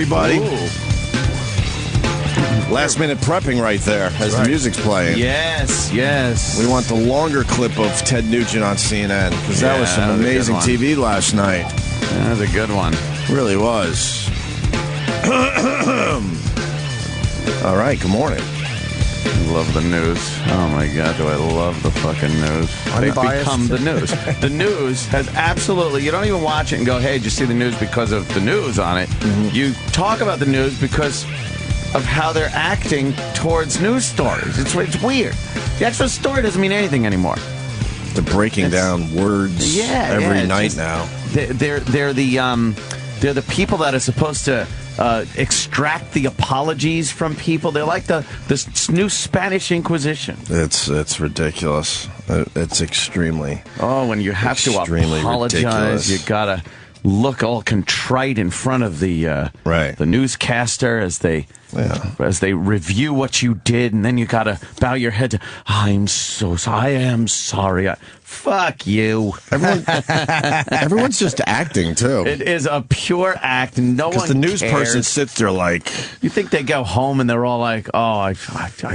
Everybody. Last minute prepping right there as the music's playing. Yes. We want the longer clip of Ted Nugent on CNN because that was some amazing TV last night. That was a good one. Really was. All right, good morning. Love the news. Oh my God, do I love the fucking news. They've become the news. The news has absolutely, you don't even watch it and go, hey, did you see the news because of the news on it? Mm-hmm. You talk about the news because of how they're acting towards news stories. It's weird. The actual story doesn't mean anything anymore. They're breaking down words every night now. They're the people that are supposed to extract the apologies from people. They're like this new Spanish Inquisition. It's ridiculous. It's extremely. Oh, when you have to apologize, ridiculous. You gotta look all contrite in front of the newscaster as they review what you did, and then you gotta bow your head to, I am sorry. Fuck you. Everyone's just acting, too. It is a pure act. No one cares. Because the news person sits there like... You think they go home and they're all like, oh, I can't,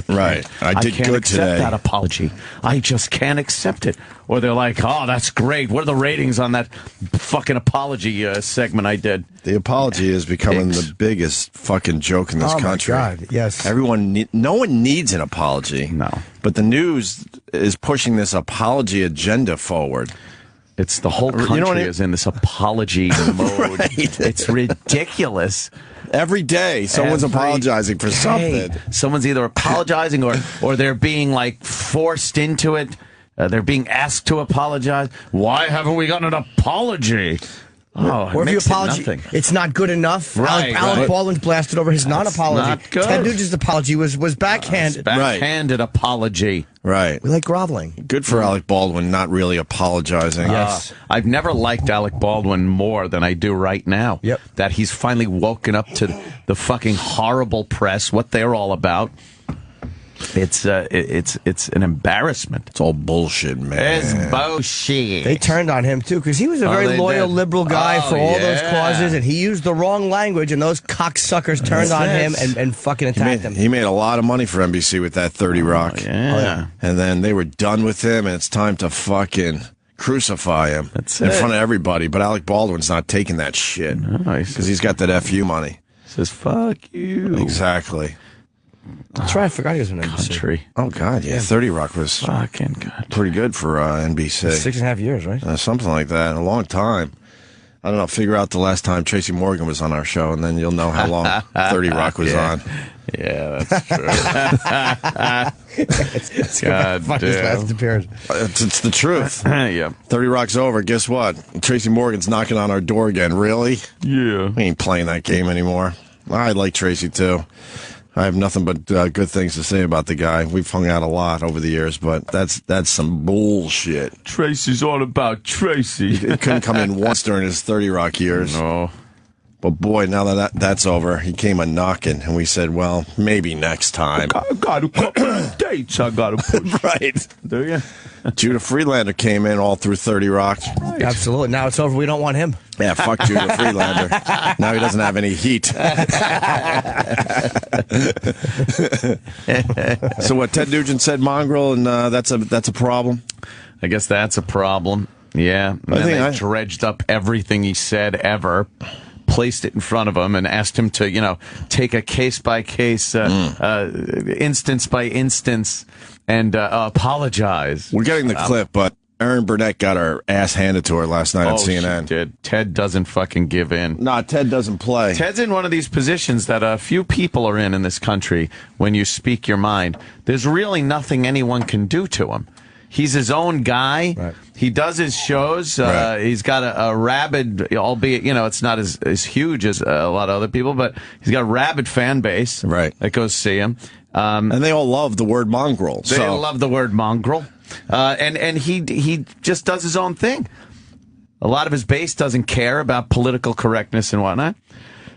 I can't accept that apology. I just can't accept it. Or they're like, oh, that's great. What are the ratings on that fucking apology segment I did? The apology is becoming the biggest fucking joke in this country. Oh, my God, yes. No one needs an apology. No. But the news is pushing this apology agenda forward. It's the whole country is in this apology mode. Right. It's ridiculous. Every day, someone's apologizing for something. Someone's either apologizing or they're being like forced into it. They're being asked to apologize. Why haven't we gotten an apology? Oh, or if you apologize, it's not good enough. Right, Alec Baldwin blasted over his non-apology. Not good. Ted Nugent's apology was backhanded. Backhanded apology. Right. We like groveling. Good for Alec Baldwin not really apologizing. Yes. I've never liked Alec Baldwin more than I do right now. Yep. That he's finally woken up to the fucking horrible press, what they're all about. It's an embarrassment. It's all bullshit, man. It's bullshit. They turned on him, too, because he was a very loyal liberal guy for all those causes, and he used the wrong language, and those cocksuckers turned on him and fucking attacked him. He made a lot of money for NBC with that 30 Rock. Yeah. And then they were done with him, and it's time to fucking crucify him in front of everybody. But Alec Baldwin's not taking that shit because he's got that FU money. He says, fuck you. Exactly. That's right. I forgot he was on NBC. Country. Oh, God, yeah. 30 Rock was fucking good. Pretty good for NBC. 6.5 years, right? Something like that. A long time. I don't know. Figure out the last time Tracy Morgan was on our show, and then you'll know how long 30 Rock was on. Yeah, that's true. it's God damn. His last appearance. It's the truth. Yeah. 30 Rock's over. Guess what? Tracy Morgan's knocking on our door again. Really? Yeah. We ain't playing that game anymore. I like Tracy, too. I have nothing but good things to say about the guy. We've hung out a lot over the years, but that's some bullshit. Tracy's all about Tracy. He couldn't come in once during his 30 Rock years. No. But boy, now that's over, he came a-knocking, and we said, well, maybe next time. I got a couple of dates I got to put. Right. Do you? Judah Friedlander came in all through 30 Rock. Right. Absolutely. Now it's over. We don't want him. Yeah, fuck Judah Friedlander. Now he doesn't have any heat. So what, Ted Nugent said mongrel, and that's a problem? I guess that's a problem. Yeah. And then they dredged up everything he said ever, placed it in front of him, and asked him to, take a case-by-case, instance by instance, and apologize. We're getting the clip, but Erin Burnett got her ass handed to her last night on CNN. She did. Ted doesn't fucking give in. Nah, Ted doesn't play. Ted's in one of these positions that a few people are in this country when you speak your mind. There's really nothing anyone can do to him. He's his own guy. Right. He does his shows. He's got a rabid, albeit, it's not as huge as a lot of other people, but he's got a rabid fan base that goes see him. And they all love the word mongrel. They love the word mongrel. And he just does his own thing. A lot of his base doesn't care about political correctness and whatnot.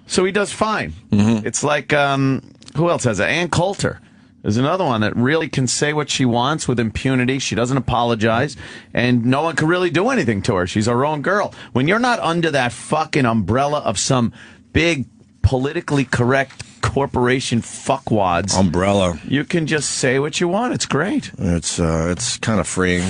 So he does fine. Mm-hmm. It's like, who else has it? Ann Coulter. There's another one that really can say what she wants with impunity. She doesn't apologize, and no one can really do anything to her. She's her own girl. When you're not under that fucking umbrella of some big politically correct corporation fuckwads umbrella. You can just say what you want. It's great. It's kind of freeing.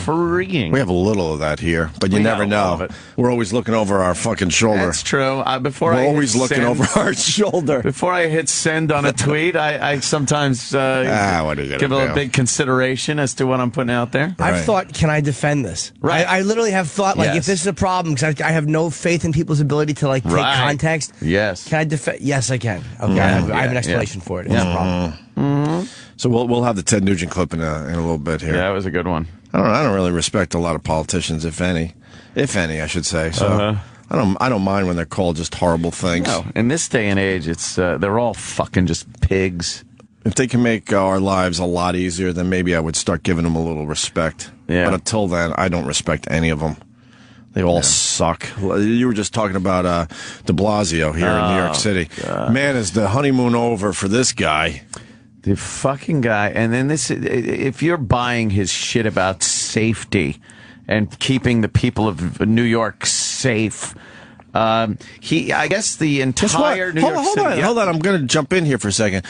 We have a little of that here, but you never know. We're always looking over our fucking shoulder. That's true. We're always looking over our shoulder. Before I hit send on a tweet, I sometimes give a big consideration as to what I'm putting out there. I've thought, can I defend this? Right. I literally have thought, like, if this is a problem, because I have no faith in people's ability to, like, take context. Yes. Can I defend? Yes, I can. Okay, I have an explanation for it. It's a problem. Mm-hmm. So we'll have the Ted Nugent clip in a little bit here. Yeah, that was a good one. I don't really respect a lot of politicians, if any, I should say. So I don't mind when they're called just horrible things. No, in this day and age, it's they're all fucking just pigs. If they can make our lives a lot easier, then maybe I would start giving them a little respect. Yeah. But until then, I don't respect any of them. They all suck. You were just talking about de Blasio here in New York City. God. Man, is the honeymoon over for this guy. The fucking guy. And then if you're buying his shit about safety and keeping the people of New York safe, I guess the entire New York City. Hold on. I'm going to jump in here for a second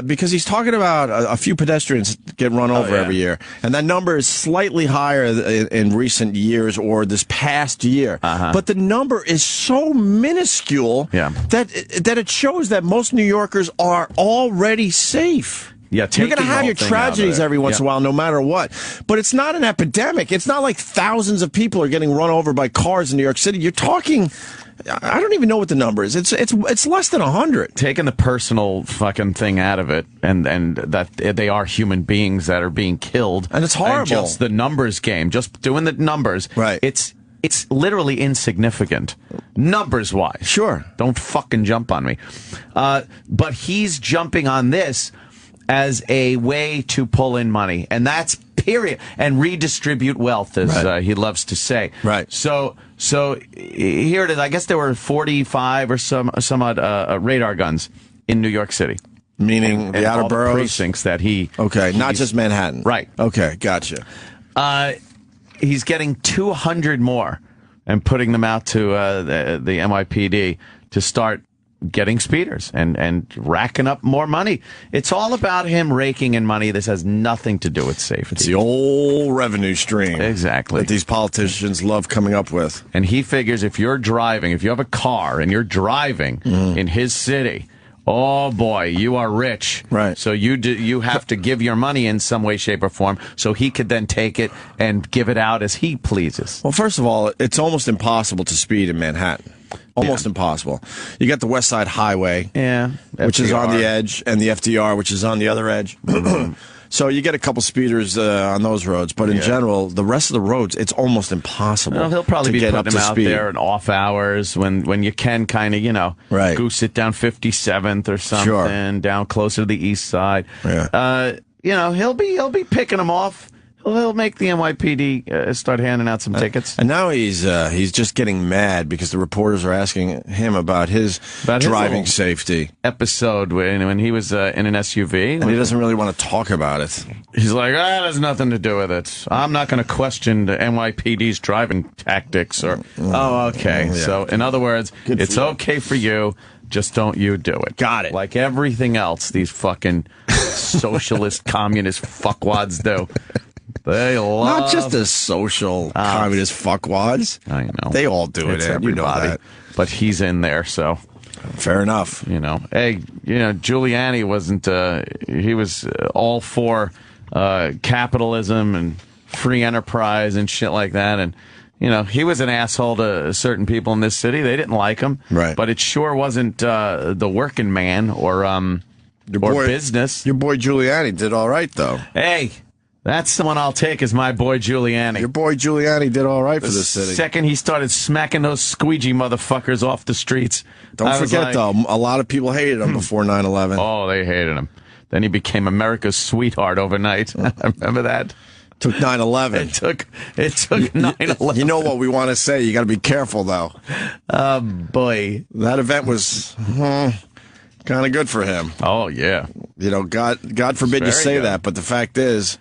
because he's talking about a few pedestrians get run over every year, and that number is slightly higher in recent years or this past year. But the number is so minuscule that it shows that most New Yorkers are already safe. Yeah, you're going to have your tragedies every once in a while, no matter what. But it's not an epidemic. It's not like thousands of people are getting run over by cars in New York City. You're talking, I don't even know what the number is. It's less than 100. Taking the personal fucking thing out of it, and that they are human beings that are being killed, and it's horrible. And just the numbers game, just doing the numbers. Right. It's literally insignificant, numbers-wise. Sure. Don't fucking jump on me. But he's jumping on this as a way to pull in money, and that's period, and redistribute wealth, as he loves to say. Right. So here it is. I guess there were 45 or some odd radar guns in New York City. Meaning the outer boroughs? Precincts that he... Okay, not just Manhattan. Right. Okay, gotcha. He's getting 200 more and putting them out to the NYPD to start getting speeders and racking up more money. It's all about him raking in money. This has nothing to do with safety. It's the old revenue stream. Exactly. That these politicians love coming up with. And he figures if you have a car and you're driving in his city, oh boy, you are rich. Right. So you have to give your money in some way, shape, or form so he could then take it and give it out as he pleases. Well, first of all, it's almost impossible to speed in Manhattan. Almost impossible. You got the West Side Highway, which is on the edge, and the FDR, which is on the other edge. So you get a couple speeders on those roads, but in general, the rest of the roads, it's almost impossible. Well, he'll probably to be get putting up them to out speed. there in off hours when you can kind of, goose it down 57th or something, down closer to the east side. Yeah. He'll be picking them off. He'll make the NYPD start handing out some tickets. And now he's just getting mad because the reporters are asking him about his driving safety episode when he was in an SUV. And he doesn't really want to talk about it. He's like, that has nothing to do with it. I'm not going to question the NYPD's driving tactics. Okay. Yeah. So, in other words, it's okay for you. Just don't you do it. Got it. Like everything else these fucking socialist, communist fuckwads do. They love... Not just the social communist fuckwads. I know. They all do it. Everybody. You know that. But he's in there, so... Fair enough. Hey, Giuliani wasn't... he was all for capitalism and free enterprise and shit like that, and... he was an asshole to certain people in this city. They didn't like him. Right. But it sure wasn't the working man or business. Your boy Giuliani did all right, though. Hey... That's the one I'll take as my boy Giuliani. Your boy Giuliani did all right for this city. The second he started smacking those squeegee motherfuckers off the streets. Don't forget, though, a lot of people hated him before 9/11. Oh, they hated him. Then he became America's sweetheart overnight. Remember that? Took 9/11. It took 9/11. You know what we want to say. You got to be careful, though. Boy. That event was... kind of good for him. Oh, yeah. God forbid you say that, but the fact is,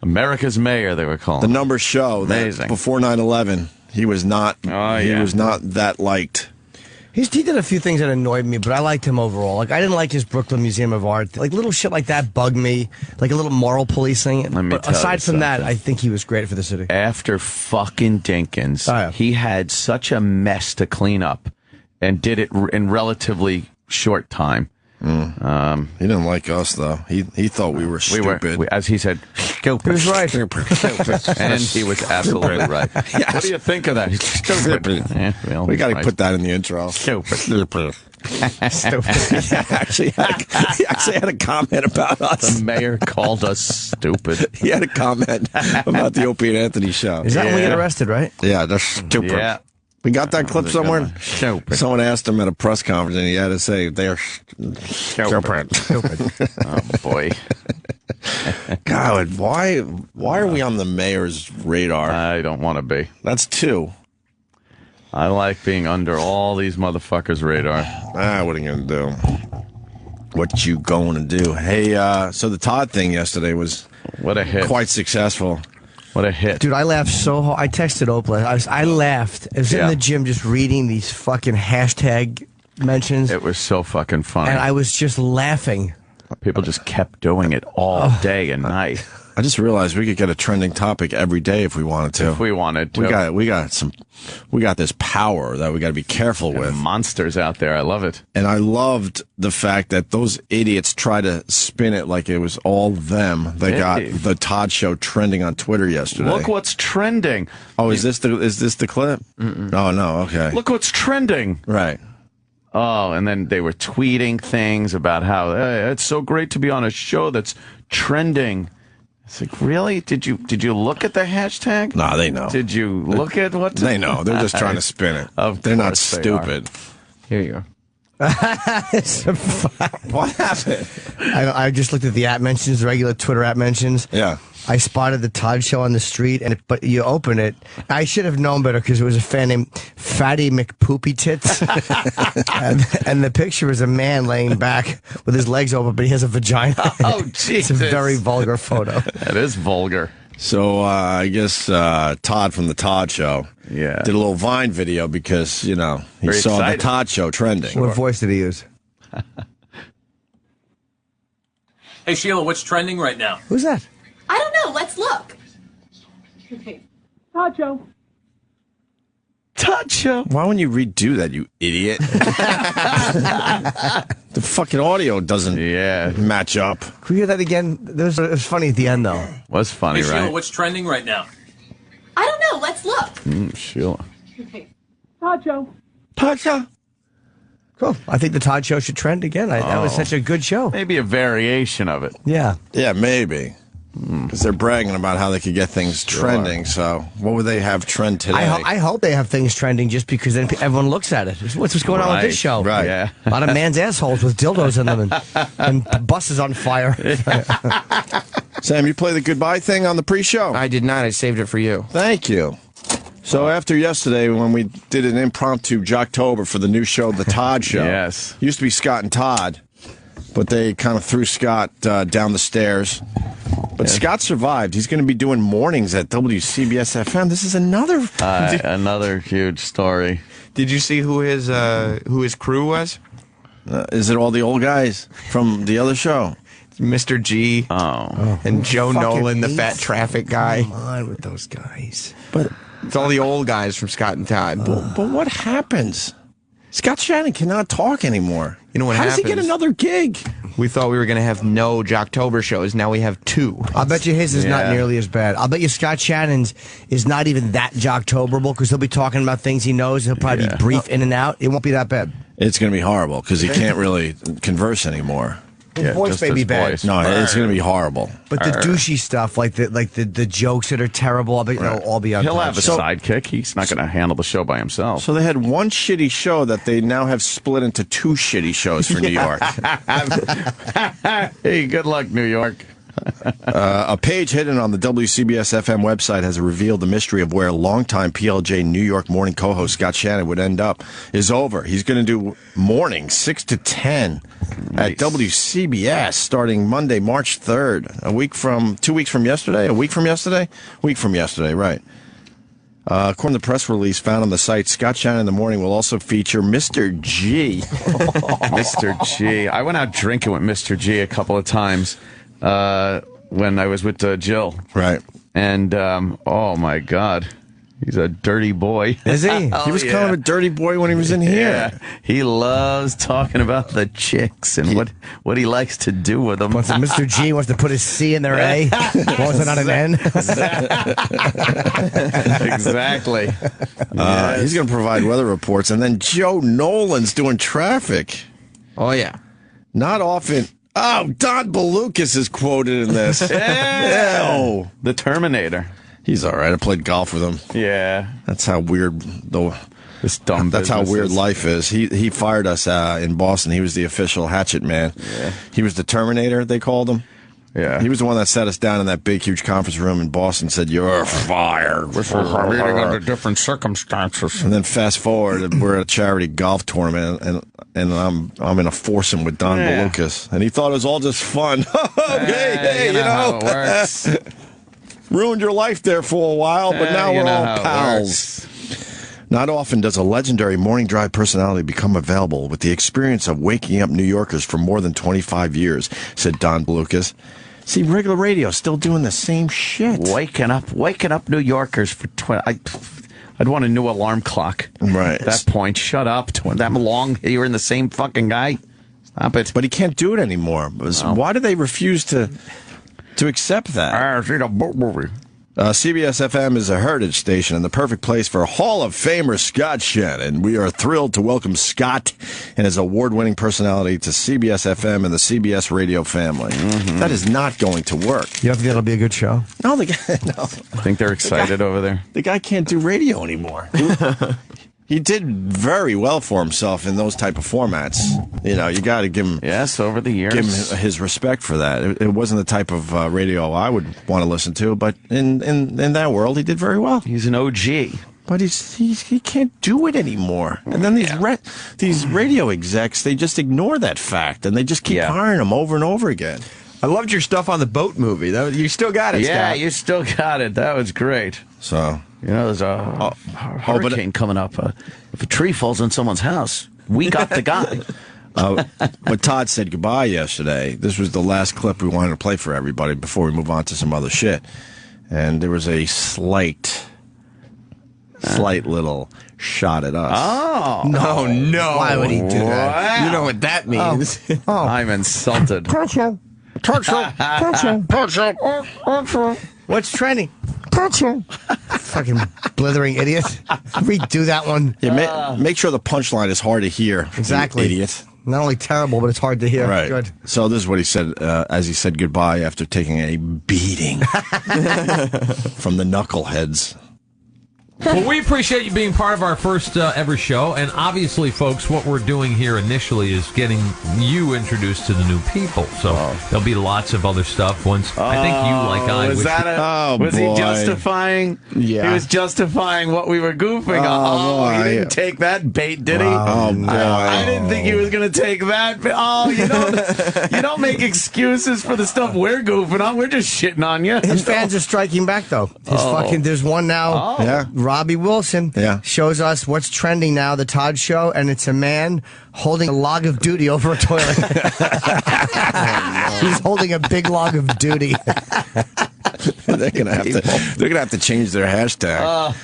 America's mayor, they were calling. The numbers show that before 9/11, he was not. He was not that liked. He did a few things that annoyed me, but I liked him overall. Like, I didn't like his Brooklyn Museum of Art. Like, little shit like that bugged me. Like, a little moral policing. But aside from that, I think he was great for the city. After fucking Dinkins, he had such a mess to clean up and did it in relatively short time. He didn't like us, though. He thought we were stupid. As he said, stupid. He was right. And he was absolutely right. Yes. What do you think of that? He's stupid. Yeah, well, we got to put that in the intro. Stupid. Stupid. He actually had a comment about us. The mayor called us stupid. He had a comment about the Opie and Anthony show. Is that when we get arrested, right? Yeah, they're stupid. Yeah. We got that clip somewhere? Stupid. Someone asked him at a press conference, and he had to say, they're stupid. Oh, boy. God, why are we on the mayor's radar? I don't want to be. That's two. I like being under all these motherfuckers' radar. What are you going to do? What you going to do? Hey, so the Todd thing yesterday was What a hit. quite successful. What a hit. Dude, I laughed so hard. I texted Oprah. I laughed. I was in the gym just reading these fucking hashtag mentions. It was so fucking funny. And I was just laughing. People just kept doing it all day and night. I just realized we could get a trending topic every day if we wanted to. If we wanted to. We got this power that we got to be careful with. Monsters out there. I love it. And I loved the fact that those idiots try to spin it like it was all them. They got the Todd show trending on Twitter yesterday. Look what's trending. Oh, is this the clip? Oh no, okay. Look what's trending. Right. Oh, and then they were tweeting things about how it's so great to be on a show that's trending. It's like, really? Did you look at the hashtag? No, they know. Did you look at what? They know. They're just trying to spin it. They're not stupid. Here you go. What happened? I just looked at the app mentions, regular Twitter app mentions. Yeah. I spotted the Todd show on the street, but you open it. I should have known better because it was a fan named Fatty McPoopy Tits. and the picture is a man laying back with his legs open, but he has a vagina. Oh, Jesus. It's a very vulgar photo. That is vulgar. So I guess Todd from the Todd show did a little Vine video because, he Very saw excited. the Todd show trending. What voice did he use? Hey, Sheila, what's trending right now? Who's that? I don't know. Let's look. Okay. Todd show. Todd show. Why wouldn't you redo that, you idiot? The fucking audio doesn't match up. Can we hear that again? It was funny at the end, though. Was funny, Hey, right? Sheila, what's trending right now? I don't know. Let's look. Sheila. Okay. Todd show. Todd show. Cool. I think the Todd show should trend again. That was such a good show. Maybe a variation of it. Yeah. Yeah, maybe. Because they're bragging about how they could get things trending. So what would they have trend today? I hope they have things trending just because then everyone looks at it. What's going on with this show? Right. Yeah. A lot of man's assholes with dildos in them and buses on fire. Sam, you play the goodbye thing on the pre-show? I did not. I saved it for you. Thank you. So after yesterday, when we did an impromptu Jocktober for the new show, The Todd Show. Yes. Used to be Scott and Todd, but they kind of threw Scott down the stairs. But Scott survived. He's going to be doing mornings at WCBS FM. This is Another huge story. Did you see who his crew was? Is it all the old guys from the other show? Mr. G. And Joe Nolan, the fat traffic guy. Come on with those guys. But It's all the old guys from Scott and Todd. but what happens? Scott Shannon cannot talk anymore. You know what How does he get happens? another gig? We thought we were going to have no Jocktober shows. Now we have two. I'll bet you his is not Yeah. nearly as bad. I'll bet you Scott Shannon's is not even that Jocktoberable because he'll be talking about things he knows. He'll probably be brief in and out. It won't be that bad. It's going to be horrible because he can't really converse anymore. His voice just may be his bad. voice. No, it's going to be horrible. But the douchey stuff, like the jokes that are terrible, I bet they'll all be on He'll Todd have a show. sidekick. He's not going to handle the show by himself. So they had one shitty show that they now have split into two shitty shows for New York. Hey, good luck, New York. A page hidden on the WCBS FM website has revealed the mystery of where longtime PLJ New York morning co-host Scott Shannon would end up is over. He's going to do mornings 6 to 10 at WCBS starting Monday, March 3rd. 2 weeks from yesterday? A week from yesterday? Week from yesterday, right. According to the press release found on the site, Scott Shannon in the Morning will also feature Mr. G. Mr. G. I went out drinking with Mr. G a couple of times when I was with Jill. Right. And, oh, my God. He's a dirty boy. Is he? He was kind of a dirty boy when he was in here. Yeah. He loves talking about the chicks and what he likes to do with them. Mr. G wants to put his C in their A. Was it not an N? Exactly. He's going to provide weather reports. And then Joe Nolan's doing traffic. Oh, yeah. Not often. Oh, Don Balukas is quoted in this. Yeah. The Terminator. He's all right. I played golf with him. Yeah. That's how weird this dumb That's how weird is. life is. He fired us in Boston. He was the official hatchet man. Yeah. He was the Terminator, they called him. Yeah. He was the one that sat us down in that big, huge conference room in Boston and said, "You're fired." Meeting under different circumstances. And then fast forward, we're at a charity golf tournament, and I'm in a foursome with Don Balukas, and he thought it was all just fun. hey, you know how it works. Ruined your life there for a while, but now we're all pals. Not often does a legendary morning drive personality become available with the experience of waking up New Yorkers for more than 25 years, said Don Balukas. See, regular radio still doing the same shit. Waking up New Yorkers for 20. I'd want a new alarm clock. Right. At that point, shut up. That long, you're in the same fucking guy. Stop it. But he can't do it anymore. Why do they refuse to accept that? I've seen a boat movie. CBS FM is a heritage station and the perfect place for Hall of Famer Scott Shannon. We are thrilled to welcome Scott and his award-winning personality to CBS FM and the CBS radio family. Mm-hmm. That is not going to work. You don't think that'll be a good show? No, the guy. No, I think they're excited over there. The guy can't do radio anymore. He did very well for himself in those type of formats. You know, you got to give him. Yes, over the years. Give him his respect for that. It wasn't the type of radio I would want to listen to, but in that world, he did very well. He's an OG. But he can't do it anymore. And then these radio execs, they just ignore that fact, and they just keep hiring him over and over again. I loved your stuff on the boat movie. You still got it, Yeah, Scott. you still got it. That was great. So, you know, there's a hurricane coming up. If a tree falls on someone's house, we got the guy. But Todd said goodbye yesterday. This was the last clip we wanted to play for everybody before we move on to some other shit. And there was a slight little shot at us. Oh. No. Why would he do that? Wow. You know what that means. I'm insulted. What's trending? Fucking blithering idiot. Redo that one. Yeah, make sure the punchline is hard to hear. Exactly. You idiot. Not only terrible, but it's hard to hear. Right. Good. So this is what he said as he said goodbye after taking a beating from the knuckleheads. Well, we appreciate you being part of our first ever show. And obviously, folks, what we're doing here initially is getting you introduced to the new people. So there'll be lots of other stuff once. I think you, like I, was he justifying? Yeah. He was justifying what we were goofing on. He didn't take that bait, did he? Oh, boy. I didn't think he was going to take that. You don't make excuses for the stuff we're goofing on. We're just shitting on you. His fans are striking back, though. There's one now. Yeah. Robbie Wilson shows us what's trending now, the Todd Show, and it's a man holding a log of duty over a toilet. He's holding a big log of duty. They're gonna have to change their hashtag.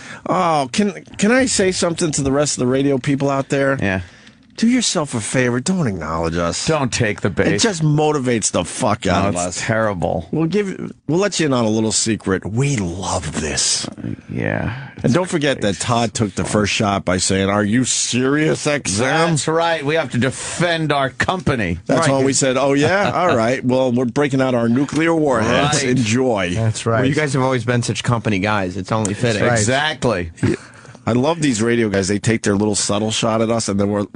Can I say something to the rest of the radio people out there? Yeah. Do yourself a favor. Don't acknowledge us. Don't take the bait. It just motivates the fuck out of us. It's terrible. We'll let you in on a little secret. We love this. Yeah. And don't forget that Todd took the first shot by saying, "Are you serious, XM?" That's right. We have to defend our company. That's when we said, "Oh yeah, all right. Well, we're breaking out our nuclear warheads. Right. Enjoy." That's right. Well, you guys have always been such company guys. It's only fitting. Right. Exactly. I love these radio guys. They take their little subtle shot at us, and then we're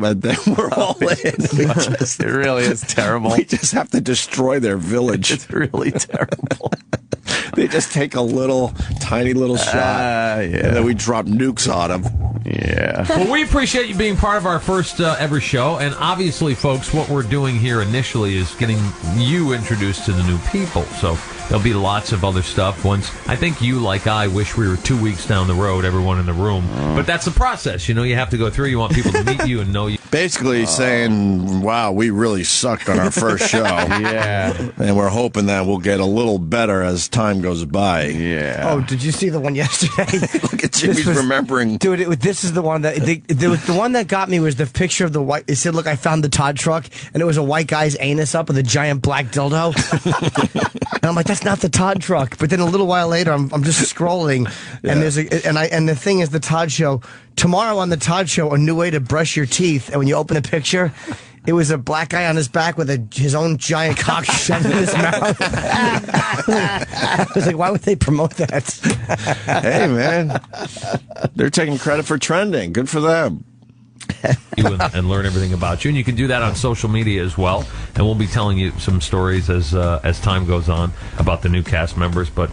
all in. It really is terrible. We just have to destroy their village. It's really terrible. They just take a tiny little shot, and then we drop nukes on them. Yeah. Well, we appreciate you being part of our first ever show. And obviously, folks, what we're doing here initially is getting you introduced to the new people. So there'll be lots of other stuff once. I think you, like I, wish we were 2 weeks down the road, everyone in the room. But that's the process. You know, you have to go through. You want people to meet you and know you. Basically saying, wow, we really sucked on our first show. Yeah. And we're hoping that we'll get a little better as time goes by. Yeah. Oh, did you see the one yesterday? Look at Jimmy's remembering. Dude, this is the one that the one that got me was the picture of the white. It said, "Look, I found the Todd truck," and it was a white guy's anus up with a giant black dildo. And I'm like, that's not the Todd truck. But then a little while later, I'm just scrolling, and there's and the thing is, the Todd show tomorrow on the Todd show, a new way to brush your teeth. And when you open a picture, it was a black guy on his back with his own giant cock shoved in his mouth. I was like, why would they promote that? Hey, man. They're taking credit for trending. Good for them. And learn everything about you. And you can do that on social media as well. And we'll be telling you some stories as time goes on about the new cast members. But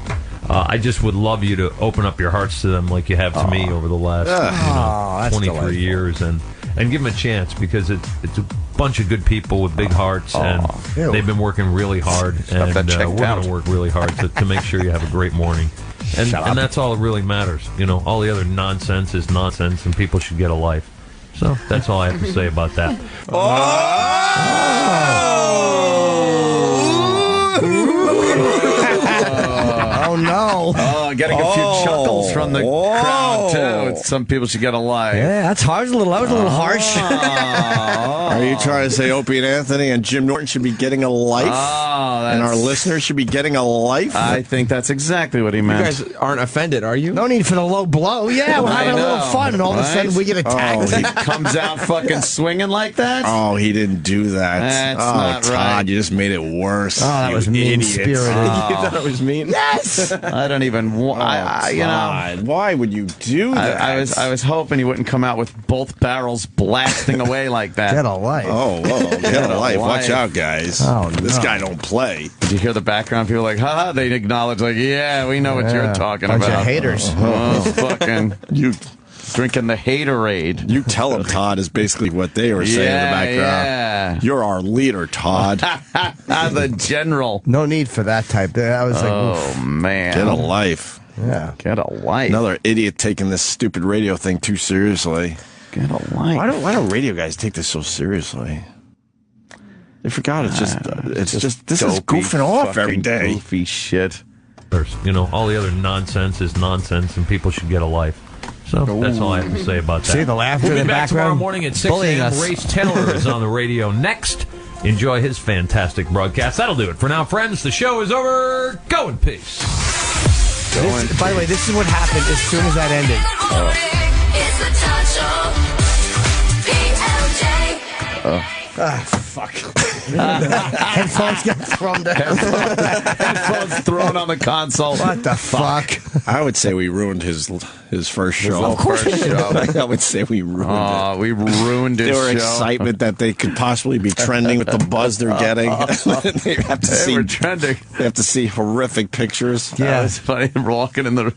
I just would love you to open up your hearts to them like you have to me over the last 23 years. And give them a chance, because it's a bunch of good people with big hearts, and they've been working really hard, and we're going to work really hard to make sure you have a great morning. And that's all that really matters. You know, all the other nonsense is nonsense, and people should get a life. So that's all I have to say about that. Oh, no. Oh, getting a few chuckles from the crowd, too. Some people should get a life. Yeah, that was a little harsh. Are you trying to say Opie and Anthony and Jim Norton should be getting a life? And our listeners should be getting a life? I think that's exactly what he meant. You guys aren't offended, are you? No need for the low blow. Yeah, we're having a little fun, and all of a sudden we get attacked. He comes out fucking swinging like that? Oh, he didn't do that. That's not Todd, right. You just made it worse. Oh, that was mean-spirited. You thought it was mean? Yes! I don't even Todd, why would you do that? I was hoping he wouldn't come out with both barrels blasting away like that. Get a life. Oh, whoa, get a life. Watch out, guys. Oh, This no. guy don't play. Did you hear the background? People like, haha, they acknowledge, like, yeah, we know what you're talking Bunch about. of haters. Oh, fucking, You drinking the haterade. you tell him, Todd, is basically what they were saying in the background. Yeah. You're our leader, Todd. The general. No need for that type. I was like, Oh, man. Get a life. yeah. Get a life. Another idiot taking this stupid radio thing too seriously. Get a life. Why don't radio guys take this so seriously? They forgot it's just this is Dopey, goofing off every fucking day. Goofy shit. You know, all the other nonsense is nonsense, and people should get a life. So that's all I have to say about that. See the laughter We'll in be the back tomorrow background? morning at 6 Bullying a.m. us. Race Taylor is on the radio next. Enjoy his fantastic broadcast. That'll do it for now, friends. The show is over. Go in peace. By the way, this is what happened as soon as that ended. It's the Todd Show. PLJ. Fuck. Headphones got thrown down. Headphones thrown on the console. What the fuck? I would say we ruined his first show. Of course we did. I would say we ruined it. We ruined his Their show. excitement that they could possibly be trending with the buzz they're getting. They have to see We're trending. They have to see horrific pictures. Yeah, it's funny. Walking in the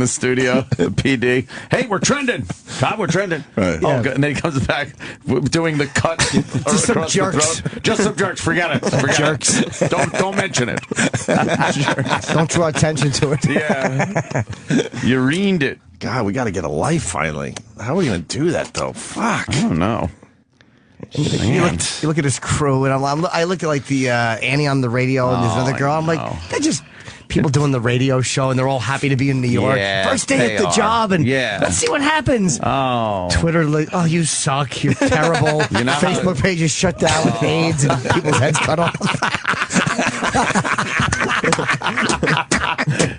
studio, the PD. Hey, we're trending. Todd, we're trending. Right. Oh, good. And then he comes back doing the cut. Just some across the jerks. throat. Just some jerks. Forget it. Forget Jerks. It. Don't mention it. Don't draw attention to it. Yeah. You ruined it. God, we got to get a life finally. How are we going to do that though? Fuck. I don't know. You look at his crew, and I look at like the Annie on the radio, and there's another girl. I'm like, they're just people doing the radio show, and they're all happy to be in New York. Yeah, First day at the job, and let's see what happens. Oh. Twitter, like, oh, you suck. You're terrible. You know how- Facebook page is shut down with AIDS and people's heads cut off.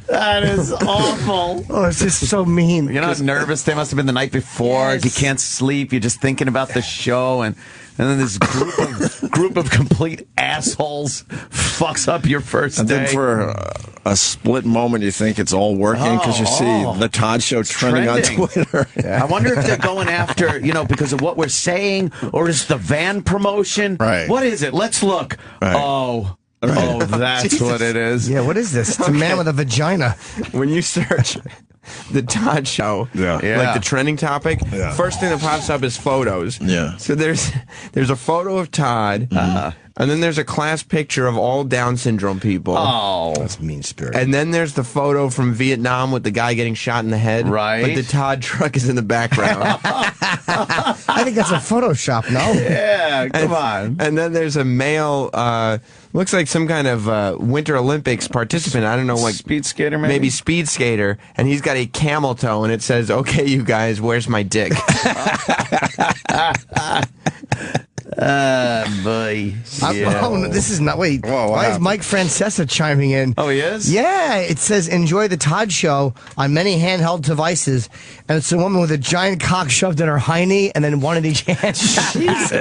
That is awful. Oh, it's just so mean. You know how nervous they must have been the night before. Yes. You can't sleep. You're just thinking about the show, and then this group of complete assholes fucks up your first And day. then for a split moment, you think it's all working because you see the Todd Show trending on Twitter. I wonder if they're going after, because of what we're saying, or is the van promotion? Right. What is it? Let's look. Right. Oh. Oh, that's what it is. Yeah, what is this? It's a man with a vagina. When you search the Todd Show, Yeah. like the trending topic, Yeah. first thing that pops up is photos. Yeah. So there's a photo of Todd, and then there's a class picture of all Down syndrome people. Oh, That's mean spirit. And then there's the photo from Vietnam with the guy getting shot in the head. Right. But the Todd truck is in the background. I think that's a Photoshop, no? yeah, come on. And then there's a male, looks like some kind of Winter Olympics participant. I don't know, like Speed skater, maybe? speed skater. And he's got a camel toe, and it says, "Okay, you guys, where's my dick?" Boy. Yeah. Oh, no, this is not. Wait. Whoa, what why is happened? Mike Francesa chiming in? Oh, he is? Yeah, it says enjoy the Todd Show on many handheld devices, and it's a woman with a giant cock shoved in her hiney and then one in each hand. Jesus.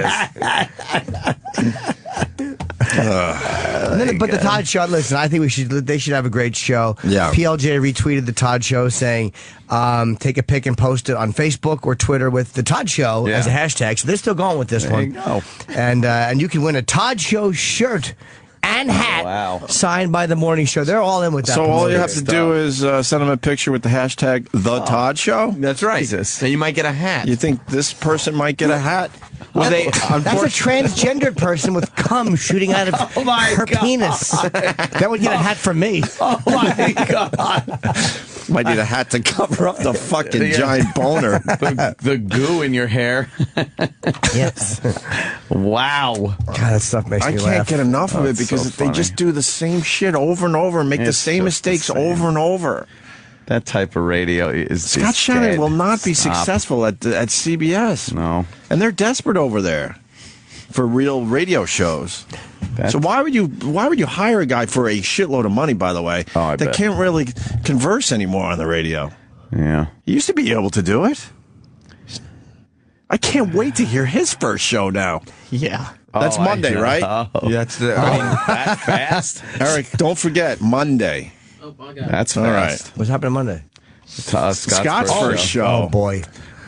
But the Todd Show, listen, I think they should have a great show. Yeah. PLJ retweeted the Todd Show saying, take a pic and post it on Facebook or Twitter with the Todd Show as a hashtag. So they're still going with this There one. you go. And you can win a Todd Show shirt and hat signed by the morning show. They're all in with that. So all you promotion. have to do is send them a picture with the hashtag The Todd Show? That's right. So you might get a hat. You think this person might get a hat? Well, they That's a transgendered person with cum shooting out of her penis. That would get a hat from me. Oh, my God. Might need a hat to cover up the fucking giant boner. The goo in your hair. Yes. Wow. God, that stuff makes I me can't laugh. get enough of it it's because so they just funny. do the same shit over and over and make the It's same just the mistakes same. over and over. That type of radio is Scott is Shannon dead. will not be Stop. successful at CBS. No. And they're desperate over there for real radio shows. So why would you hire a guy for a shitload of money, by the way, I that bet. can't really converse anymore on the radio? Yeah. He used to be able to do it. I can't wait to hear his first show now. yeah. That's Monday, right? That's the. I mean, That fast? Eric, don't forget, Monday. Oh, my God. That's All fast. right. What's happening Monday? Scott's first show. Oh, boy.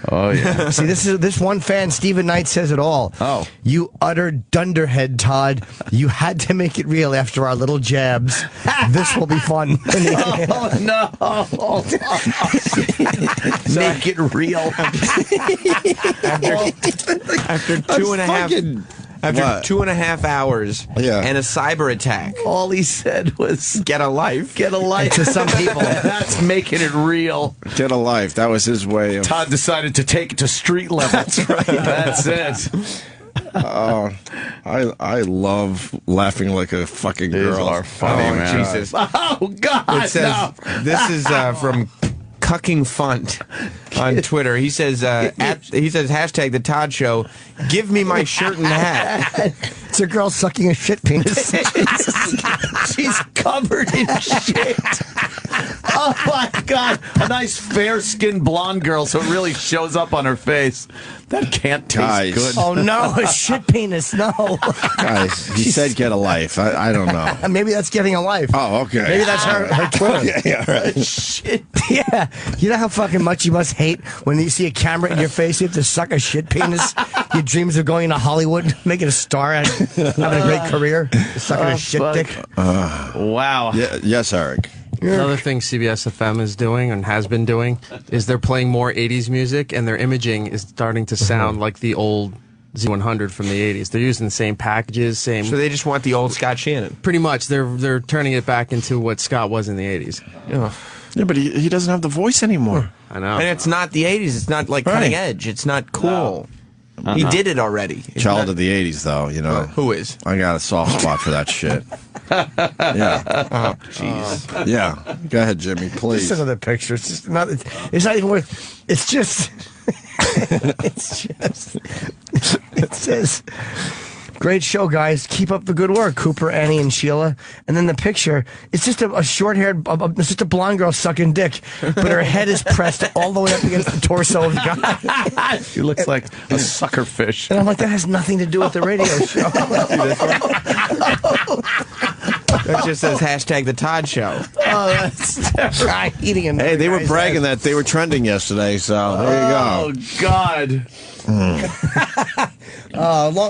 Oh, yeah. See, this one fan, Stephen Knight, says it all. Oh. You utter dunderhead, Todd. You had to make it real after our little jabs. This will be fun. Oh, no. Make it real. after two and a half. After What? 2.5 hours Yeah. and a cyber attack, All he said was, get a life. get a life. To some people. That's making it real. Get a life. That was his way of. Todd decided to take it to street level. That's right. That's it. I love laughing like a fucking These girl. are funny, Oh, man. Jesus. Oh, God. It says, this is from Cucking Funt on Twitter. He says, hashtag the Todd Show, give me my shirt and hat. It's a girl sucking a shit penis. She's covered in shit. Oh, my God. A nice fair-skinned blonde girl, so it really shows up on her face. That can't taste Guys. good. Oh, no, a shit penis. No. Guys, he said get a life. I don't know. Maybe that's getting a life. Oh, okay. Maybe that's her Twitter. Yeah, right. Shit. Yeah. You know how fucking much you must hate when you see a camera in your face, you have to suck a shit penis? Your dreams of going to Hollywood, making a star, and having a great career, sucking a shit fuck. dick. Wow. Yeah, yes, Eric. Another thing CBS FM is doing and has been doing is they're playing more 80s music, and their imaging is starting to sound like the old Z100 from the 80s. They're using the same packages, same. So they just want the old Scott Shannon. Pretty much, they're turning it back into what Scott was in the 80s. Yeah, but he doesn't have the voice anymore. I know. And it's not the 80s. It's not like cutting edge. It's not cool. He did it already. It's Child not- of the 80s, though, you know. Who is? I got a soft spot for that shit. Yeah. Jeez. Yeah. Go ahead, Jimmy, please. Just another picture. It's just not. It's not even worth. It's just. It's just. It says, "Great show, guys. Keep up the good work, Cooper, Annie, and Sheila." And then the picture. It's just a short-haired. It's just a blonde girl sucking dick, but her head is pressed all the way up against the torso of the guy. She looks like a sucker fish. And I'm like, that has nothing to do with the radio show. That just says hashtag the Todd Show. Oh, that's terrible. Eating another Hey, they were guy's bragging ass. that they were trending yesterday, so there you Oh, go. God.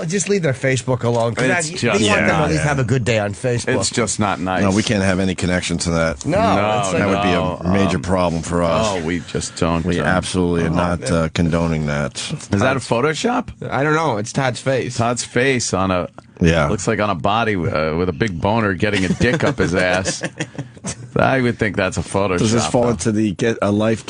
Just leave their Facebook alone. It's You just- want them to Yeah. at least have a good day on Facebook. It's just not nice. No, we can't have any connection to that. No, it's like- That would be a major problem for us. Oh, we just don't. We absolutely are not condoning that. Is that a Photoshop? I don't know. It's Todd's face. Todd's face on a looks like on a body with a big boner getting a dick up his ass. I would think that's a Photoshop. Does this fall though. into the get a life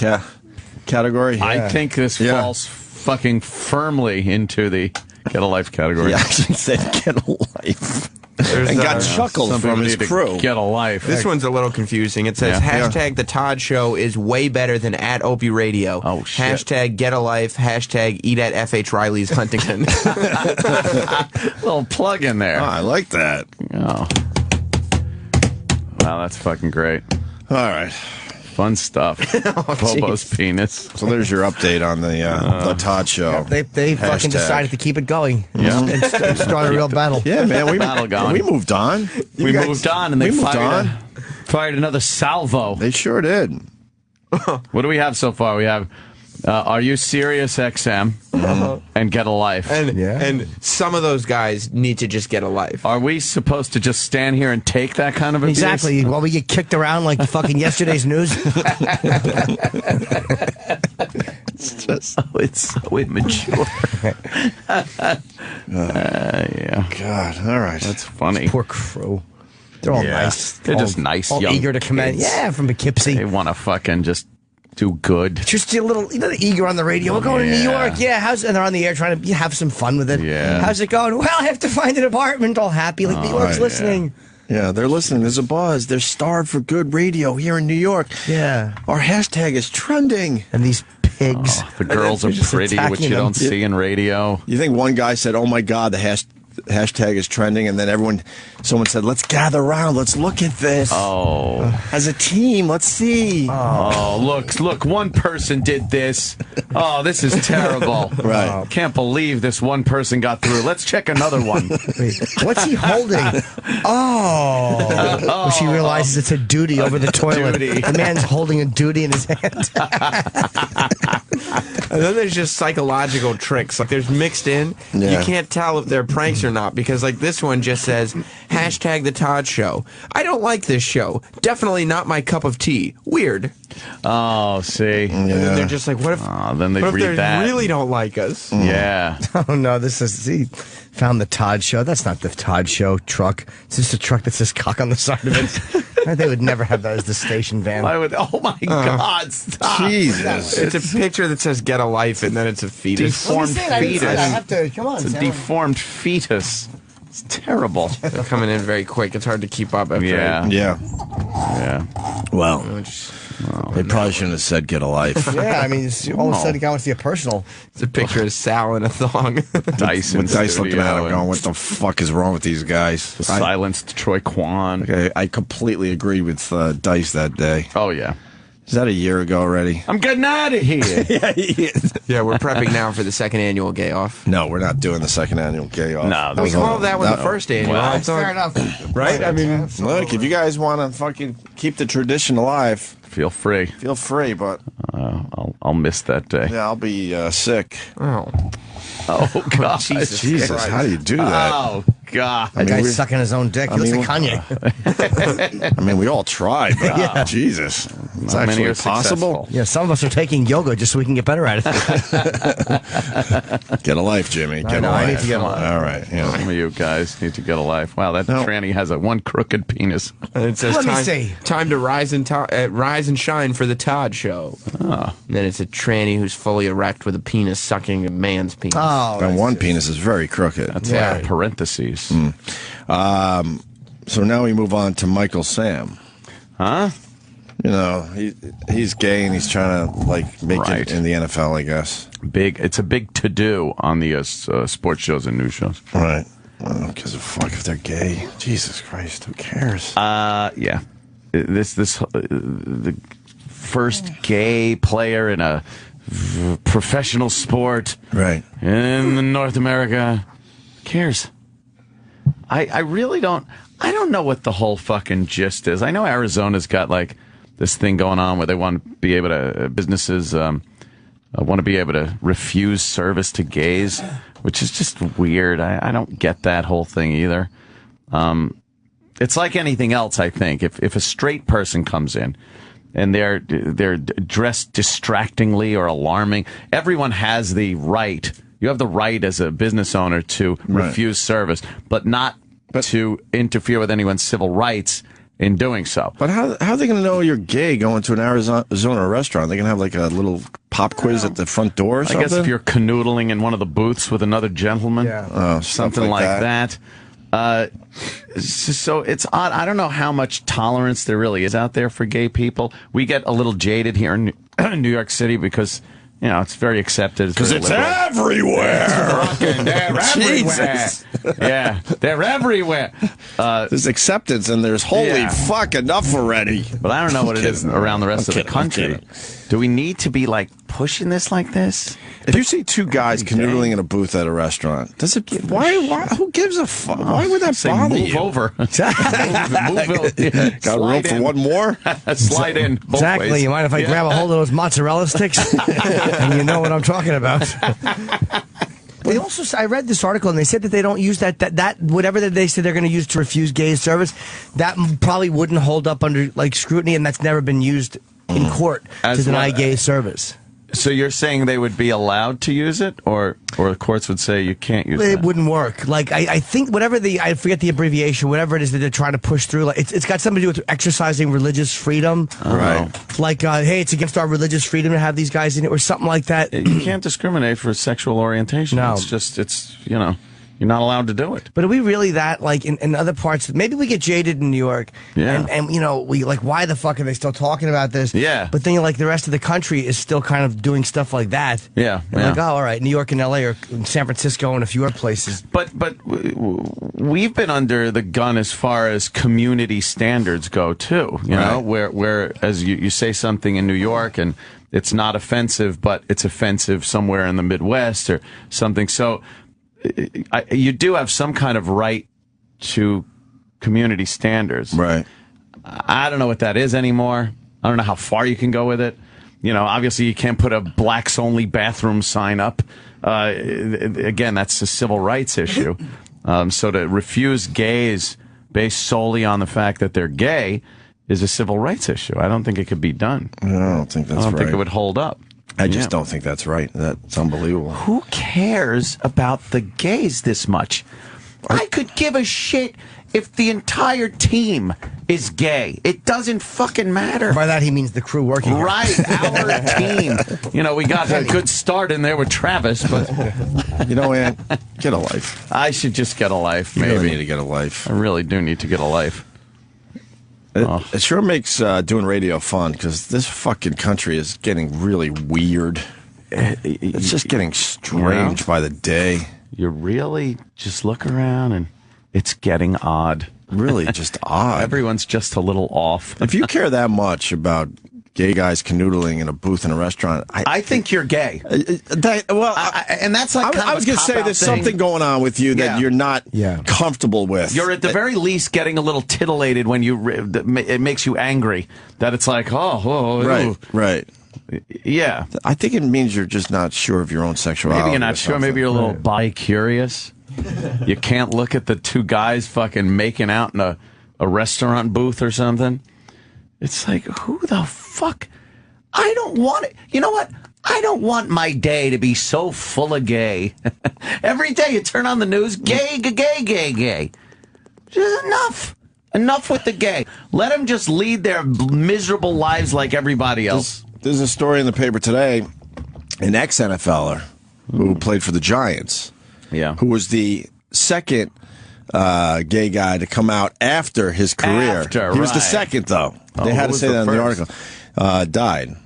category? I think this falls fucking firmly into the get a life category. He actually said get a life. There's, And got chuckles Some from people his need to crew. Get a life. This one's a little confusing. It says hashtag the Todd Show is way better than at Opie Radio. Oh, shit. Hashtag get a life. Hashtag eat at F.H. Riley's Huntington. little plug in there. Oh, I like that. Oh. Wow, that's fucking great. All right. Fun stuff. Bobo's penis. So there's your update on the Todd Show. They fucking Hashtag. decided to keep it going. Yeah. And start a real battle. Yeah, man, we Battle going. we moved on. We moved on, and they we moved fired another salvo. They sure did. What do we have so far? We have Are You Serious XM and Get a Life. And some of those guys need to just get a life. Are we supposed to just stand here and take that kind of abuse? Exactly. While we get kicked around like fucking yesterday's news. It's so immature. Yeah. God, all right. That's funny. Poor crew. They're all nice. They're just nice, all young eager to come in. kids. Yeah, from Poughkeepsie. They want to fucking just do good. Just a little, eager on the radio. We're going to New York. Yeah, and they're on the air trying to have some fun with it. Yeah. How's it going? Well, I have to find an apartment. All happy. Like, New York's yeah. listening. Yeah, they're listening. There's a buzz. They're starved for good radio here in New York. Yeah. Our hashtag is trending. And these pigs. The girls are They're just pretty, which attacking you them. don't see in radio. You think one guy said, "Oh my God, the hashtag is trending," and then someone said, "Let's gather around. Let's look at this. Oh. As a team, let's see." Oh, look, one person did this. Oh, this is terrible. Right. Can't believe this one person got through. Let's check another one. Wait, what's he holding? Oh. She realizes it's a duty over the toilet. Duty. The man's holding a duty in his hand. And then there's just psychological tricks. Like there's mixed in. Yeah. You can't tell if they're pranks or not because like this one just says hashtag the Todd Show. I don't like this show. Definitely not my cup of tea. Weird. Oh, see. And then they're just like, what if? Then they what if read they that. really don't like us? Yeah. Oh, no, he found the Todd Show. That's not the Todd Show truck. It's just a truck that says cock on the side of it. They would never have that as the station van. Oh, my God. Stop. Jesus. It's a picture that says "Get a Life" and then it's a fetus. Deformed fetus. I have to, come on, It's a Sarah. deformed fetus. It's terrible. They're coming in very quick. It's hard to keep up. After Yeah. Yeah. Yeah. Well, they probably shouldn't have said "get a life." Yeah, I mean, all of a sudden it got to be a personal. It's a picture of Sal in a thong. Dice in With Dice looking at him, studio going, "What the fuck is wrong with these guys?" silenced Troy Kwan. I completely agree with Dice that day. Oh, yeah. Is that a year ago already? I'm getting out of here. Yeah, we're prepping now for the second annual gay off. No, we're not doing the second annual gay off. No, We those called that one the first annual. Well, I thought- Fair enough. Right? I mean, look, if you guys want to fucking keep the tradition alive, Feel free. feel free, but I'll miss that day. yeah, I'll be sick. Oh. Oh, God. Jesus, how do you do that? Oh, God. That guy's sucking his own dick. He looks mean, like Kanye. I mean, we all tried, but Jesus. It's Not many actually are possible. successful. Yeah, some of us are taking yoga just so we can get better at it. Get a life, Jimmy. Get know, a I life. need to get a life. All right. Yeah. Some of you guys need to get a life. Wow, that No. tranny has a one crooked penis. And it says Let me see. time to rise and shine for the Todd Show. And then it's a tranny who's fully erect with a penis sucking a man's penis. Oh, And one penis is very crooked. That's Yeah. parentheses. So now we move on to Michael Sam. Huh? You know, he's gay and he's trying to like make Right. it in the NFL, I guess. It's a big to-do on the sports shows and news shows. Right. Well, because of fuck if they're gay. Jesus Christ, who cares? Yeah. The first gay player in a professional sport Right. in North America. Who cares? I really don't. I don't know what the whole fucking gist is. I know Arizona's got like this thing going on where they want to be able to businesses want to be able to refuse service to gays, which is just weird. I don't get that whole thing either. It's like anything else, I think. If a straight person comes in and they're dressed distractingly or alarming, everyone has the right. You have the right as a business owner to refuse service, but not to interfere with anyone's civil rights in doing so. But how are they going to know you're gay going to an Arizona restaurant? They're going to have like a little pop quiz at the front door or something? I guess if you're canoodling in one of the booths with another gentleman, something like that. So it's odd. I don't know how much tolerance there really is out there for gay people. We get a little jaded here in New York City because, you know, it's very accepted. Because it's everywhere. They're everywhere. Yeah, they're everywhere. There's acceptance and there's holy fuck enough already. But I don't know what it is around the rest of the country. Do we need to be like pushing this like this? If you see two guys canoodling in a booth at a restaurant, does it? Why? Who gives a fuck? Why would that bother move you? Over. Got room for one more? Slide in. Both Exactly. ways. You mind if I grab a hold of those mozzarella sticks? And you know what I'm talking about. They also, I read this article and they said that they don't use that whatever that they said they're going to use to refuse gay service, that probably wouldn't hold up under like scrutiny, and that's never been used in court to deny gay service. So you're saying they would be allowed to use it, or the courts would say you can't use it? It wouldn't work. Like I think whatever I forget the abbreviation, whatever it is that they're trying to push through. Like it's got something to do with exercising religious freedom. Right. Like hey, it's against our religious freedom to have these guys in it, or something like that. You can't discriminate for sexual orientation. No. It's you know. You're not allowed to do it. But are we really that, like, in other parts? Maybe we get jaded in New York. Yeah. And you know, we, like, why the fuck are they still talking about this? Yeah. But then, like, the rest of the country is still kind of doing stuff like that. Yeah. And like, oh, all right, New York and L.A. or San Francisco and a few other places. But we've been under the gun as far as community standards go, too. You know, where as you say something in New York and it's not offensive, but it's offensive somewhere in the Midwest or something. So you do have some kind of right to community standards. Right. I don't know what that is anymore. I don't know how far you can go with it. You know, obviously you can't put a blacks only bathroom sign up. Again, that's a civil rights issue. So to refuse gays based solely on the fact that they're gay is a civil rights issue. I don't think it could be done. I don't think that's right. I don't think it would hold up. I just don't think that's right. That's unbelievable. Who cares about the gays this much? I could give a shit if the entire team is gay. It doesn't fucking matter. By that he means the crew working here. Right, our team. You know, we got a good start in there with Travis, but you know, man, get a life. I should just get a life. You Maybe really need to get a life. I really do need to get a life. It sure makes doing radio fun because this fucking country is getting really weird. It's just getting strange by the day. You really just look around and it's getting odd. Really just odd. Everyone's just a little off. If you care that much about gay guys canoodling in a booth in a restaurant, I think you're gay. And that's like I was going to say there's something going on with you that you're not comfortable with. You're at the very least getting a little titillated when it makes you angry. That it's like, right. Yeah. I think it means you're just not sure of your own sexuality. Maybe you're not sure. Maybe you're a little bi-curious. You can't look at the two guys fucking making out in a restaurant booth or something. It's like, who the fuck? I don't want it. You know what? I don't want my day to be so full of gay. Every day you turn on the news, gay. Just enough. Enough with the gay. Let them just lead their miserable lives like everybody else. There's a story in the paper today, an ex-NFLer who played for the Giants, who was the second gay guy to come out after his career. He was the second, though. They had to say that in the article. Died,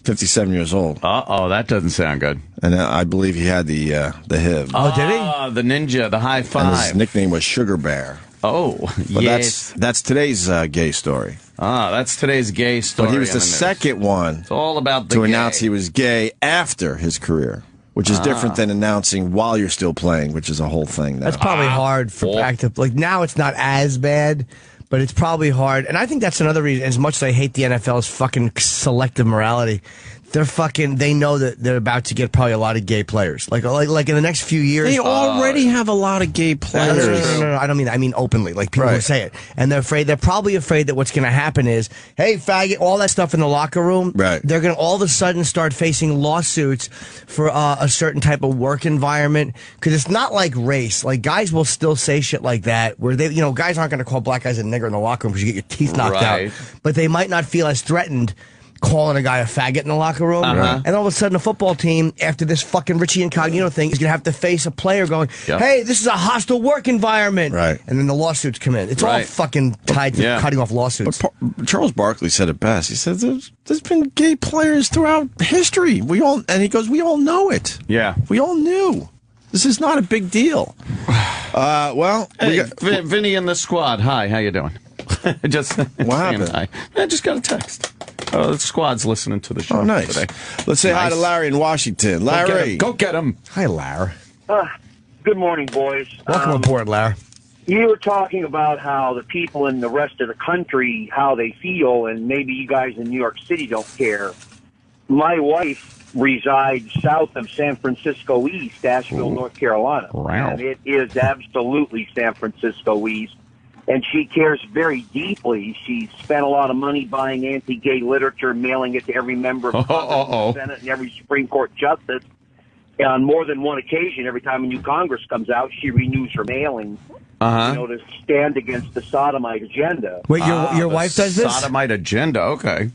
57 years old. That doesn't sound good. And I believe he had the HIV. Oh, did he? The ninja, the high five. And his nickname was Sugar Bear. Oh, but yes. That's today's gay story. That's today's gay story. But he was the second one it's all about to announce he was gay after his career, which is different than announcing while you're still playing, which is a whole thing now. That's probably hard for active. Like now, it's not as bad, but it's probably hard. And I think that's another reason. As much as I hate the NFL's fucking selective morality, they know that they're about to get probably a lot of gay players. Like in the next few years. They already have a lot of gay players. No, I don't mean that. I mean openly, like people who say it. And they're probably afraid that what's going to happen is, hey, faggot, all that stuff in the locker room. Right. They're going to all of a sudden start facing lawsuits for a certain type of work environment. Because it's not like race. Like guys will still say shit like that where they, guys aren't going to call black guys a nigger in the locker room because you get your teeth knocked out. But they might not feel as threatened calling a guy a faggot in the locker room. And all of a sudden, a football team, after this fucking Richie Incognito thing, is going to have to face a player going, hey, this is a hostile work environment. Right. And then the lawsuits come in. It's all fucking tied to cutting off lawsuits. But Charles Barkley said it best. He said there's been gay players throughout history. We all know it. Yeah. We all knew. This is not a big deal. Well, hey, Vinny in the squad. Hi, how you doing? Just what happened? Hi. I just got a text. Oh, the squad's listening to the show nice. today. Let's say hi to Larry in Washington. Larry. Go get him. Hi, Larry. Good morning, boys. Welcome aboard, Larry. You were talking about how the people in the rest of the country, how they feel, and maybe you guys in New York City don't care. My wife resides south of San Francisco East, Asheville, North Carolina. Wow. And it is absolutely San Francisco East. And she cares very deeply. She spent a lot of money buying anti-gay literature, mailing it to every member of the Senate and every Supreme Court justice. And on more than one occasion, every time a new Congress comes out, she renews her mailing, to stand against the sodomite agenda. Wait, your wife does this? Sodomite agenda, okay.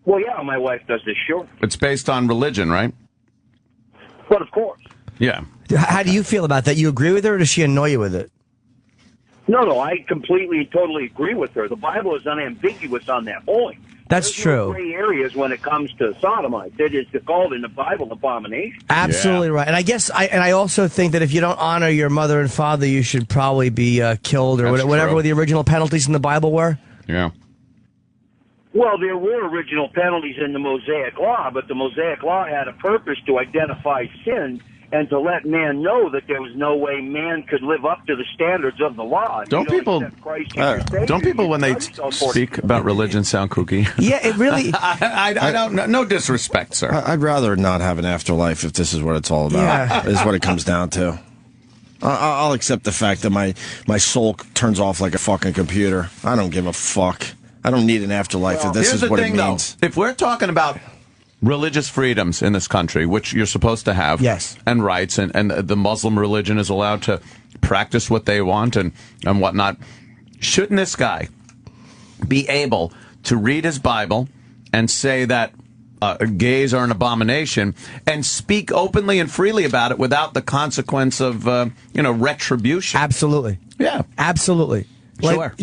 Well, yeah, my wife does this, sure. It's based on religion, right? But of course. Yeah. How do you feel about that? You agree with her, or does she annoy you with it? No, I completely, totally agree with her. The Bible is unambiguous on that point. That's There's true. No gray areas when it comes to sodomites. It is called in the Bible abomination. Absolutely right. And I guess I also think that if you don't honor your mother and father, you should probably be killed or whatever the original penalties in the Bible were. Yeah. Well, there were original penalties in the Mosaic Law, but the Mosaic Law had a purpose to identify sin and to let man know that there was no way man could live up to the standards of the law. Don't people, when they speak about religion, sound kooky? Yeah, it really... I don't know. No disrespect, sir. I'd rather not have an afterlife if this is what it's all about, is what it comes down to. I'll accept the fact that my soul turns off like a fucking computer. I don't give a fuck. I don't need an afterlife if this is what it means. Though, if we're talking about religious freedoms in this country, which you're supposed to have, and rights, and the Muslim religion is allowed to practice what they want and whatnot, shouldn't this guy be able to read his Bible and say that gays are an abomination and speak openly and freely about it without the consequence of retribution? Absolutely. Yeah. Absolutely. Like, Sure.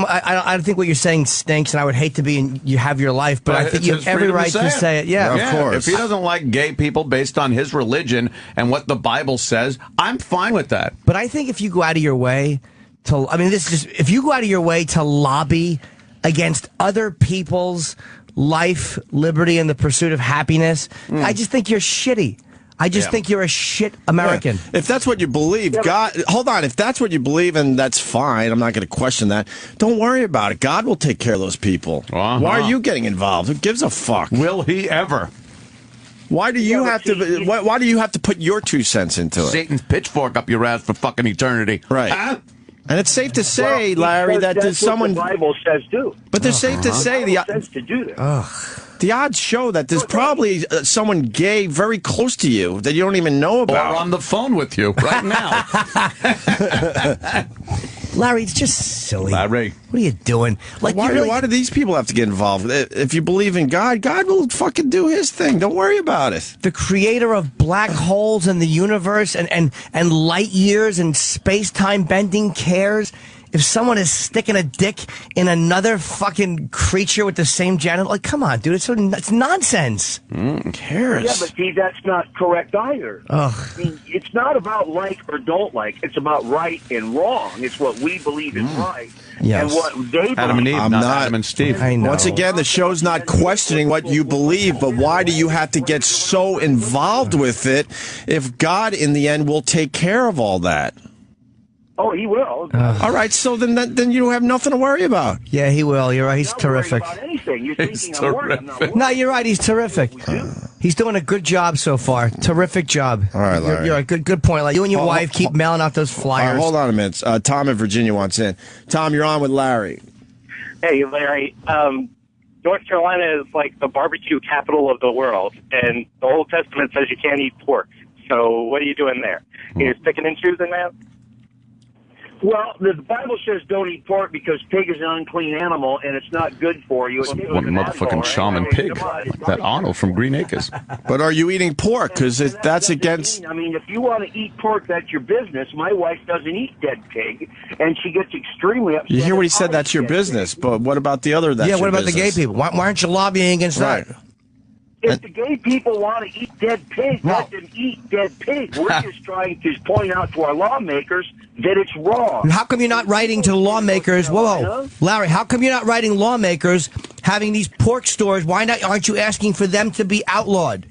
I think what you're saying stinks, and I would hate to be and you have your life, but I think you have every right to say it. Yeah, of course. If he doesn't like gay people based on his religion and what the Bible says, I'm fine with that. But I think if you go out of your way to, if you go out of your way to lobby against other people's life, liberty, and the pursuit of happiness, I just think you're shitty. I just think you're a shit American. Yeah. If that's what you believe, God, hold on. If that's what you believe, and that's fine, I'm not going to question that. Don't worry about it. God will take care of those people. Why are you getting involved? Who gives a fuck? Will he ever? Why do you have to? Why do you have to put your 2 cents into it? Satan's pitchfork up your ass for fucking eternity, right? Huh? And it's safe to say, Larry, that there's someone. What the Bible says do. But there's safe to say the odds show that there's probably someone gay very close to you that you don't even know about, or on the phone with you right now. Larry, it's just silly. Larry, what are you doing? Like, why do these people have to get involved? If you believe in God, God will fucking do his thing. Don't worry about it. The creator of black holes and the universe and light years and space-time bending cares. If someone is sticking a dick in another fucking creature with the same genital, like, come on, dude, it's nonsense. Cares? Yeah, but see, that's not correct either. Ugh. I mean, it's not about like or don't like. It's about right and wrong. It's what we believe is right. Yes. And what they believe. Adam and Eve, Adam and Steve. I know. Once again, the show's not questioning what you believe, but why do you have to get so involved with it if God, in the end, will take care of all that? Oh, he will. All right, so then you have nothing to worry about. Yeah, he will. You're right. He's I'm not terrific. worried about anything. You're thinking I'm worried. I'm not worried. No, you're right. He's terrific. He's doing a good job so far. Terrific job. All right, Larry. You're a good point. Like you and your wife keep mailing out those flyers. All right, hold on a minute. Tom in Virginia wants in. Tom, you're on with Larry. Hey, Larry. North Carolina is like the barbecue capital of the world, and the Old Testament says you can't eat pork. So what are you doing there? You're picking and choosing that? Well, the Bible says don't eat pork because pig is an unclean animal and it's not good for you. What motherfucking shaman pig? That Arnold from Green Acres. But are you eating pork? Because that's against... I mean, if you want to eat pork, that's your business. My wife doesn't eat dead pig, and she gets extremely upset. You hear what he said? That's your business. But what about the other? That's yeah, what your about business? the gay people? Why aren't you lobbying against that? If the gay people want to eat dead pig, let them eat dead pig. We're just trying to point out to our lawmakers that it's wrong. And how come you're not writing to lawmakers? Whoa, Larry, how come you're not writing lawmakers having these pork stores? Why not? Aren't you asking for them to be outlawed?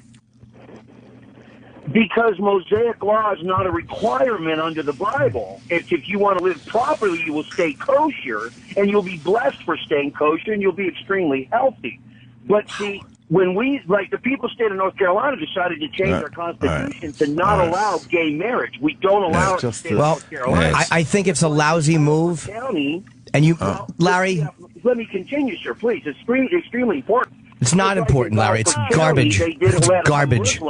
Because Mosaic law is not a requirement under the Bible. If you want to live properly, you will stay kosher, and you'll be blessed for staying kosher, and you'll be extremely healthy. But see, when we, like the people state of North Carolina, decided to change our constitution to not allow gay marriage. We don't allow it in the state of North Carolina. I think it's a lousy move. County, and you, Larry... Let me continue, sir, please. It's extremely important. It's not important, Larry. It's garbage. It's garbage.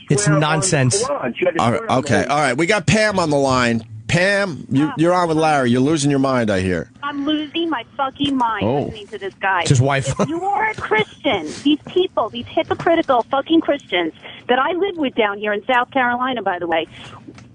It's nonsense. Okay, all right. We got Pam on the line. Pam, you're on with Larry. You're losing your mind, I hear. I'm losing my fucking mind listening to this guy. It's his wife. If you are a Christian, these people, these hypocritical fucking Christians that I live with down here in South Carolina, by the way,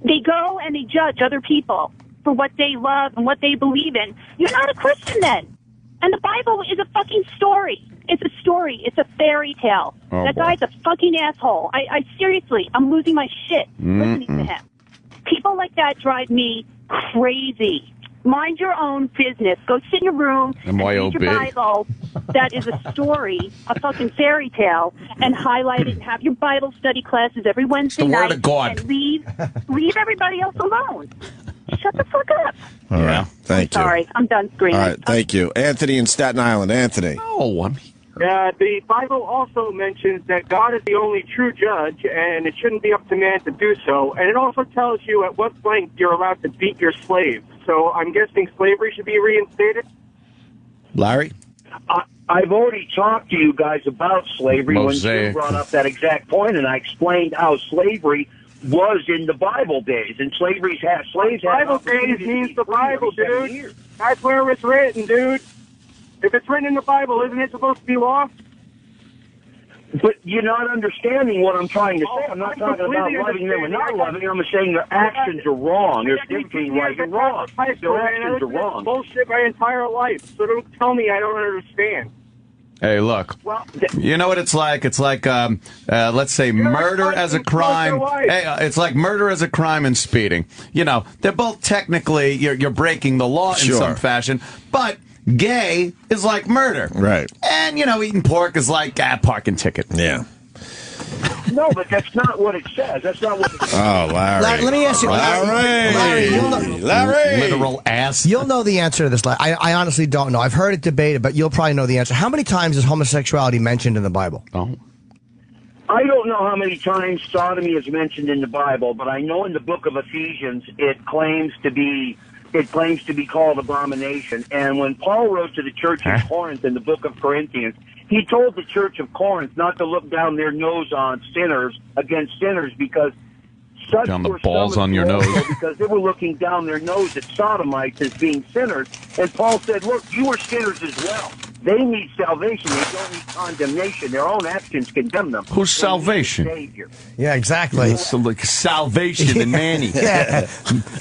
they go and they judge other people for what they love and what they believe in. You're not a Christian then. And the Bible is a fucking story. It's a story. It's a fairy tale. That guy's a fucking asshole. I seriously, I'm losing my shit listening to him. People like that drive me crazy. Mind your own business. Go sit in your room and read your Bible. That is a story, a fucking fairy tale, and highlight it and have your Bible study classes every Wednesday night. Word of God. And leave everybody else alone. Shut the fuck up. All right. Thank you. Sorry, I'm done screaming. All right, thank you. Anthony in Staten Island. Anthony. Oh, I'm here. The Bible also mentions that God is the only true judge, and it shouldn't be up to man to do so. And it also tells you at what length you're allowed to beat your slaves. So I'm guessing slavery should be reinstated? Larry? I've already talked to you guys about slavery when you brought up that exact point, and I explained how slavery was in the Bible days, and slaves had Bible days means the Bible, dude. That's where it's written, dude. If it's written in the Bible, isn't it supposed to be law? But you're not understanding what I'm trying to say. I'm not talking about loving them or not loving them. I'm saying their actions are wrong. There's difference between right and wrong. Their actions are wrong. Bullshit my entire life, so don't tell me I don't understand. Hey, look, you know what it's like? It's like, let's say, murder as a crime. Hey, it's like murder as a crime and speeding. You know, they're both technically, you're breaking the law in some fashion, but gay is like murder. Right. And, you know, eating pork is like a parking ticket. Yeah. No, but that's not what it says. That's not what it says. Oh, Larry. Let me ask you, Larry. Literal ass. You'll know the answer to this. I honestly don't know. I've heard it debated, but you'll probably know the answer. How many times is homosexuality mentioned in the Bible? I don't know how many times sodomy is mentioned in the Bible, but I know in the book of Ephesians it claims to be called abomination. And when Paul wrote to the church in Corinth in the book of Corinthians, he told the church of Corinth not to look down their nose on sinners against sinners because such down the were balls on your nose because they were looking down their nose at sodomites as being sinners. And Paul said, look, you are sinners as well. They need salvation. They don't need condemnation. Their own actions condemn them. Who's salvation? Yeah, exactly. So like salvation and Manny. Yeah,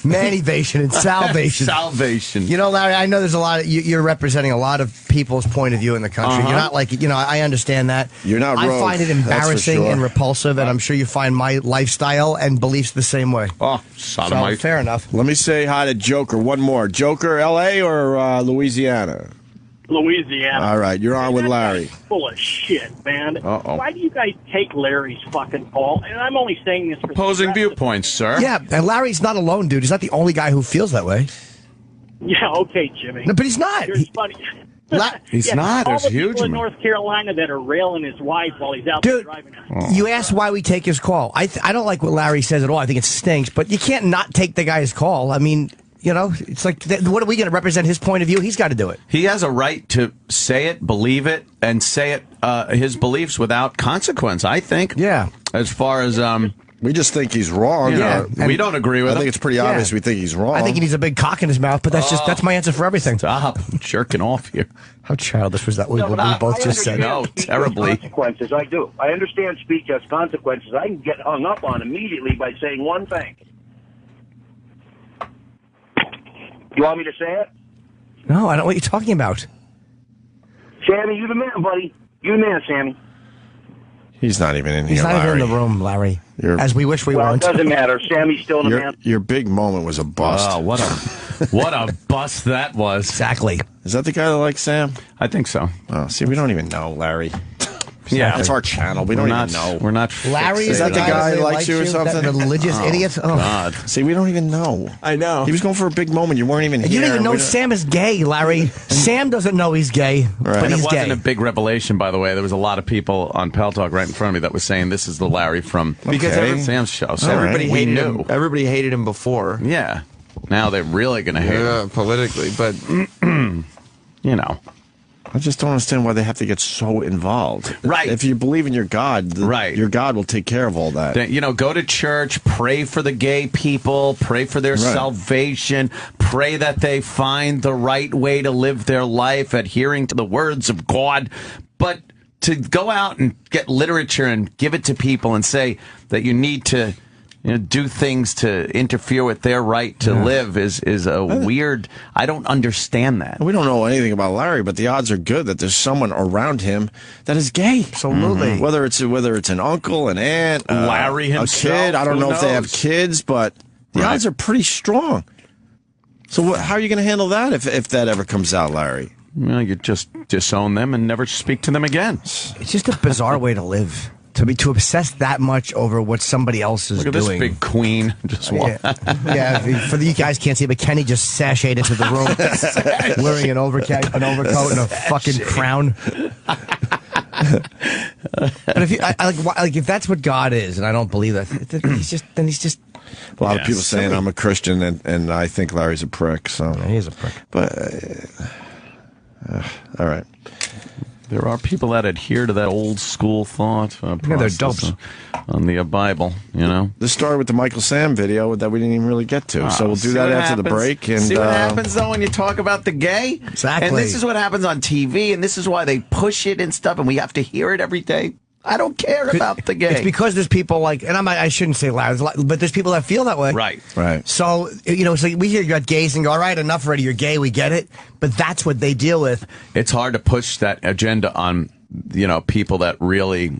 Mannyvation and salvation. Salvation. You know, Larry, I know there's a lot of, you're representing a lot of people's point of view in the country. You're not like, you know, I understand that. You're not rogue. I find it embarrassing and repulsive, and I'm sure you find my lifestyle and beliefs the same way. Oh, sodomite. So, fair enough. Let me say hi to Joker. One more. Joker, L.A. or Louisiana? Louisiana. All right, you're on with That Larry. guy's full of shit, man. Uh-oh. Why do you guys take Larry's fucking call? And I'm only saying this for Opposing viewpoints, sir. Yeah, and Larry's not alone, dude. He's not the only guy who feels that way. Yeah, okay, Jimmy. No, but he's not. Here's funny. He's not. All There's the huge people in amount. North Carolina that are railing his wife while he's out there Dude, driving. you asked why we take his call. I don't like what Larry says at all. I think it stinks, but you can't not take the guy's call. I mean, you know, it's like, what are we going to represent his point of view? He's got to do it. He has a right to say it, believe it, and say it his beliefs without consequence, I think. Yeah. As far as we just think he's wrong. Yeah. We don't agree with I him. think it's pretty obvious we think he's wrong. I think he needs a big cock in his mouth, but that's my answer for everything. Stop jerking off here. How childish was that? We both just said. No, terribly. Consequences, I do. I understand speech has consequences. I can get hung up on immediately by saying one thing. You want me to say it? No, I don't know what you're talking about. Sammy, you the man, buddy. You the man, Sammy. He's not even in here, He's not even Larry. in the room, Larry. As we wish we Well, weren't. it doesn't matter. Sammy's still the man. Your big moment was a bust. Oh, what a bust that was. Exactly. Is that the guy that likes Sam? I think so. Oh, see, we don't even know, Larry. Yeah. It's our channel. We don't even know. We're not. Larry, Is that the guy who likes you or that something? religious idiot? Oh. God. See, we don't even know. I know. He was going for a big moment. You weren't even here. You don't even know We don't- Sam is gay, Larry. Sam doesn't know he's gay, but And it he's wasn't gay. a big revelation, by the way. There was a lot of people on Pal Talk right in front of me that was saying this is the Larry from Sam's show. So everybody we hated knew. him. Everybody hated him before. Yeah. Now they're really going to hate him. Politically, but You know. I just don't understand why they have to get so involved. Right. If you believe in your God, Right. your God will take care of all that. You know, go to church, pray for the gay people, pray for their salvation, pray that they find the right way to live their life, adhering to the words of God. But to go out and get literature and give it to people and say that you need to do things to interfere with their right to live is a weird. I don't understand that. We don't know anything about Larry, but the odds are good that there's someone around him that is gay. Absolutely. Whether it's an uncle, an aunt, Larry himself, a kid. I don't who know if they have knows? kids, but the odds are pretty strong. So how are you going to handle that if that ever comes out, Larry? Well, you just disown them and never speak to them again. It's just a bizarre way to live. To obsess that much over what somebody else is Look at doing. this big queen. Just Yeah, for you guys can't see, but Kenny just sashayed into the room wearing an overcoat and a fucking crown. But if you if that's what God is, and I don't believe that, he's just A lot of people saying I'm a Christian, and I think Larry's a prick. So he is a prick. But all right. There are people that adhere to that old school thought they're dopes. on the Bible, you know. This started with the Michael Sam video that we didn't even really get to. So we'll do See that what after the happens? break. And see what happens, though, when you talk about the gay? Exactly. And this is what happens on TV, and this is why they push it and stuff, and we have to hear it every day. I don't care about the gay. It's because there's people like, and I shouldn't say loud, but there's people that feel that way. Right. So, it's like we hear you got gays and go, all right, enough already, you're gay, we get it. But that's what they deal with. It's hard to push that agenda on, people that really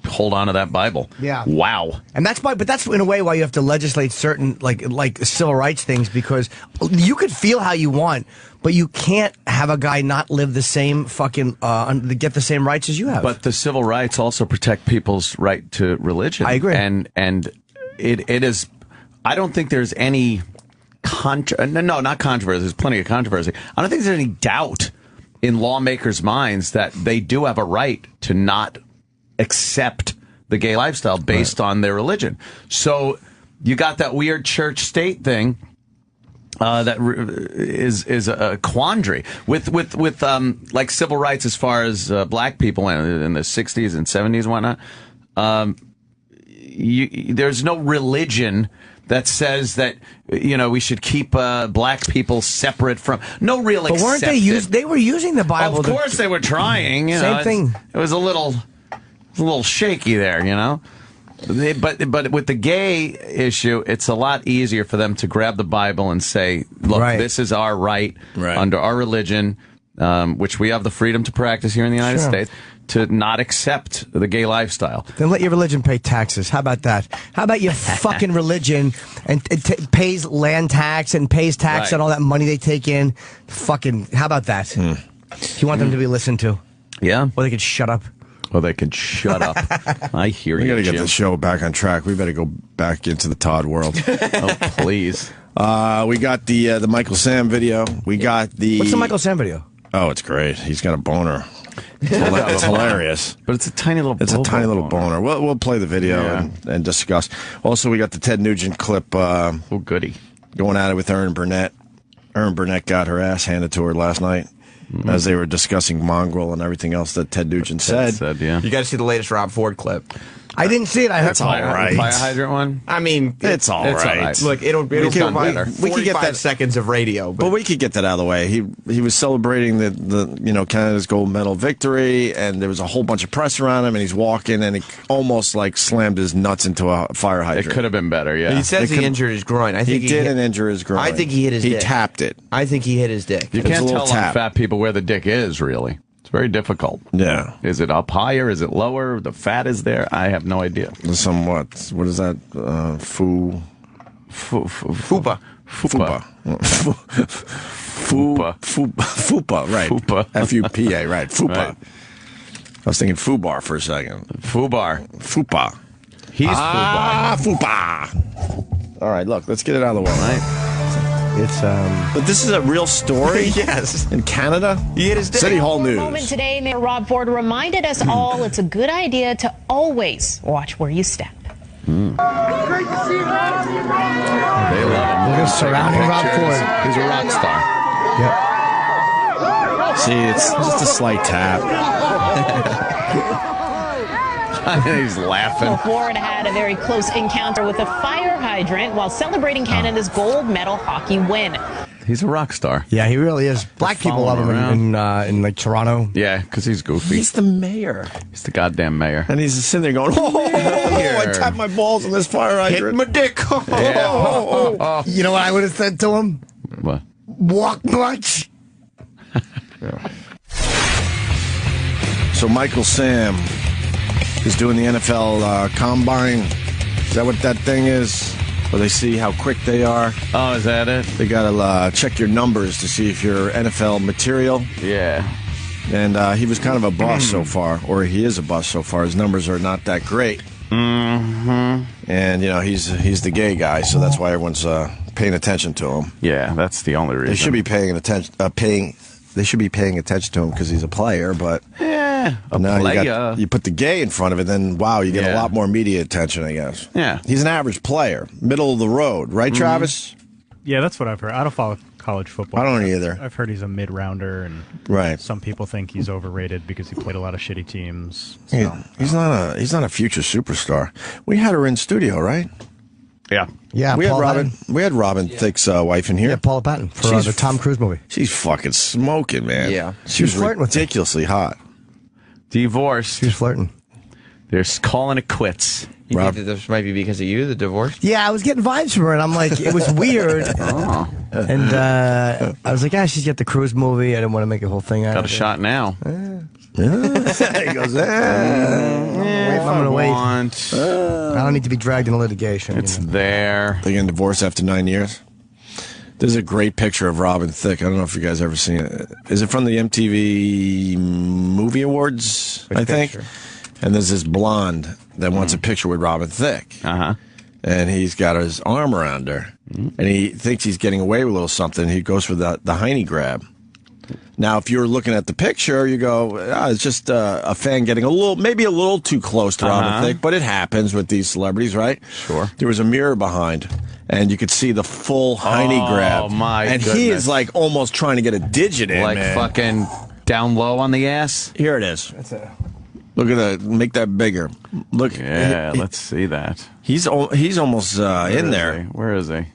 hold on to that Bible. Yeah. Wow. And that's in a way why you have to legislate certain like civil rights things, because you could feel how you want, but you can't have a guy not live the same fucking get the same rights as you have. But the civil rights also protect people's right to religion. I agree. And it is. I don't think there's any not controversy. There's plenty of controversy. I don't think there's any doubt in lawmakers' minds that they do have a right to not accept the gay lifestyle based on their religion. So you got that weird church-state thing that is a quandary with like civil rights as far as black people in the 60s and 70s and whatnot. There's no religion that says that we should keep black people separate from no real. But weren't they were using the Bible? Of course they were trying. Same thing. It was a little shaky there, But with the gay issue, it's a lot easier for them to grab the Bible and say, "Look, this is our right under our religion, which we have the freedom to practice here in the United States." To not accept the gay lifestyle. Then let your religion pay taxes. How about that? How about your fucking religion and it pays land tax and pays tax on all that money they take in? Fucking, how about that? You want them to be listened to. Yeah. Or they could shut up. Well, they can shut up. I hear We you, got to get Jim. the show back on track. We better go back into the Todd world. Oh, please. We got the Michael Sam video. We got the... What's the Michael Sam video? Oh, it's great. He's got a boner. It's hilarious. But it's a tiny little It's a tiny little boner. We'll play the video and discuss. Also, we got the Ted Nugent clip. Oh, goody. Going at it with Erin Burnett. Erin Burnett got her ass handed to her last night as they were discussing Mongrel and everything else that Ted Nugent said. You got to see the latest Rob Ford clip. I didn't see it. I heard That's all right. Fire hydrant one? I mean, It's all right. Look, it'll We've done provide better. 45 We could get that- seconds of radio. But we could get that out of the way. He was celebrating the Canada's gold medal victory, and there was a whole bunch of press around him, and he's walking, and he almost like slammed his nuts into a fire hydrant. It could have been better, yeah. He says he injured his groin. I think He didn't injure his groin. I think he hit his dick. He tapped it. I think he hit his dick. You It's a can't little tell on tap. fat people where the dick is, really. It's very difficult. Yeah. Is it up higher? Is it lower? The fat is there? I have no idea. Somewhat. What is that? Fupa. Fupa. Fupa. Fupa, right. Fupa. F-U-P-A, right. Fupa. Right. I was thinking Fubar for a second. Fubar. Fupa. He's Fupa. All right, look, let's get it out of the way. Right. It's But this is a real story? Yes. In Canada? He hit his dick. City Hall News. Moment today, Mayor Rob Ford reminded us all it's a good idea to always watch where you step. They love him. Look at surrounding Rob Ford. He's a rock star. Yep. See, it's just a slight tap. He's laughing. Ford had a very close encounter with a fire hydrant while celebrating Canada's gold medal hockey win. He's a rock star. Yeah, he really is. Black people love him in like Toronto. Yeah, because he's goofy. He's the mayor. He's the goddamn mayor. And he's sitting there going, I tapped my balls on this fire hydrant. Hit my dick. You know what I would have said to him? What? Walk much. So Michael Sam is doing the NFL Combine. Is that what that thing is? Where they see how quick they are. Oh, is that it? They got to check your numbers to see if you're NFL material. Yeah. And he was kind of a bust so far, or he is a bust so far. His numbers are not that great. Mm-hmm. And, he's the gay guy, so that's why everyone's paying attention to him. Yeah, that's the only reason. They should be paying attention. They should be paying attention to him because he's a player, but now you put the gay in front of it, then wow, you get a lot more media attention, I guess. Yeah, he's an average player, middle of the road, right, Travis? Yeah, that's what I've heard. I don't follow college football. I don't either. I've heard he's a mid-rounder, and some people think he's overrated because he played a lot of shitty teams. So. He's not a future superstar. We had her in studio, right? Yeah. Yeah, we had Paul Robin. We had Robin Thicke's wife in here. Yeah, Paula Patton for the Tom Cruise movie. She's fucking smoking, man. Yeah, she was flirting with ridiculously hot. Divorced. She was flirting. They're calling it quits. You think that this might be because of you, the divorce? Yeah, I was getting vibes from her, and I'm like, it was weird. And I was like, she's got the Cruise movie. I didn't want to make a whole thing out Got of a it. shot now. He goes, I'm gonna wait. I don't need to be dragged into litigation. It's there. They getting divorced after 9 years. There's a great picture of Robin Thicke. I don't know if you guys ever seen it. Is it from the MTV Movie Awards? I think. Picture? And there's this blonde that wants a picture with Robin Thicke. Uh-huh. And he's got his arm around her. And he thinks he's getting away with a little something. He goes for the Heine grab. Now, if you're looking at the picture, you go, it's just a fan getting maybe a little too close to Robin Thicke, but it happens with these celebrities, right? Sure. There was a mirror behind, and you could see the full Heine grab. Oh, my And goodness. he is like almost trying to get a digit in, Like man. fucking down low on the ass. Here it is. Look at that. Make that bigger. Look. Yeah, let's see that. He's almost in there. Where is he?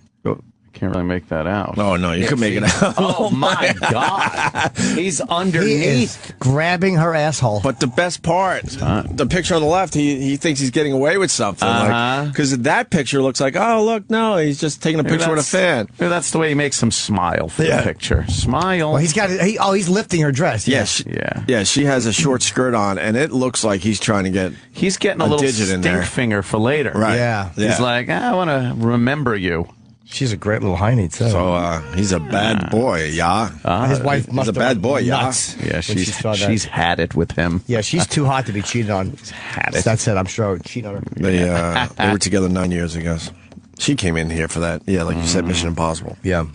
Can't really make that out. Oh, no, you could make it out. Oh, my God. He's underneath. Grabbing her asshole. But the best part, the picture on the left, he thinks he's getting away with something. Because that picture looks like, oh, look, no, he's just taking a picture with a fan. Maybe that's the way he makes him smile for the picture. Smile. Well, he's lifting her dress. Yeah, Yeah. she has a short skirt on, and it looks like he's trying to get He's getting a little digit in there. stink finger for later. Right. Yeah. He's like, I want to remember you. She's a great little hiney, too. So he's a bad boy, yeah. His wife must he's a have bad boy, yeah. nuts Yeah, when she saw that. she's had it with him. Yeah, she's too hot to be cheated on. Had it. That's it. I'm sure I would cheat on her. They were together 9 years ago. She came in here for that. Yeah, like you said, Mission Impossible. Yeah.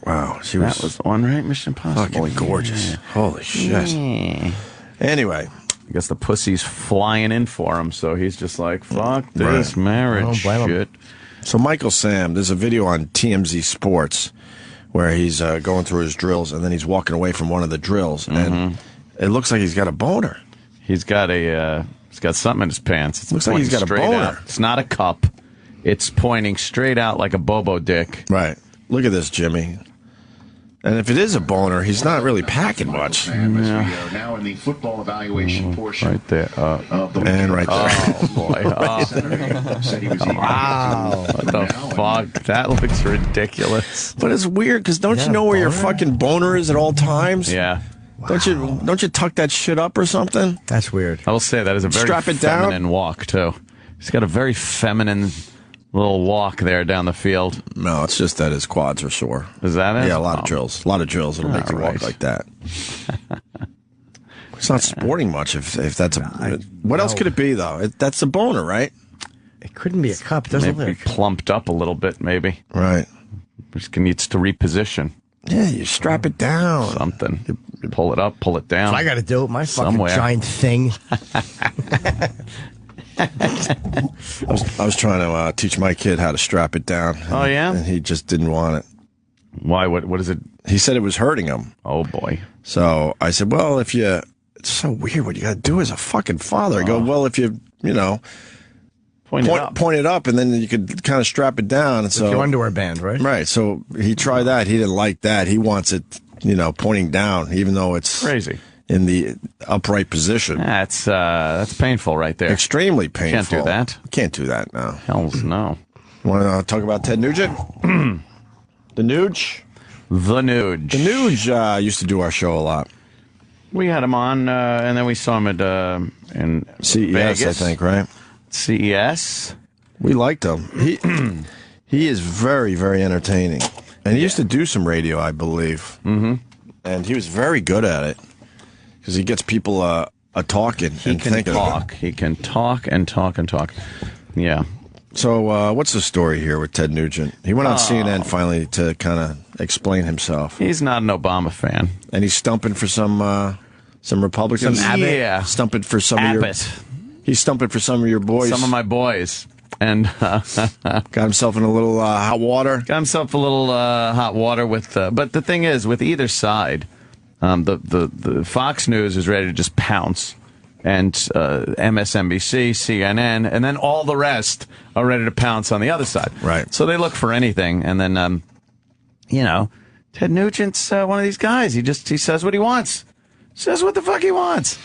Wow, she That was the one, right? Mission Impossible. fucking gorgeous. Yeah. Holy shit. Yeah. Anyway. I guess the pussy's flying in for him, so he's just like, fuck this marriage Don't blame him. shit. So Michael Sam, there's a video on TMZ Sports where he's going through his drills, and then he's walking away from one of the drills, and it looks like he's got a boner. He's got something in his pants. It's Looks like he's pointing got a straight boner. out. It's not a cup. It's pointing straight out like a bobo dick. Right. Look at this, Jimmy. And if it is a boner, he's not really packing much. And we are now in the football evaluation portion Right there. of the And right there. Oh, boy. Oh. said he was eating. Wow. What the fuck? That looks ridiculous. But it's weird, because don't you know where your fucking boner is at all times? Yeah. Don't you tuck that shit up or something? That's weird. I will say that is a very Strap it down? feminine walk, too. He's got a very feminine little walk there down the field. No, it's just that his quads are sore. Is that it? Yeah, a lot of drills. A lot of drills that'll make you walk right. like that. It's not sporting much if that's a... What else could it be, though? That's a boner, right? It couldn't be a cup. It doesn't Maybe look. plumped up a little bit, maybe. Right. Just needs to reposition Yeah, you strap it down. something. You pull it up, pull it down. So I got to do it. My fucking Somewhere. giant thing. I was trying to teach my kid how to strap it down. Oh, yeah? And he just didn't want it. Why? What is it? He said it was hurting him. Oh, boy. So I said, well, if you... It's so weird what you got to do as a fucking father. I go, well, if you Point it up, and then you could kind of strap it down. And so your underwear band, right? Right. So he tried that. He didn't like that. He wants it, pointing down, even though it's crazy in the upright position. That's painful right there. Extremely painful. Can't do that. Can't do that. No. Hells no. Want to talk about Ted Nugent? The Nuge? The Nuge. The Nuge used to do our show a lot. We had him on, and then we saw him at in CES, Vegas. I think, right? CES. We liked him. He is very, very entertaining. And he used to do some radio, I believe. Mm-hmm. And he was very good at it. Because he gets people talking and thinking. He can talk and talk and talk. Yeah. So what's the story here with Ted Nugent? He went on CNN finally to kind of explain himself. He's not an Obama fan. And he's stumping for some Republicans. Some Abbott. Yeah. Stumping for some Abbott. of your... He's stumping for some of your boys. Some of my boys. And got himself in a little hot water. Got himself a little hot water with... but the thing is, with either side, the Fox News is ready to just pounce. And MSNBC, CNN, and then all the rest are ready to pounce on the other side. Right. So they look for anything. And then, Ted Nugent's one of these guys. He says what he wants. Says what the fuck he wants.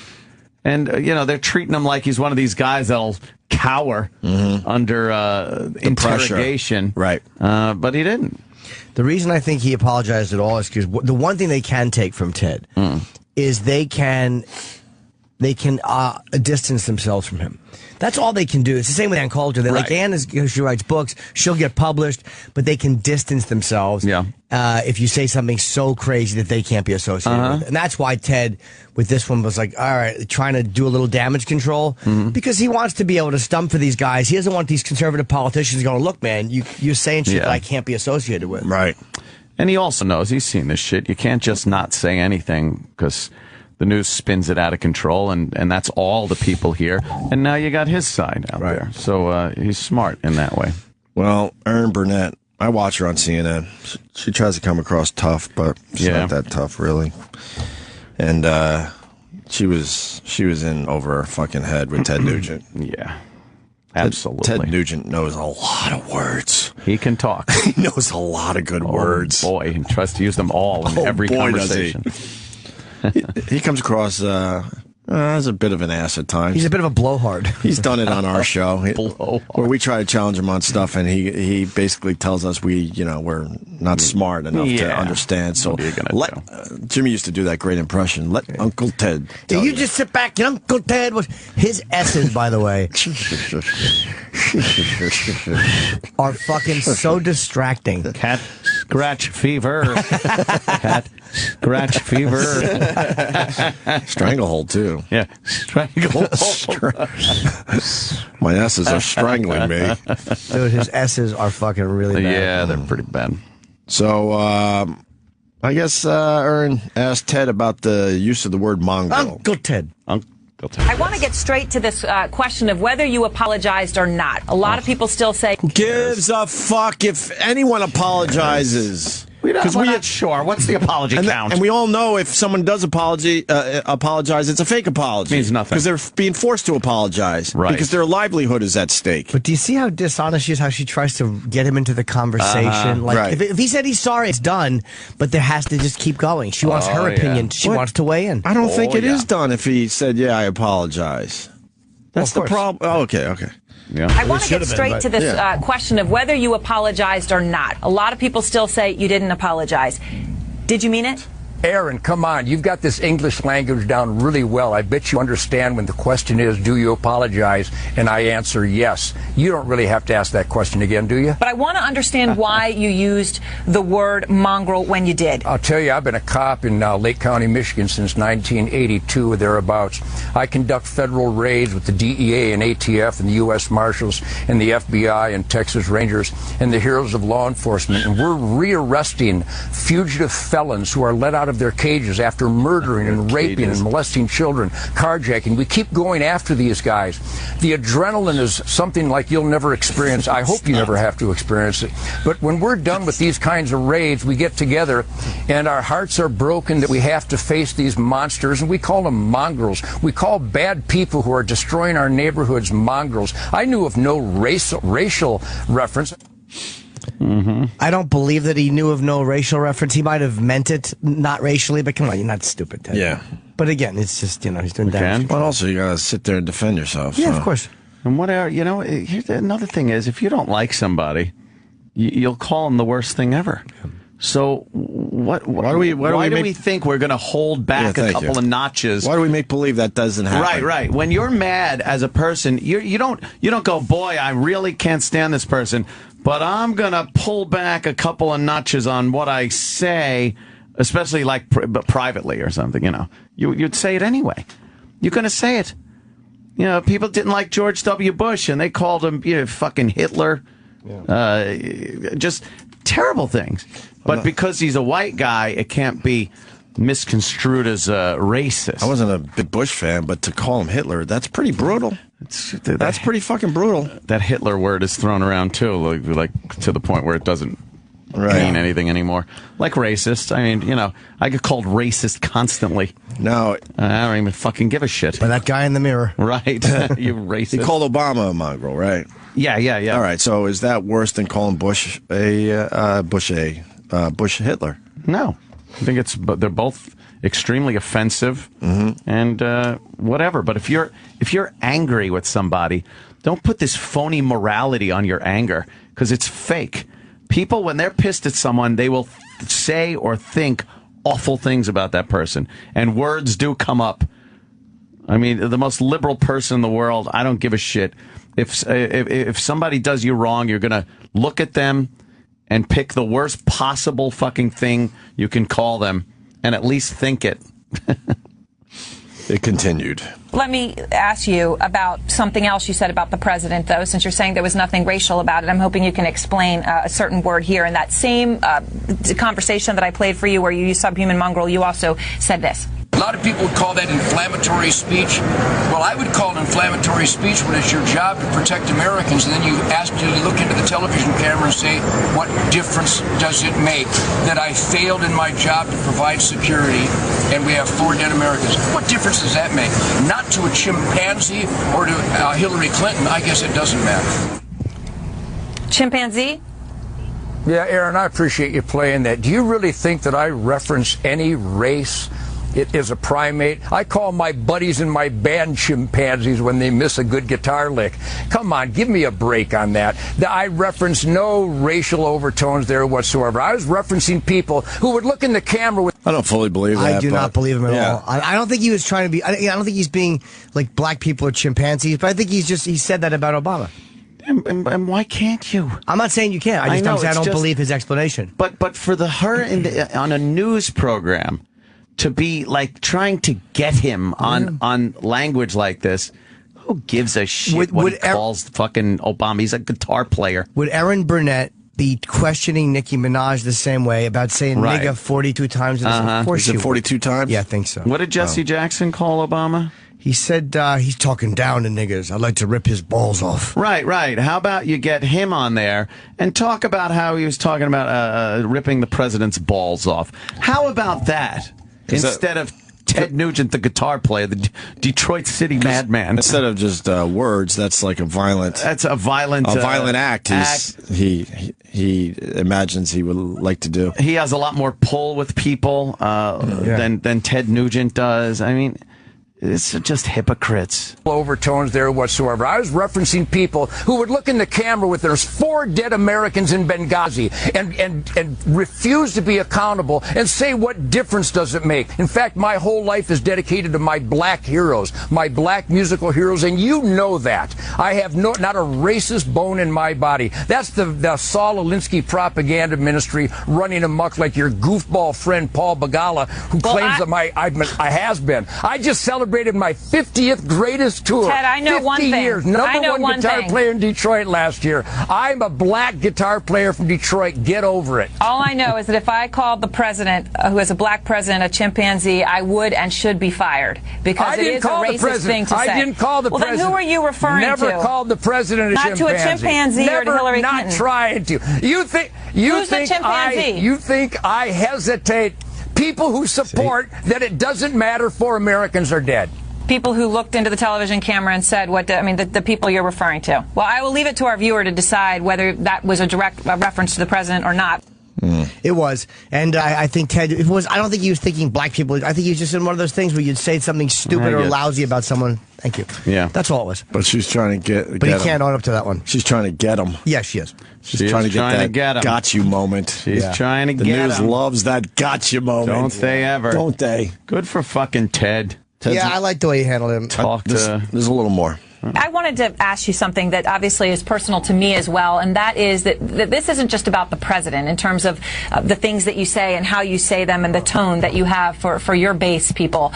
And, they're treating him like he's one of these guys that'll cower under interrogation. Pressure. Right. But he didn't. The reason I think he apologized at all is because the one thing they can take from Ted is they can distance themselves from him. That's all they can do. It's the same with Ann Coulter. They're like, Ann, she writes books, she'll get published, but they can distance themselves if you say something so crazy that they can't be associated with it. And that's why Ted, with this one, was like, all right, trying to do a little damage control, because he wants to be able to stump for these guys. He doesn't want these conservative politicians going, look, man, you're saying shit that I can't be associated with. Right. And he also knows, he's seen this shit. You can't just not say anything because the news spins it out of control, and that's all the people hear. And now you got his side out there. So he's smart in that way. Well, Erin Burnett, I watch her on CNN. She tries to come across tough, but she's not that tough, really. And she was in over her fucking head with Ted Nugent. Yeah. Absolutely. Ted Nugent knows a lot of words. He can talk. He knows a lot of good words. Boy, and tries to use them all in every conversation. He comes across He's a bit of an ass at times. He's a bit of a blowhard. He's done it on our show, where we try to challenge him on stuff, and he basically tells us we're not smart enough to understand. So Jimmy used to do that great impression. Let Uncle Ted. You just sit back, and Uncle Ted was his S's, by the way, are fucking so distracting. Cat scratch fever. Cat scratch fever. Stranglehold too. Yeah, stranglehold. My S's are strangling me. Dude, his S's are fucking really bad. Yeah, they're pretty bad. So, I guess Erin asked Ted about the use of the word mongrel. Uncle Ted. I want to get straight to this question of whether you apologized or not. A lot of people still say, who gives a fuck if anyone apologizes? We're not sure. What's the apology count? And we all know if someone does apologize, it's a fake apology. Means nothing. Because they're being forced to apologize. Right. Because their livelihood is at stake. But do you see how dishonest she is, how she tries to get him into the conversation? Right. If he said he's sorry, it's done, but there has to just keep going. She wants her opinion. She wants to weigh in. I don't think it is done if he said, yeah, I apologize. That's the problem. Oh, okay. Yeah. I want to get straight to this question of whether you apologized or not. A lot of people still say you didn't apologize. Did you mean it? Erin, come on. You've got this English language down really well. I bet you understand when the question is, do you apologize? And I answer yes. You don't really have to ask that question again, do you? But I want to understand why you used the word mongrel when you did. I'll tell you, I've been a cop in Lake County, Michigan since 1982 or thereabouts. I conduct federal raids with the DEA and ATF and the U.S. Marshals and the FBI and Texas Rangers and the heroes of law enforcement. And we're rearresting fugitive felons who are let out of their cages after murdering and raping and molesting children, carjacking. We keep going after these guys. The adrenaline is something like you'll never experience. I hope you never have to experience it. But when we're done with these kinds of raids, we get together and our hearts are broken that we have to face these monsters, and we call them mongrels. We call bad people who are destroying our neighborhoods mongrels. I knew of no racial reference. Mm-hmm. I don't believe that he knew of no racial reference. He might have meant it not racially, but come on, you're not stupid, Ted. Yeah. But again, it's just, he's doing damage. But also, you gotta sit there and defend yourself. Yeah, of course. And here's another thing is, if you don't like somebody, you'll call them the worst thing ever. So why do we think we're going to hold back a couple of notches? Why do we make believe that doesn't happen? Right. When you're mad as a person, you don't go, boy, I really can't stand this person, but I'm going to pull back a couple of notches on what I say, especially like privately or something. You'd say it anyway. You're going to say it. People didn't like George W. Bush, and they called him fucking Hitler. Yeah. Just terrible things. But because he's a white guy, it can't be misconstrued as racist. I wasn't a big Bush fan, but to call him Hitler, that's pretty brutal. That's pretty fucking brutal. That Hitler word is thrown around, too, like to the point where it doesn't mean anything anymore. Like racist. I mean, I get called racist constantly. No. I don't even fucking give a shit. By that guy in the mirror. Right. You racist. He called Obama a mongrel, right? Yeah. All right, so is that worse than calling Bush Bush Hitler? No. I think they're both extremely offensive and whatever. But if you're angry with somebody, don't put this phony morality on your anger, because it's fake. People, when they're pissed at someone, they will say or think awful things about that person, and words do come up. I mean, the most liberal person in the world, I don't give a shit. If somebody does you wrong, you're going to look at them and pick the worst possible fucking thing you can call them and at least think it. It continued. Let me ask you about something else you said about the president, though, since you're saying there was nothing racial about it. I'm hoping you can explain a certain word here. In that same conversation that I played for you where you used subhuman mongrel, you also said this. A lot of people would call that inflammatory speech. Well, I would call it inflammatory speech when it's your job to protect Americans, and then you ask you to look into the television camera and say, what difference does it make that I failed in my job to provide security and we have 4 dead Americans? What difference does that make? Not to a chimpanzee or to Hillary Clinton. I guess it doesn't matter. Chimpanzee? Yeah, Erin, I appreciate you playing that. Do you really think that I reference any race It is a primate. I call my buddies in my band chimpanzees when they miss a good guitar lick. Come on, give me a break on that. I referenced no racial overtones there whatsoever. I was referencing people who would look in the camera with... I don't fully believe that. I do not believe him at yeah. all. I don't think he was trying to be. I don't think he's being like black people are chimpanzees, but I think he said that about Obama. And why can't you? I'm not saying you can't. I don't believe his explanation. But for on a news program to be like trying to get him on language like this, who gives a shit what he calls fucking Obama? He's a guitar player. Would Erin Burnett be questioning Nicki Minaj the same way about saying nigga 42 times? Of course, is it 42 times? Yeah, I think so. What did Jesse Jackson call Obama? He said he's talking down to niggas. I'd like to rip his balls off. Right. How about you get him on there and talk about how he was talking about ripping the president's balls off? How about that? Instead of Ted Nugent, the guitar player, the Detroit City madman. Instead of just words, that's like a violent... That's a violent act. He imagines he would like to do. He has a lot more pull with people than Ted Nugent does. I mean... It's just hypocrites. Overtones there whatsoever. I was referencing people who would look in the camera with there's 4 dead Americans in Benghazi and refuse to be accountable and say what difference does it make. In fact, my whole life is dedicated to my black heroes, my black musical heroes, and you know that. I have not a racist bone in my body. That's the Saul Alinsky propaganda ministry running amok like your goofball friend Paul Begala, who claims that I has been. I just celebrated my 50th greatest tour. Ted, I know 50 one thing. years. Number one guitar player in Detroit last year. I'm a black guitar player from Detroit. Get over it. All I know is that if I called the president, who is a black president, a chimpanzee, I would and should be fired because it is a racist thing to say. I didn't call the president. Well, then who are you referring to? Never called the president a chimpanzee. Not to a chimpanzee Never, or to Hillary Clinton. Not trying to. Who's the chimpanzee? You think I hesitate? People who support that it doesn't matter 4 Americans are dead. People who looked into the television camera and said the people you're referring to. Well, I will leave it to our viewer to decide whether that was a direct reference to the president or not. It was, and I think Ted. It was. I don't think he was thinking black people. I think he was just in one of those things where you'd say something stupid or lousy about someone. Thank you. Yeah, that's all it was. But she's trying to get. But he can't own up to that one. She's trying to get him. Yes, she is. She's trying to get that got you moment. She's trying to get him. The news loves that got you moment. Don't they ever? Don't they? Good for fucking Ted. Yeah, I like the way he handled him. There's a little more. I wanted to ask you something that obviously is personal to me as well, and that is that this isn't just about the president in terms of the things that you say and how you say them and the tone that you have for your base people.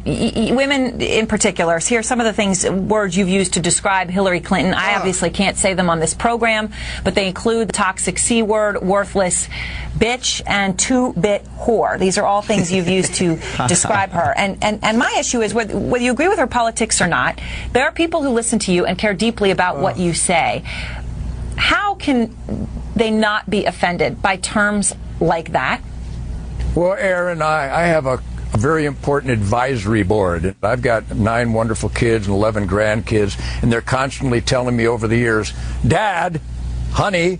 Women in particular, here are some of the words you've used to describe Hillary Clinton. I obviously can't say them on this program, but they include the toxic C word, worthless bitch, and 2-bit whore. These are all things you've used to describe her. And my issue is whether you agree with her politics or not, there are people who listen to you and care deeply about what you say. How can they not be offended by terms like that? Well, Erin, I have a very important advisory board. I've got 9 wonderful kids and 11 grandkids, and they're constantly telling me over the years, Dad, honey,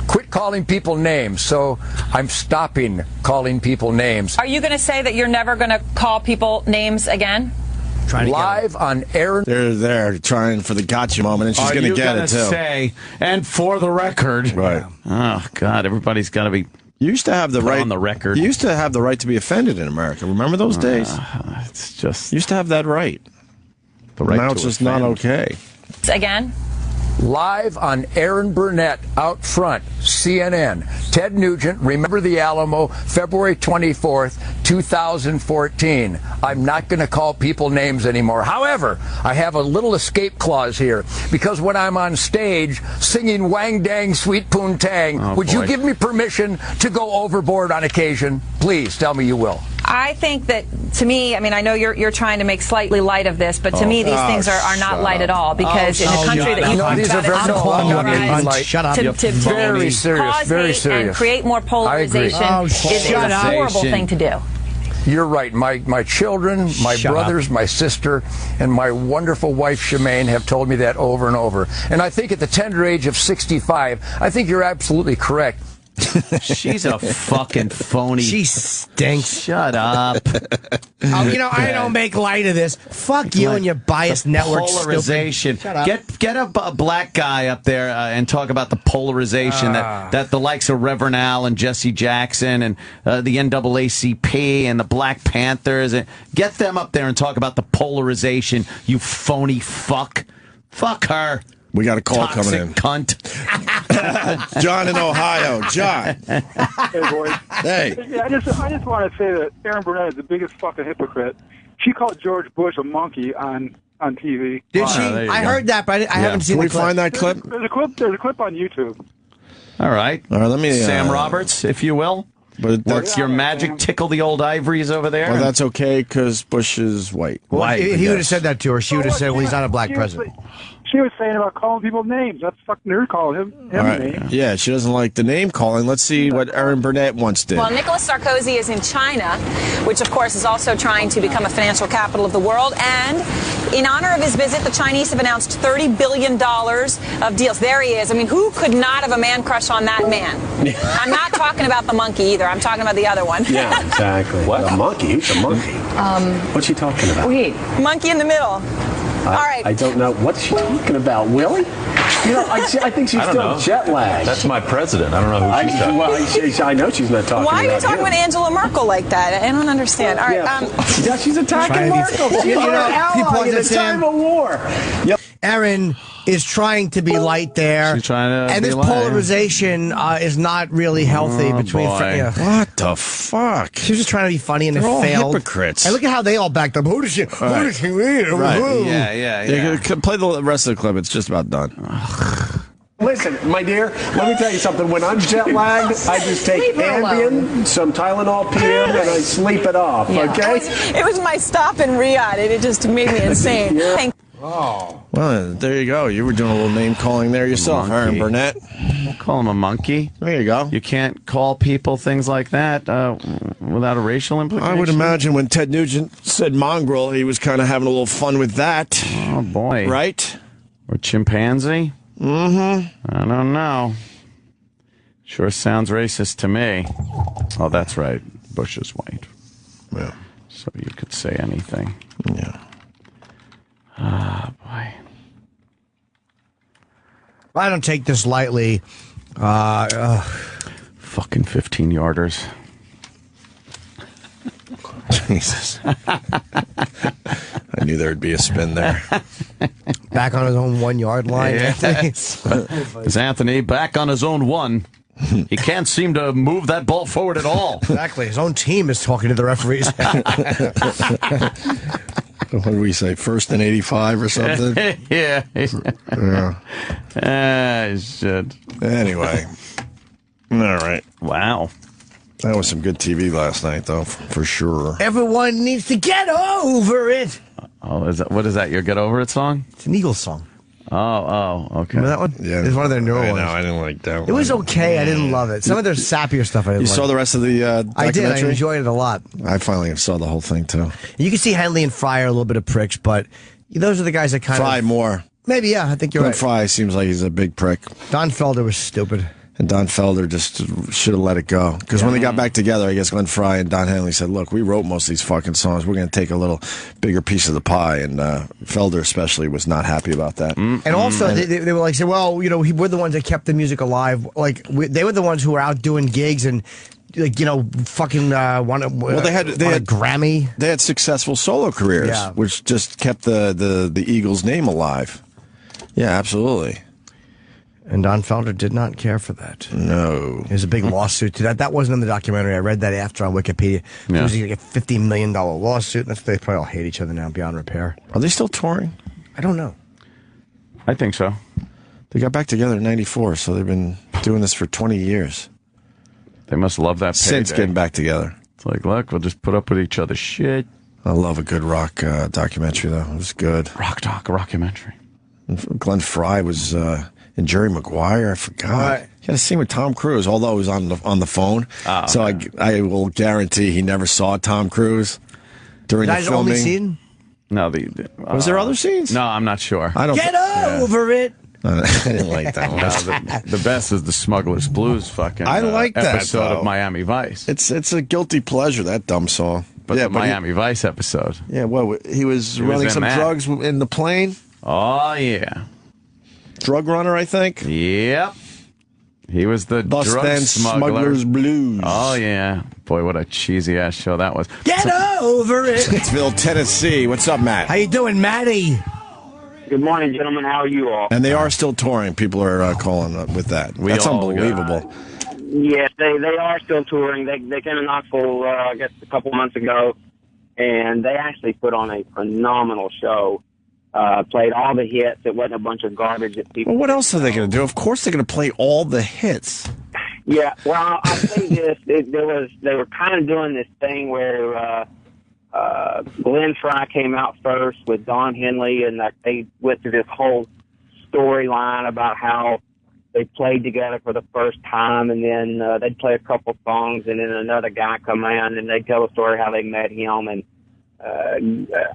quit calling people names. So I'm stopping calling people names. Are you going to say that you're never going to call people names again? Live on Erin. They're there trying for the gotcha moment, and she's going to get it too. Say, and for the record, right? Oh God, everybody's got to be. You used to have the right on the record. You used to have the right to be offended in America. Remember those days? It's just you used to have that right. The right. Now it's just not okay. Again. Live on Erin Burnett out front, CNN. Ted Nugent, Remember the Alamo, February 24th, 2014. I'm not going to call people names anymore. However, I have a little escape clause here, because when I'm on stage singing Wang Dang Sweet Poontang, would you give me permission to go overboard on occasion? Please tell me you will. I think that, to me, I mean, I know you're trying to make slightly light of this, but to me, these things are not light at all, because in a country that you talk about to very serious, very serious, and create more polarization is a horrible thing to do. You're right. My children, my brothers, my sister, and my wonderful wife, Shemaine, have told me that over and over. And I think at the tender age of 65, I think you're absolutely correct. She's a fucking phony. She stinks. Shut up. I don't make light of this. Fuck you and your biased network. Polarization. Shut up. Get a black guy up there and talk about the polarization that the likes of Reverend Al and Jesse Jackson and the NAACP and the Black Panthers. And get them up there and talk about the polarization, you phony fuck. Fuck her. We got a call Toxic coming in. Cunt. John in Ohio. John. Hey, boys. Hey. Yeah, I just want to say that Erin Burnett is the biggest fucking hypocrite. She called George Bush a monkey on TV. Did she? I heard that, but I haven't seen Can we the clip. find that clip? There's a clip on YouTube. All right. Let me. Sam Roberts, if you will. But Works your magic, tickle the old ivories over there. Well, that's okay because Bush is white. Well, if he would have said that to her, she would have said, well, he's not a black president. She was saying about calling people names. That's fucking her calling him All right. names. Yeah, she doesn't like the name calling. Let's see what Erin Burnett once did. Well, Nicolas Sarkozy is in China, which, of course, is also trying to become a financial capital of the world. And in honor of his visit, the Chinese have announced $30 billion of deals. There he is. I mean, who could not have a man crush on that man? I'm not talking about the monkey either. I'm talking about the other one. Yeah, exactly. What? A monkey? Who's a monkey? What's she talking about? Wait. Monkey in the middle. All right. I don't know. What's she talking about? Willie? I think she's still jet lagged. That's my president. I don't know who she's talking about. I know she's not talking about Why are you talking him. about Angela Merkel like that? I don't understand. All right. Yeah, she's attacking Merkel. She's our ally in a time of war. Yep. Erin is trying to be light there. She's trying to and be this light. polarization is not really healthy between friends. What the fuck? She was just trying to be funny and They're it all failed. hypocrites. And look at how they all backed up. Who does she mean? Right. Who? Yeah. Play the rest of the clip. It's just about done. Listen, my dear, let me tell you something. When I'm jet lagged, I just take Ambien, some Tylenol PM, and I sleep it off, okay? It was my stop in Riyadh. It just made me insane. Oh. Well, there you go. You were doing a little name calling there yourself, Erin Burnett. We'll call him a monkey. There you go. You can't call people things like that without a racial implication. I would imagine when Ted Nugent said mongrel, he was kind of having a little fun with that. Oh, boy. Right? Or chimpanzee? Mm-hmm. I don't know. Sure sounds racist to me. Oh, that's right. Bush is white. Yeah. So you could say anything. Yeah. Ah, boy. I don't take this lightly. Fucking 15-yarders. Jesus. I knew there'd be a spin there. Back on his own 1 yard line. Is Anthony back on his own one? He can't seem to move that ball forward at all. Exactly. His own team is talking to the referees. What did we say? First and 85 or something? Yeah. Shit. Anyway. All right. Wow. That was some good TV last night, though, for sure. Everyone needs to get over it. Oh, what is that? Your Get Over It song? It's an Eagles song. Oh, okay. Remember that one? Yeah. It's one of their newer ones. I didn't like that one. It was okay. I didn't love it. Some of their sappier stuff I didn't You like. saw the rest of the documentary? I did. I enjoyed it a lot. I finally saw the whole thing, too. You can see Henley and Fry are a little bit of pricks, but those are the guys that kind Fry of... more. Maybe, yeah. I think you're Glenn right. Fry seems like he's a big prick. Don Felder was stupid. And Don Felder just should have let it go. Because when they got back together, I guess Glenn Fry and Don Henley said, look, we wrote most of these fucking songs. We're going to take a little bigger piece of the pie. And Felder especially was not happy about that. And also, they were like, well, we're the ones that kept the music alive. Like, they were the ones who were out doing gigs and... fucking they had a Grammy. They had successful solo careers, which just kept the Eagles' name alive. Yeah, absolutely. And Don Felder did not care for that. No. There's a big lawsuit to that. That wasn't in the documentary. I read that after on Wikipedia. It was like a $50 million lawsuit. They probably all hate each other now beyond repair. Are they still touring? I don't know. I think so. They got back together in '94, so they've been doing this for 20 years. They must love that payday. Since getting back together. It's like, look, we'll just put up with each other's shit. I love a good rock documentary, though. It was good. Rockumentary. Glenn Fry was and Jerry Maguire. I forgot. He had a scene with Tom Cruise, although he was on the phone. Oh, so okay. I will guarantee he never saw Tom Cruise during the filming. Only scene? No, was there other scenes? No, I'm not sure. Get over it. I didn't like that one. The best is the Smuggler's Blues fucking I like that episode though. of Miami Vice. It's a guilty pleasure, that dumb song. But the Miami Vice episode. Yeah, what? He was running some drugs in the plane? Oh, yeah. Drug runner, I think? Yep. He was the Bus drug then smuggler. Smuggler's Blues. Oh, yeah. Boy, what a cheesy-ass show that was. Get over it. Pittsville, Tennessee. What's up, Matt? How you doing, Matty? Good morning, gentlemen. How are you all? And they are still touring. People are calling with that. That's unbelievable. Yes, they are still touring. They came to Knoxville, I guess, a couple months ago, and they actually put on a phenomenal show. Played all the hits. It wasn't a bunch of garbage that people... Well, what else are they going to do? Of course they're going to play all the hits. Yeah, well, I'll say this. They were kind of doing this thing where... Glenn Fry came out first with Don Henley, and they went through this whole storyline about how they played together for the first time, and then they'd play a couple songs, and then another guy come in, and they'd tell a story how they met him. And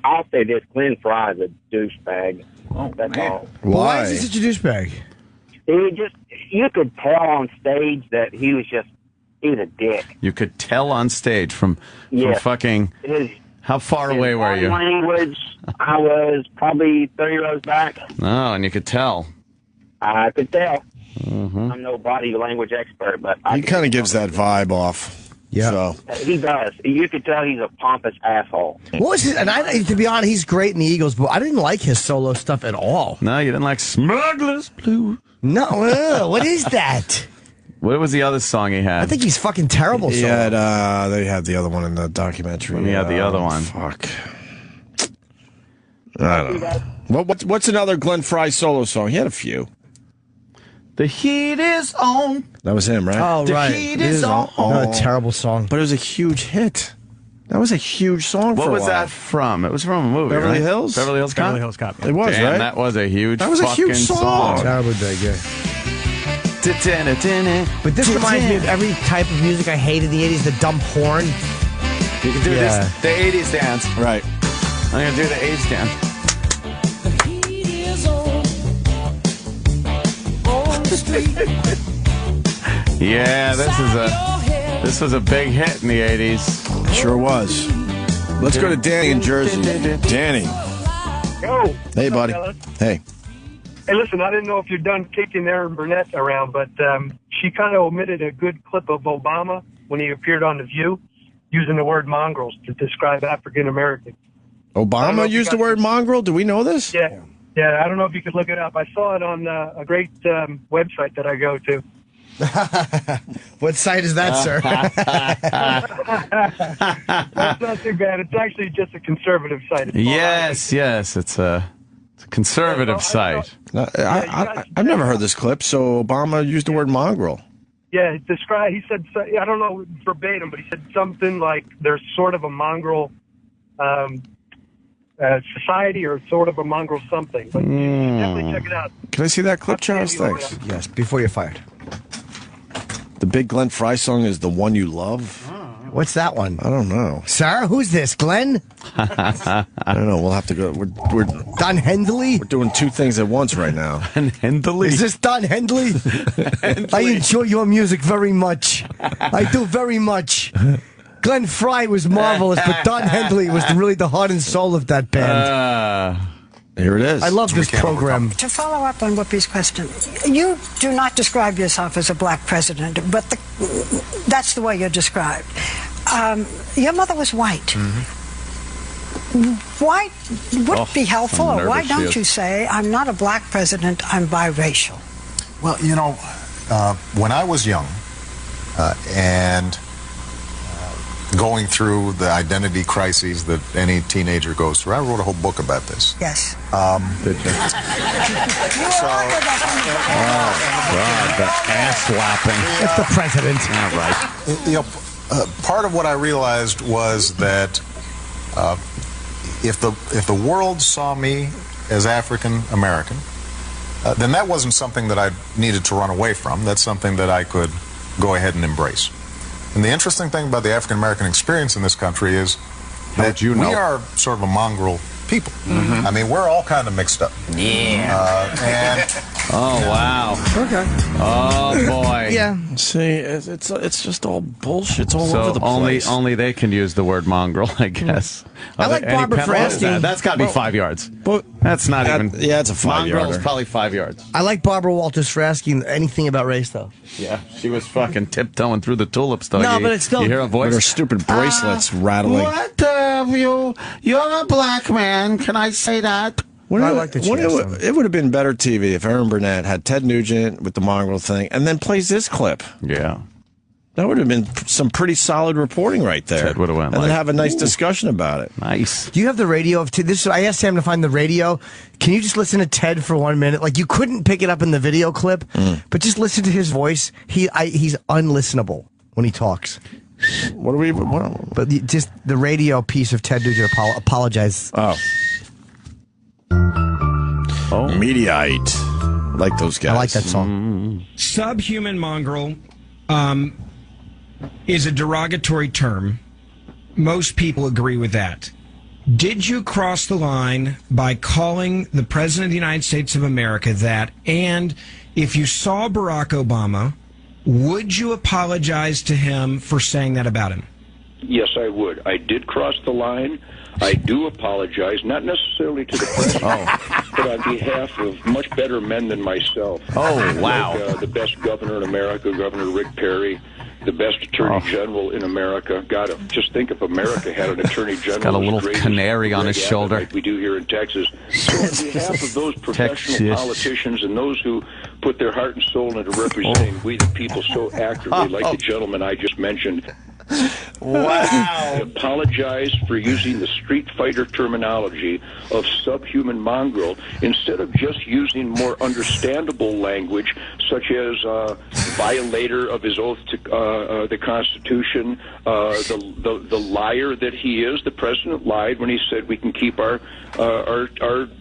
I'll say this: Glenn Fry is a douchebag. Oh, that's all. Why is he such a douchebag? You could tell on stage that he was a dick. You could tell on stage from fucking... How far away were you? Language, I was probably 30 rows back. Oh, and you could tell. I could tell. Mm-hmm. I'm no body language expert, but He kind of gives that vibe off. Yeah. So. He does. You could tell he's a pompous asshole. What was his, and to be honest, he's great in the Eagles, but I didn't like his solo stuff at all. No, you didn't like Smuggler's Blues? No, what is that? What was the other song he had? I think he's fucking terrible. He had, they had the other one in the documentary. He had the other one. Fuck. I don't know. What's another Glenn Fry solo song? He had a few. The heat is on. That was him, right? Oh, The right. heat is on. What a terrible song. But it was a huge hit. That was a huge song for a while. What was that from? It was from a movie, Beverly right? Hills? Beverly Hills Cop? Beverly Hills Cop. It was, Damn, right? that was a huge huge song. Terrible big, yeah. But this reminds me of every type of music I hated in the 80s, the dumb horn. You can do this, the 80s dance. Right. I'm going to do the 80s dance. Yeah, this was a big hit in the 80s. Sure was. Let's go to Danny in Jersey. Danny. Yo. Hey, buddy. Hey. Hey, listen, I didn't know if you're done kicking Erin Burnett around, but she kind of omitted a good clip of Obama when he appeared on The View, using the word mongrels to describe African Americans. Obama used the word mongrel? Do we know this? Yeah. Yeah, I don't know if you could look it up. I saw it on a great website that I go to. What site is that, sir? That's not too bad. It's actually just a conservative site. Yes, it's a conservative site. I've never heard this clip, so Obama used the word mongrel. Yeah, he said, I don't know verbatim, but he said something like there's sort of a mongrel society or sort of a mongrel something. But you should definitely check it out. Can I see that clip, Charles? Thanks. Yes, before you're fired. The big Glenn Fry song is The One You Love. What's that one? I don't know. Sarah, who's this? Glenn? I don't know. We'll have to go. We're Don Henley? We're doing two things at once right now. Henley? Is this Don Henley? I enjoy your music very much. I do very much. Glenn Fry was marvelous, but Don Henley was really the heart and soul of that band. Here it is. I love this program. To follow up on Whoopi's question, you do not describe yourself as a black president, but that's the way you're described. Your mother was white. Mm-hmm. Why would it be helpful, or why don't you say, I'm not a black president, I'm biracial? Well, you know, when I was young and going through the identity crises that any teenager goes through, I wrote a whole book about this. Yes. Did you? God, the ass slapping. It's the president. All right. You know, part of what I realized was that if the world saw me as African American, then that wasn't something that I needed to run away from. That's something that I could go ahead and embrace. And the interesting thing about the African American experience in this country is that we are sort of a mongrel people. I mean, we're all kind of mixed up. Oh, wow. Okay. Oh, boy. Yeah. See, it's just all bullshit. It's all over the only place. only they can use the word mongrel, I guess. I like Barbara for asking. That's got to be 5 yards. That's not even. Yeah, it's a 5 yarder. Mongrel's probably 5 yards. I like Barbara Walters for asking anything about race, though. Yeah, she was fucking tiptoeing through the tulips, though. No, but it's still. You hear a voice? With her stupid bracelets rattling. What you're a black man. Can I say that? I like the chance. It would have been better TV if Erin Burnett had Ted Nugent with the mongrel thing and then plays this clip. Yeah. That would have been some pretty solid reporting right there. Ted would have went and then have a nice discussion about it. Nice. Do you have the radio of this? I asked Sam to find the radio. Can you just listen to Ted for 1 minute? Like, you couldn't pick it up in the video clip, but just listen to his voice. He's unlistenable when he talks. But just the radio piece of Ted Nugent apologize. Mediaite. Like those guys. I like that song. Subhuman mongrel is a derogatory term. Most people agree with that. Did you cross the line by calling the President of the United States of America that? And if you saw Barack Obama, would you apologize to him for saying that about him? Yes, I would. I did cross the line. I do apologize, not necessarily to the president, but on behalf of much better men than myself. Oh, wow. Like, the best governor in America, Governor Rick Perry, the best attorney general in America. God, just think if America had an attorney general. Got a little canary on his shoulder. Like we do here in Texas. So on behalf of those professional politicians and those who put their heart and soul into representing we the people so accurately, like the gentleman I just mentioned, wow. I apologize for using the Street Fighter terminology of subhuman mongrel instead of just using more understandable language such as violator of his oath to the Constitution, the liar that he is. The president lied when he said we can keep our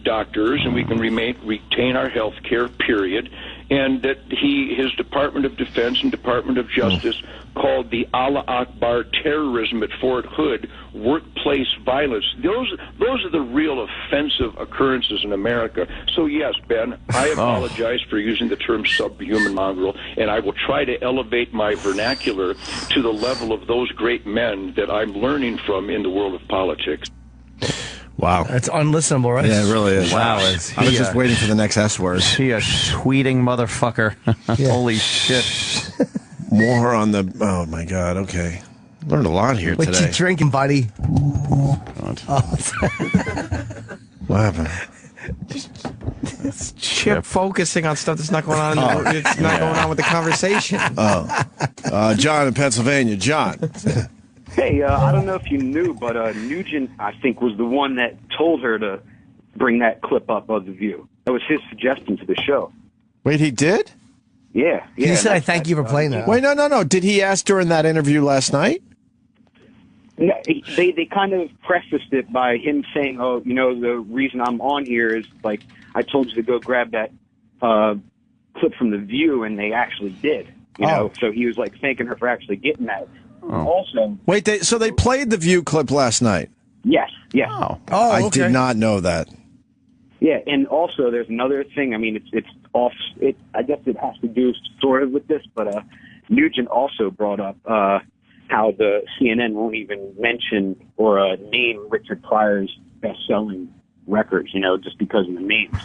doctors and we can retain our health care, period. And that his Department of Defense and Department of Justice called the Allah Akbar terrorism at Fort Hood workplace violence. Those are the real offensive occurrences in America. So yes, Ben, I apologize for using the term subhuman mongrel, and I will try to elevate my vernacular to the level of those great men that I'm learning from in the world of politics. Wow. That's unlistenable, right? Yeah, it really is. Wow. I was just waiting for the next S word. Is he a tweeting motherfucker? Holy shit. More on the... Oh, my God. Okay. Learned a lot here What today. you drinking, buddy? What happened? It's Chip focusing on stuff that's not going on. It's not going on with the conversation. John in Pennsylvania. John. Hey, I don't know if you knew, but Nugent, I think, was the one that told her to bring that clip up of The View. That was his suggestion to the show. Wait, he did? Yeah. He said, I thank you for playing that. Wait, no. Did he ask during that interview last night? No, they kind of prefaced it by him saying, oh, the reason I'm on here is, like, I told you to go grab that clip from The View, and they actually did. You know, so he was, like, thanking her for actually getting that. Also, wait, so they played the View clip last night? Yes. I did not know that. Yeah, and also there's another thing. I mean, it's off. I guess it has to do sort of with this, but Nugent also brought up how the CNN won't even mention or name Richard Pryor's best-selling records. Just because of the names.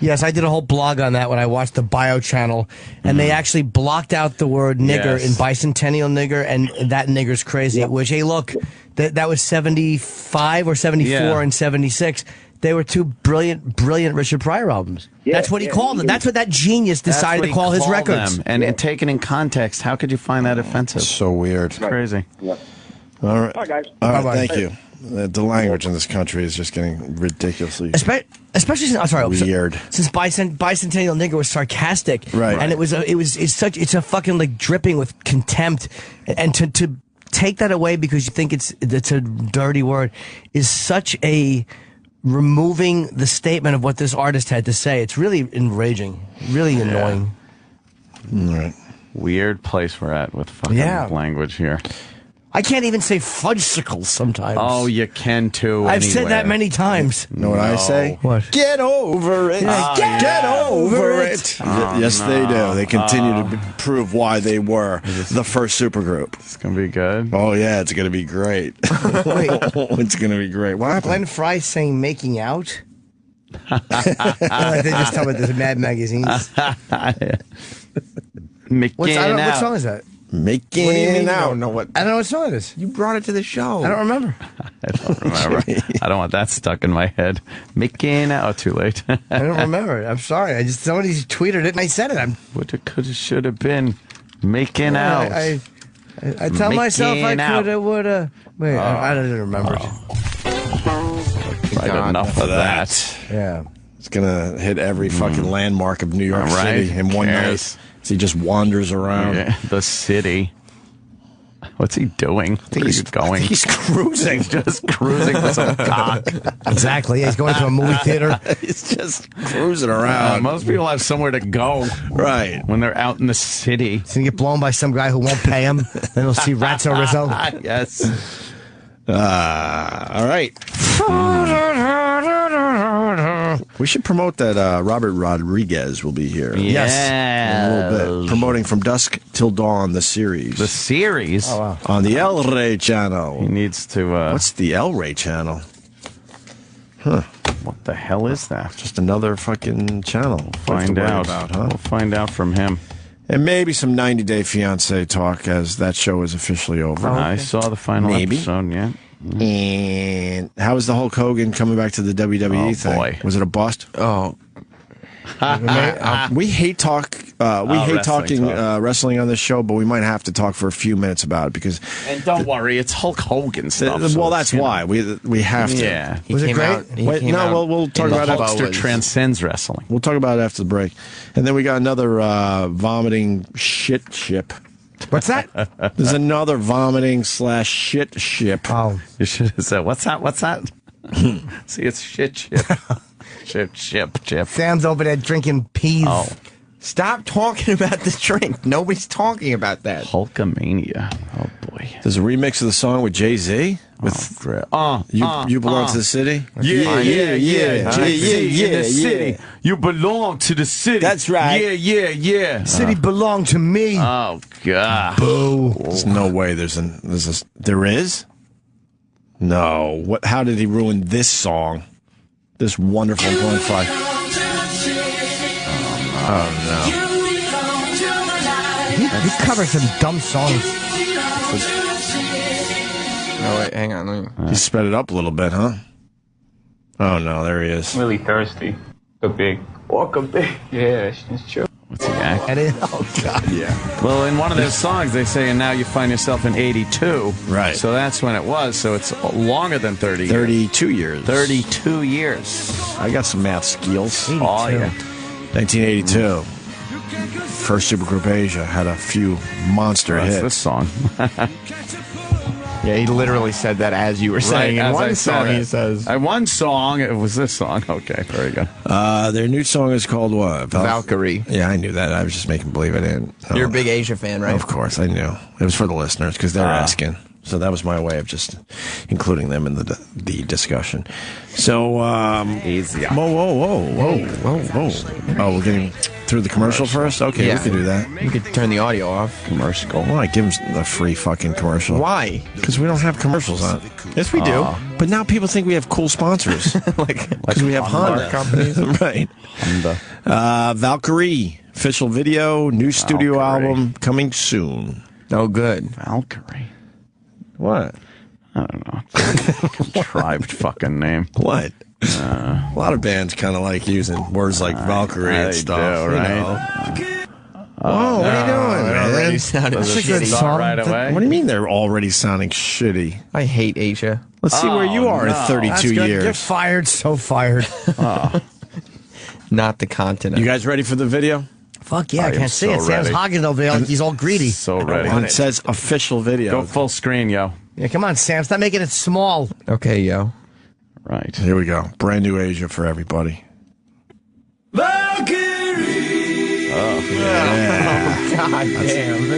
Yes, I did a whole blog on that when I watched the Bio channel, and they actually blocked out the word nigger in bicentennial nigger, and that nigger's crazy. Which, hey, look, that was 75 or 74 and 76. They were two brilliant Richard Pryor albums. That's what he called them. That's what that genius decided to call his records. And taken in context, how could you find that offensive? So weird. It's crazy. All right. Bye, guys. All right, Bye-bye. thank you. The language in this country is just getting ridiculously Especially since weird. Since bicentennial nigger was sarcastic, right? And it's a fucking like dripping with contempt, and to take that away because you think it's a dirty word is such a removing the statement of what this artist had to say. It's really enraging, really annoying. All right. Weird place we're at with fucking language here. I can't even say fudgesicles sometimes. Oh, you can too. I've said that many times. You know what I say? What? Get over it. Get over it. Yes, they do. They continue to prove why they were the first supergroup. It's going to be good. Oh, yeah, it's going to be great. Wait. It's going to be great. What happened? Glenn Fry saying making out? They just tell me this Mad magazines. What song is that? Making What do you mean out. I don't know what? I don't know what song it is. You brought it to the show. I don't remember. I don't remember. I don't want that stuck in my head. Making out. Oh, too late. I don't remember it. I'm sorry. I just somebody tweeted it and I said it. Woulda, coulda, shoulda been making out. I tell myself I Making out. coulda, woulda. Wait, I don't remember it. Right, enough of that. Yeah. It's going to hit every fucking landmark of New York Right. City in one Cares. night. So he just wanders around. Yeah, the city. What's he doing? Where is he going? He's cruising. He's just cruising with some cock. Exactly. Yeah, he's going to a movie theater. He's just cruising around. Most people have somewhere to go. Right. When they're out in the city. He's going to get blown by some guy who won't pay him. Then he'll see Ratzo Rizzo. Yes. All right. We should promote that Robert Rodriguez will be here. Yes. In a little bit. Promoting From Dusk Till Dawn, the series. The series? Oh, wow. On the El Rey channel. He needs to... What's the El Rey channel? Huh. What the hell is that? Just another fucking channel. Find out. Huh? We'll find out from him. And maybe some 90 Day Fiancé talk as that show is officially over. I saw the final episode, yeah. And how was the Hulk Hogan coming back to the WWE thing? Boy. Was it a bust? Oh. We hate talk. We hate talking talk. wrestling on this show, but we might have to talk for a few minutes about it because. And don't worry, it's Hulk Hogan stuff. Well, that's why we have to. Yeah. Was it great? Wait, no, we'll talk about it. Hulkster transcends wrestling. We'll talk about it after the break, and then we got another vomiting shit ship. What's that? There's another vomiting / shit ship. Oh, You should have said, what's that? What's that? See, it's shit ship. Ship. Sam's over there drinking peas. Oh. Stop talking about the drink. Nobody's talking about that. Hulkamania. Oh, boy. There's a remix of the song with Jay-Z. With You Belong to the City? Yeah. Jay-Z in the city. Yeah. You belong to the city. That's right. Yeah. City belonged to me. Oh, God. Boo. There's no way there is? No. What? How did he ruin this song? This wonderful Glenn Fry. Oh, no. He covers some dumb songs. No, wait, hang on. Let me... He sped it up a little bit, huh? Oh, no, there he is. Really thirsty. The big. Walk a big. Yeah, it's true. What's he acting? Oh, God. Yeah. Well, in one of their songs, they say, and now you find yourself in 82. Right. So that's when it was. So it's longer than 30 years. 32 years. 32 years. I got some math skills. 82. Oh, yeah. 1982. First Supergroup Asia had a few monster That's hits. this song. Yeah, he literally said that as you were saying. In one song, he says. One song, it was this song. Okay, very good. Their new song is called what? Valkyrie. Yeah, I knew that. I was just making believe I didn't. You're a big Asia fan, right? Of course, I knew. It was for the listeners because they're asking. So that was my way of just including them in the discussion. So, easy. Whoa. Oh, we're getting through the commercial first? Okay, Yeah. we can do that. You could turn the audio off. Commercial. Why? Give them the free fucking commercial. Why? Because we don't have commercials on. Yes, we do. But now people think we have cool sponsors. Because we have Honda. companies. Right. Honda. Valkyrie, official video, new studio album coming soon. Oh, good. Valkyrie. What? I don't know. Contrived fucking name. What? A lot of bands kind of like using words like Valkyrie and stuff. Do, right? Whoa, what are you doing, man? Already sounded Does it shitty. start right away? What do you mean they're already sounding shitty? I hate Asia. Let's see where you are in That's 32 good. years. You're fired. So fired. Not the continent. You guys ready for the video? Fuck yeah, I am can't see so it. Sam's ready. hogging over there like he's all greedy. So ready. And it says official video. Go full screen, yo. Yeah, come on, Sam. Stop making it small. Okay, yo. Right. Here we go. Brand new Asia for everybody. Valkyrie! Oh, yeah. God damn.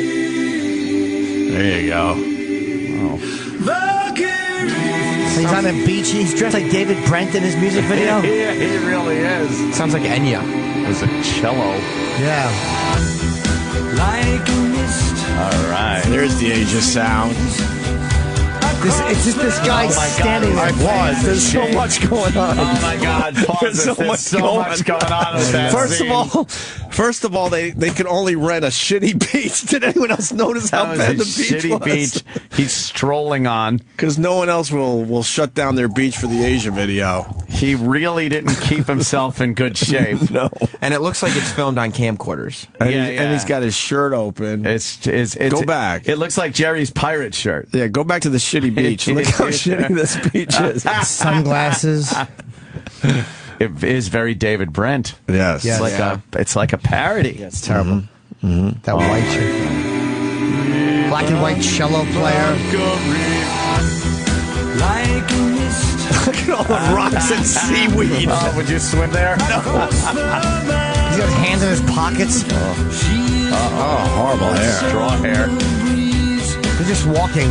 There you go. He's on a beach. He's dressed like David Brent in his music video. Yeah, he really is. Sounds like Enya. There's a cello. Yeah. All right. There's the Asia sound. It's just this guy standing there. There's so much going on. Oh my God! There's so much going on with that First of all, they could only rent a shitty beach. Did anyone else notice how bad the beach shitty was? beach he's strolling on? Because no one else will shut down their beach for the Asia video. He really didn't keep himself in good shape. No. And it looks like it's filmed on camcorders. And he's got his shirt open. Go back. It looks like Jerry's pirate shirt. Yeah, go back to the shitty beach. Look how shitty this beach is. Sunglasses. It is very David Brent. Yes. It's like a parody. Yeah, it's terrible. That white shirt. Black and white cello player. Look at all the rocks and seaweed. Oh, would you swim there? No. He's got his hands in his pockets. Horrible hair. Straw hair. They're just walking.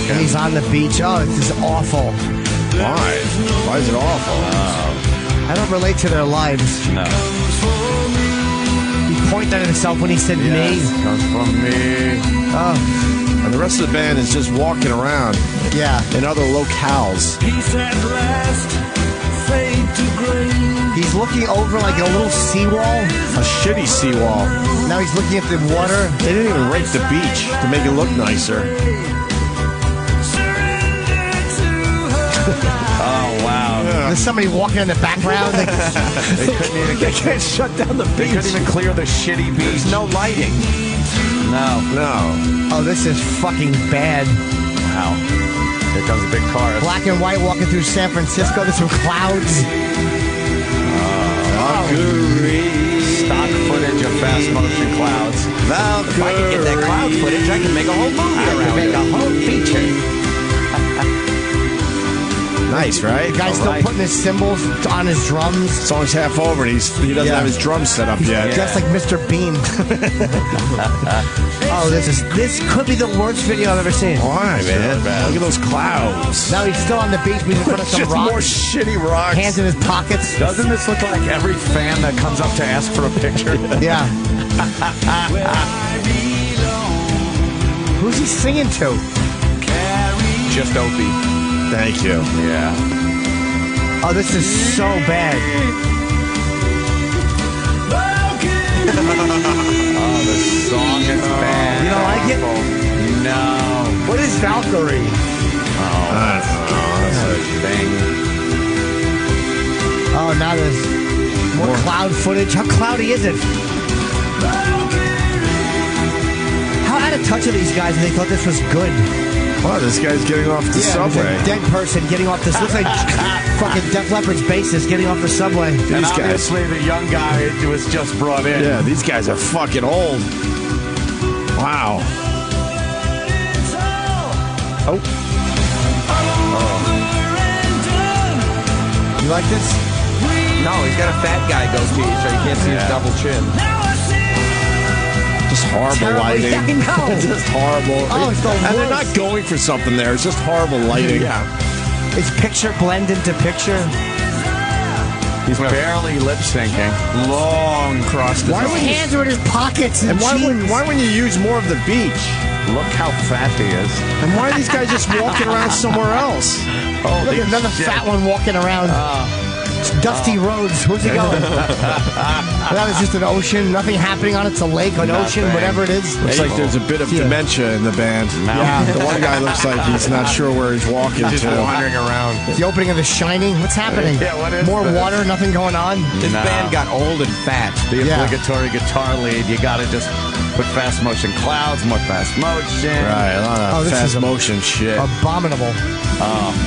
And he's on the beach. Oh, this is awful. Why? Why is it awful? I don't relate to their lives. No. He pointed at himself when he said me. Comes from me. Oh. And the rest of the band is just walking around. Yeah. In other locales. He's looking over like a little seawall. A shitty seawall. Now he's looking at the water. They didn't even rake the beach to make it look nicer. Oh, wow. There's somebody walking in the background. They can't shut down the beach. They couldn't even clear the shitty beach. There's no lighting. No. Oh, this is fucking bad. Wow. Here comes a big car. Black and white walking through San Francisco. There's some clouds. Valkyrie. Stock footage of fast motion clouds. Valkyrie. If I can get that cloud footage, I can make a whole movie around it. Make a whole feature. Nice, right? The guy's still putting his cymbals on his drums. Song's half over and he doesn't have his drums set up yet. Just like Mr. Bean. Oh, this could be the worst video I've ever seen. Why, man? Look at those clouds. Now he's still on the beach, but he's in front of some Just rocks. more shitty rocks. Hands in his pockets. Doesn't this look like every fan that comes up to ask for a picture? Yeah. Who's he singing to? Just Opie. Thank you. Yeah. Oh, this is so bad. Oh, the song is bad. You don't like it? No. What is Valkyrie? Oh, that's a thing. Oh, now there's more cloud footage. How cloudy is it? How out of touch are these guys? They thought this was good. Wow, this guy's getting off the subway. A dead person getting off this. Looks like fucking Def Leppard's bassist getting off the subway. And obviously the young guy was just brought in. Yeah, these guys are fucking old. Wow. Oh. You like this? No, he's got a fat guy goatee, so you can't see his double chin. Just horrible Terrible. lighting. Yeah, I know. Just horrible. Oh, it's the and they're worst. not going for something there. It's just horrible lighting. Yeah. It's picture blend into picture. He's barely lip syncing. Long cross. Why his hands are in his pockets? And why wouldn't you use more of the beach? Look how fat he is. And why are these guys just walking around somewhere else? Look at another fat one walking around. It's Dusty Roads. Where's he going? That is just an ocean. Nothing happening on it. It's a lake, an ocean, whatever it is. Looks like there's a bit of dementia in the band. Yeah. The one guy looks like he's not sure where he's walking Just to. wandering around. It's the opening of The Shining. What's happening? Yeah, what is More this? water, nothing going on. This band got old and fat. The Yeah. obligatory guitar lead. You got to just put fast motion clouds, more fast motion. Right, a lot of this fast is motion shit. Abominable.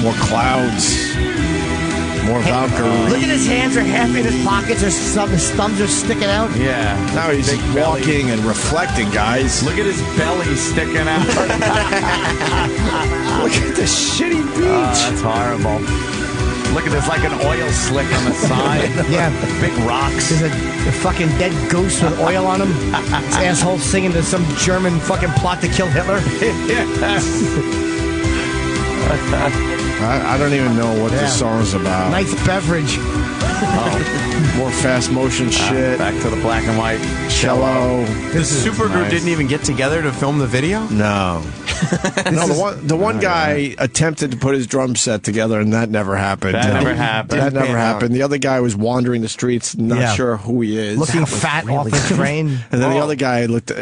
More clouds. More Valkyrie. Look at his hands are half in his pockets. His thumbs are sticking out. Yeah. Now he's Big belly. walking and reflecting, guys. Look at his belly sticking out. Look at the shitty beach. That's horrible. Look at this, like an oil slick on the side. Yeah. Big rocks. There's a fucking dead goose with oil on him. This asshole singing to some German fucking plot to kill Hitler. I don't even know what this song's about. Nice beverage. More fast motion shit. Back to the black and white cello. The supergroup didn't even get together to film the video? No. No, the one guy attempted to put his drum set together, and that never happened. That never happened. The other guy was wandering the streets, not sure who he is. Looking fat off the train. And then the other guy looked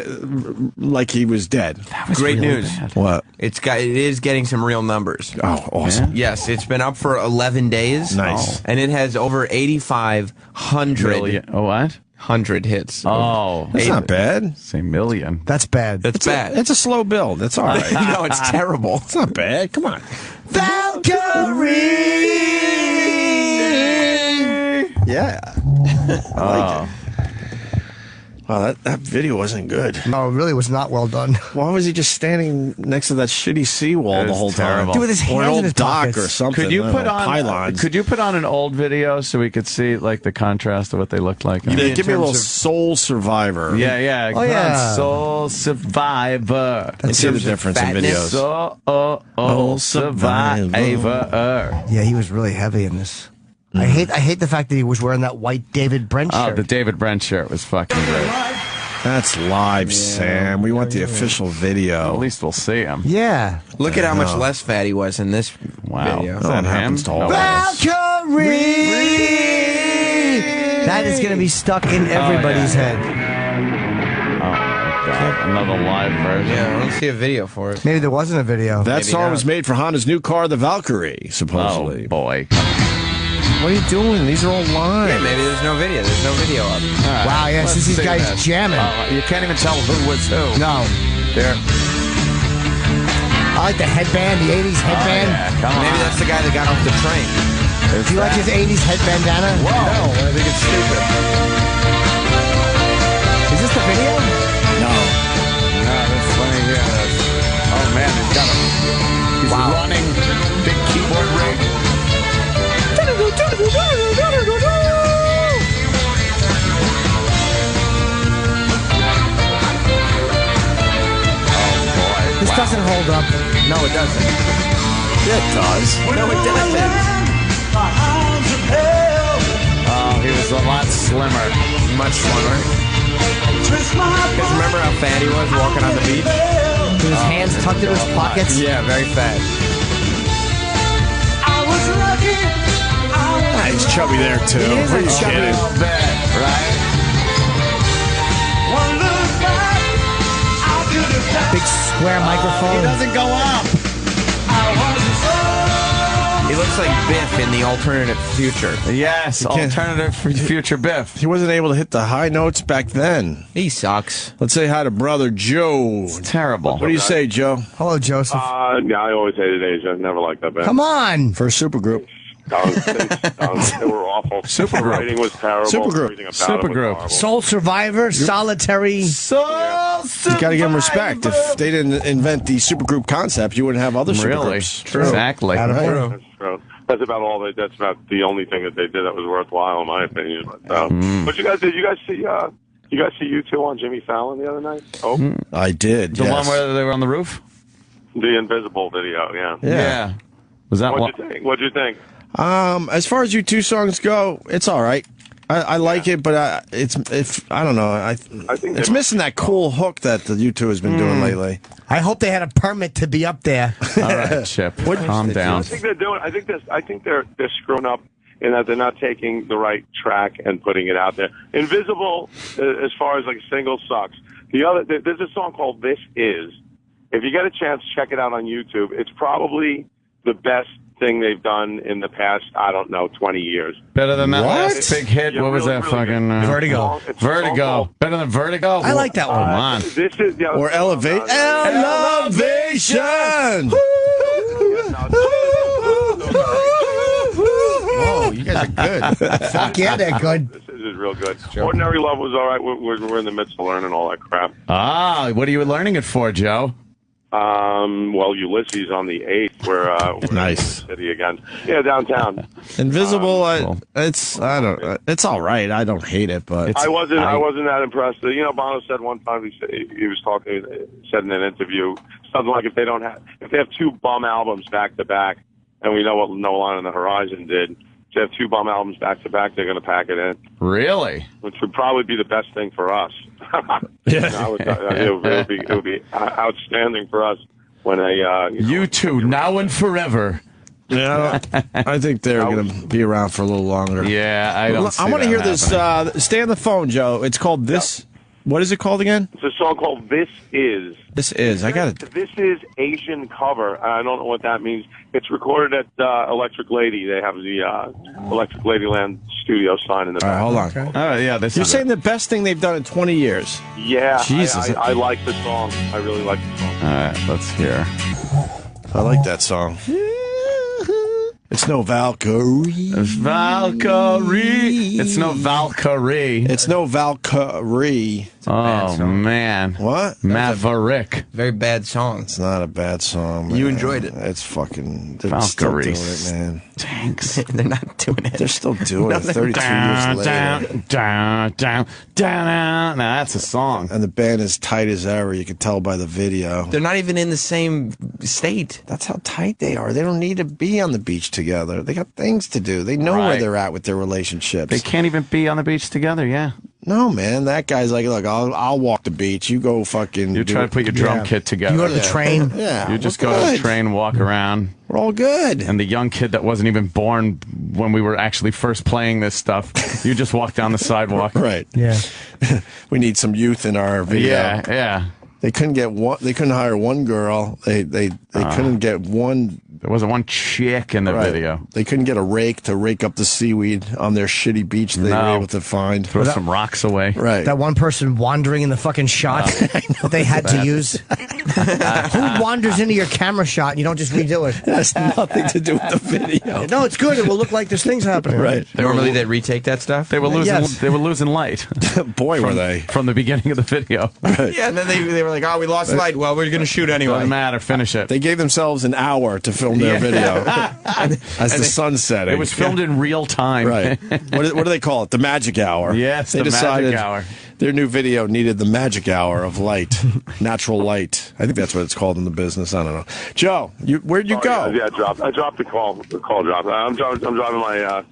like he was dead. Great news. What? It is getting some real numbers. Oh, awesome. Yes, it's been up for 11 days. Nice. And it has over 8,500 what? 100 hits. Oh, that's not bad. Say million. That's bad. That's bad. It's a slow build. That's all right. No, it's terrible. It's not bad. Come on. Valkyrie! Yeah. I like it. Wow, that video wasn't good. No, it really was not well done. Why was he just standing next to that shitty seawall the whole time? Dude, with his hands or an old in his dock pockets. or something. Could you put on pylons? Could you put on an old video so we could see like the contrast of what they looked like? Yeah, give me a little Soul Survivor. Yeah. Oh, yeah. Soul Survivor. Let's see the difference in videos. Soul Survivor. Yeah, he was really heavy in this. I hate the fact that he was wearing that white David Brent shirt. Oh, the David Brent shirt was fucking great. That's live, Sam. We want the official video. At least we'll see him. Yeah. Look at how much less fat he was in this video. That happens to all of us. Valkyrie! That is going to be stuck in everybody's head. God, another live version. Yeah, I don't see a video for it. Maybe there wasn't a video. That song was made for Honda's new car, the Valkyrie, supposedly. Oh, boy. What are you doing? These are all live. Yeah, maybe there's no video. There's no video up. Right, wow, yeah, since these guys jamming. You can't even tell who was who. No. There. I like the headband, the 80s headband. Maybe that's the guy that got off the train. Do you like his 80s head bandana? Whoa. No, I think it's stupid. Is this the video? No, that's funny. Yeah, oh, man, he's running. Big keyboard rig. This doesn't hold up. No, it doesn't. Yeah, it does. No, it doesn't. Oh, he was a lot slimmer. Much slimmer. Because remember how fat he was walking on the beach? With his hands tucked into his pockets? Yeah, very fat. He's chubby there, too. He is a chubby little bit, right? Big square microphone. He doesn't go up. He looks like Biff in the alternative future. Yes, alternative future Biff. He wasn't able to hit the high notes back then. He sucks. Let's say hi to brother Joe. It's terrible. What do you say, Joe? Hello, Joseph. Yeah, I always hated Asia. Never liked that band. Come on. For a supergroup. They were awful. Supergroup. The writing was terrible. Supergroup. Everything about it was horrible. Soul Survivor, Solitary. You got to give them respect. If they didn't invent the supergroup concept, you wouldn't have other Really? supergroups. True. Exactly. That's true. That's about all. That's about the only thing that they did that was worthwhile, in my opinion. But you guys did. You guys see you two on Jimmy Fallon the other night? Oh, I did. The one where they were on the roof? The Invisible video. Yeah. Was that What'd you think? What'd you think? As far as U2 songs go, it's all right. I like it, but I don't know. I think it's missing that cool hook that the U2 has been doing lately. I hope they had a permit to be up there. All right, Chip. Calm down. I think they're doing. I think they're screwing up in that they're not taking the right track and putting it out there. Invisible, as far as like single, sucks. There's a song called "This Is." If you get a chance, check it out on YouTube. It's probably the best thing they've done in the past, 20 years. Better than that last big hit. What was that fucking... Vertigo. Vertigo. Better than Vertigo? I like that one. Come on. This is... Or Elevation. Oh, you guys are good. Fuck yeah, they're good. This is real good. Ordinary Love was all right. We're in the midst of learning all that crap. Ah, what are you learning it for, Joe? Well, Ulysses on the 8th, we're nice in the city again. Yeah, downtown. Invisible, it's all right. I don't hate it, but I wasn't that impressed. You know, Bono said one time he was talking, said in an interview something like if they have two bum albums back to back, and we know what No Line on the Horizon did. If they have two bum albums back to back, they're going to pack it in. Really? Which would probably be the best thing for us. It would be outstanding for us when you two now and forever. Yeah, I think they're going to be around for a little longer. Yeah, I don't. I want to hear this. Stay on the phone, Joe. It's called This. Yep. What is it called again? It's a song called This Is. This Is. I got it. This Is Asian cover. I don't know what that means. It's recorded at Electric Lady. They have the Electric Ladyland studio sign in the back. Hold on. Okay. Yeah, You're saying the best thing they've done in 20 years. Yeah. Jesus. I like the song. I really like the song. All right, let's hear. I like that song. It's no Valkyrie. Valkyrie. It's no Valkyrie. It's no Valkyrie. Oh, man. What? Maverick. Very bad song. It's not a bad song, man. You enjoyed it. It's fucking... They're Valkyrie. still doing it, man. Tanks. They're not doing it. They're still doing it 32 years later. Now, that's a song. And the band is tight as ever. You can tell by the video. They're not even in the same state. That's how tight they are. They don't need to be on the beach together. They got things to do. They know where they're at with their relationships. They can't even be on the beach together, yeah. No, man. That guy's like, look, I'll walk the beach. You go fucking... You try to put your drum kit together. You go to the train. Yeah. You just go to the train, walk around. We're all good. And the young kid that wasn't even born when we were actually first playing this stuff, you just walk down the sidewalk. Right. Yeah. We need some youth in our video. Yeah. They couldn't get one. They couldn't hire one girl. They couldn't get one. There wasn't one chick in the video. They couldn't get a rake to rake up the seaweed on their shitty beach they were able to find. Throw some rocks away. Right. That one person wandering in the fucking shot that they had to use. Who wanders into your camera shot and you don't just redo it? It has nothing to do with the video. No, it's good. It will look like there's things happening. Right. Normally they retake that stuff? They were losing. Yes. They were losing light. Boy, were they from the beginning of the video. Right. Yeah, and then they were like, "Oh, we lost light. Well, we're going to shoot anyway." Doesn't matter. Finish it. They gave themselves an hour to film their video as the sun setting. It was filmed in real time. Right. What do they call it? The magic hour. Yes, they the decided magic hour. Their new video needed the magic hour of light, natural light. I think that's what it's called in the business. I don't know. Joe, where'd you go? Yeah, I dropped the call. The call dropped. I'm driving my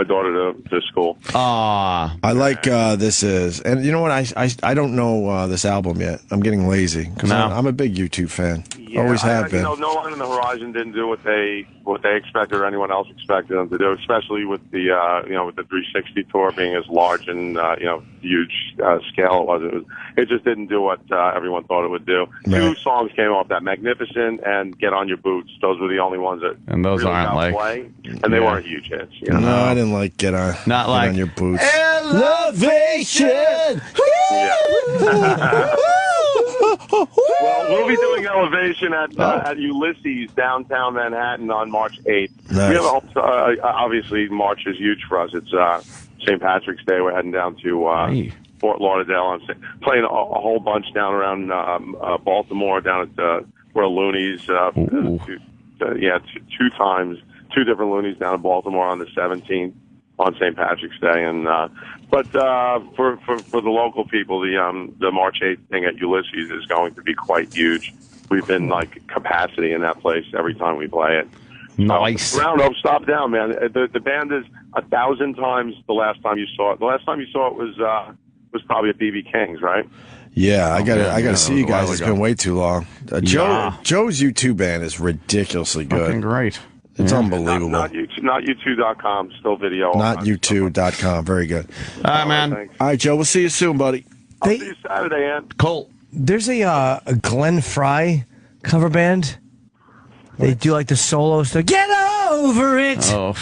daughter to school. I like This Is, and you know what? I don't know this album yet. I'm getting lazy because I'm a big U2 fan. Yeah, Always have been. No Line on the Horizon didn't do what they expected or anyone else expected them to do, especially with the with the 360 tour being as large and huge scale it was. It just didn't do what everyone thought it would do. Right. Two songs came off that, Magnificent and Get on Your Boots. Those were the only ones that those really aren't like play, and they weren't huge hits. You know? No, I didn't like Get on Your Boots. Elevation. Well, we'll be doing Elevation at Ulysses, downtown Manhattan, on March 8th. Nice. We have obviously March is huge for us. It's St. Patrick's Day. We're heading down to Fort Lauderdale. I'm playing a whole bunch down around Baltimore, down at where Looney's. Two times, two different Looney's down in Baltimore on the 17th. On St. Patrick's Day, and but for the local people, the March 8th thing at Ulysses is going to be quite huge. We've been like capacity in that place every time we play it. Nice. Round up, stop down, man. The band is 1,000 times the last time you saw it. The last time you saw it was probably at BB King's, right? Yeah, I gotta see you guys. It's been way too long. Joe's U2 band is ridiculously good. Fucking great. It's unbelievable. Not U2.com, still video. Not U2.com. Very good. All right, man. Thanks. All right, Joe. We'll see you soon, buddy. I'll see you Saturday, Ann. Cool. There's a Glenn Fry cover band. They do like the solo stuff. Get over it! Oh.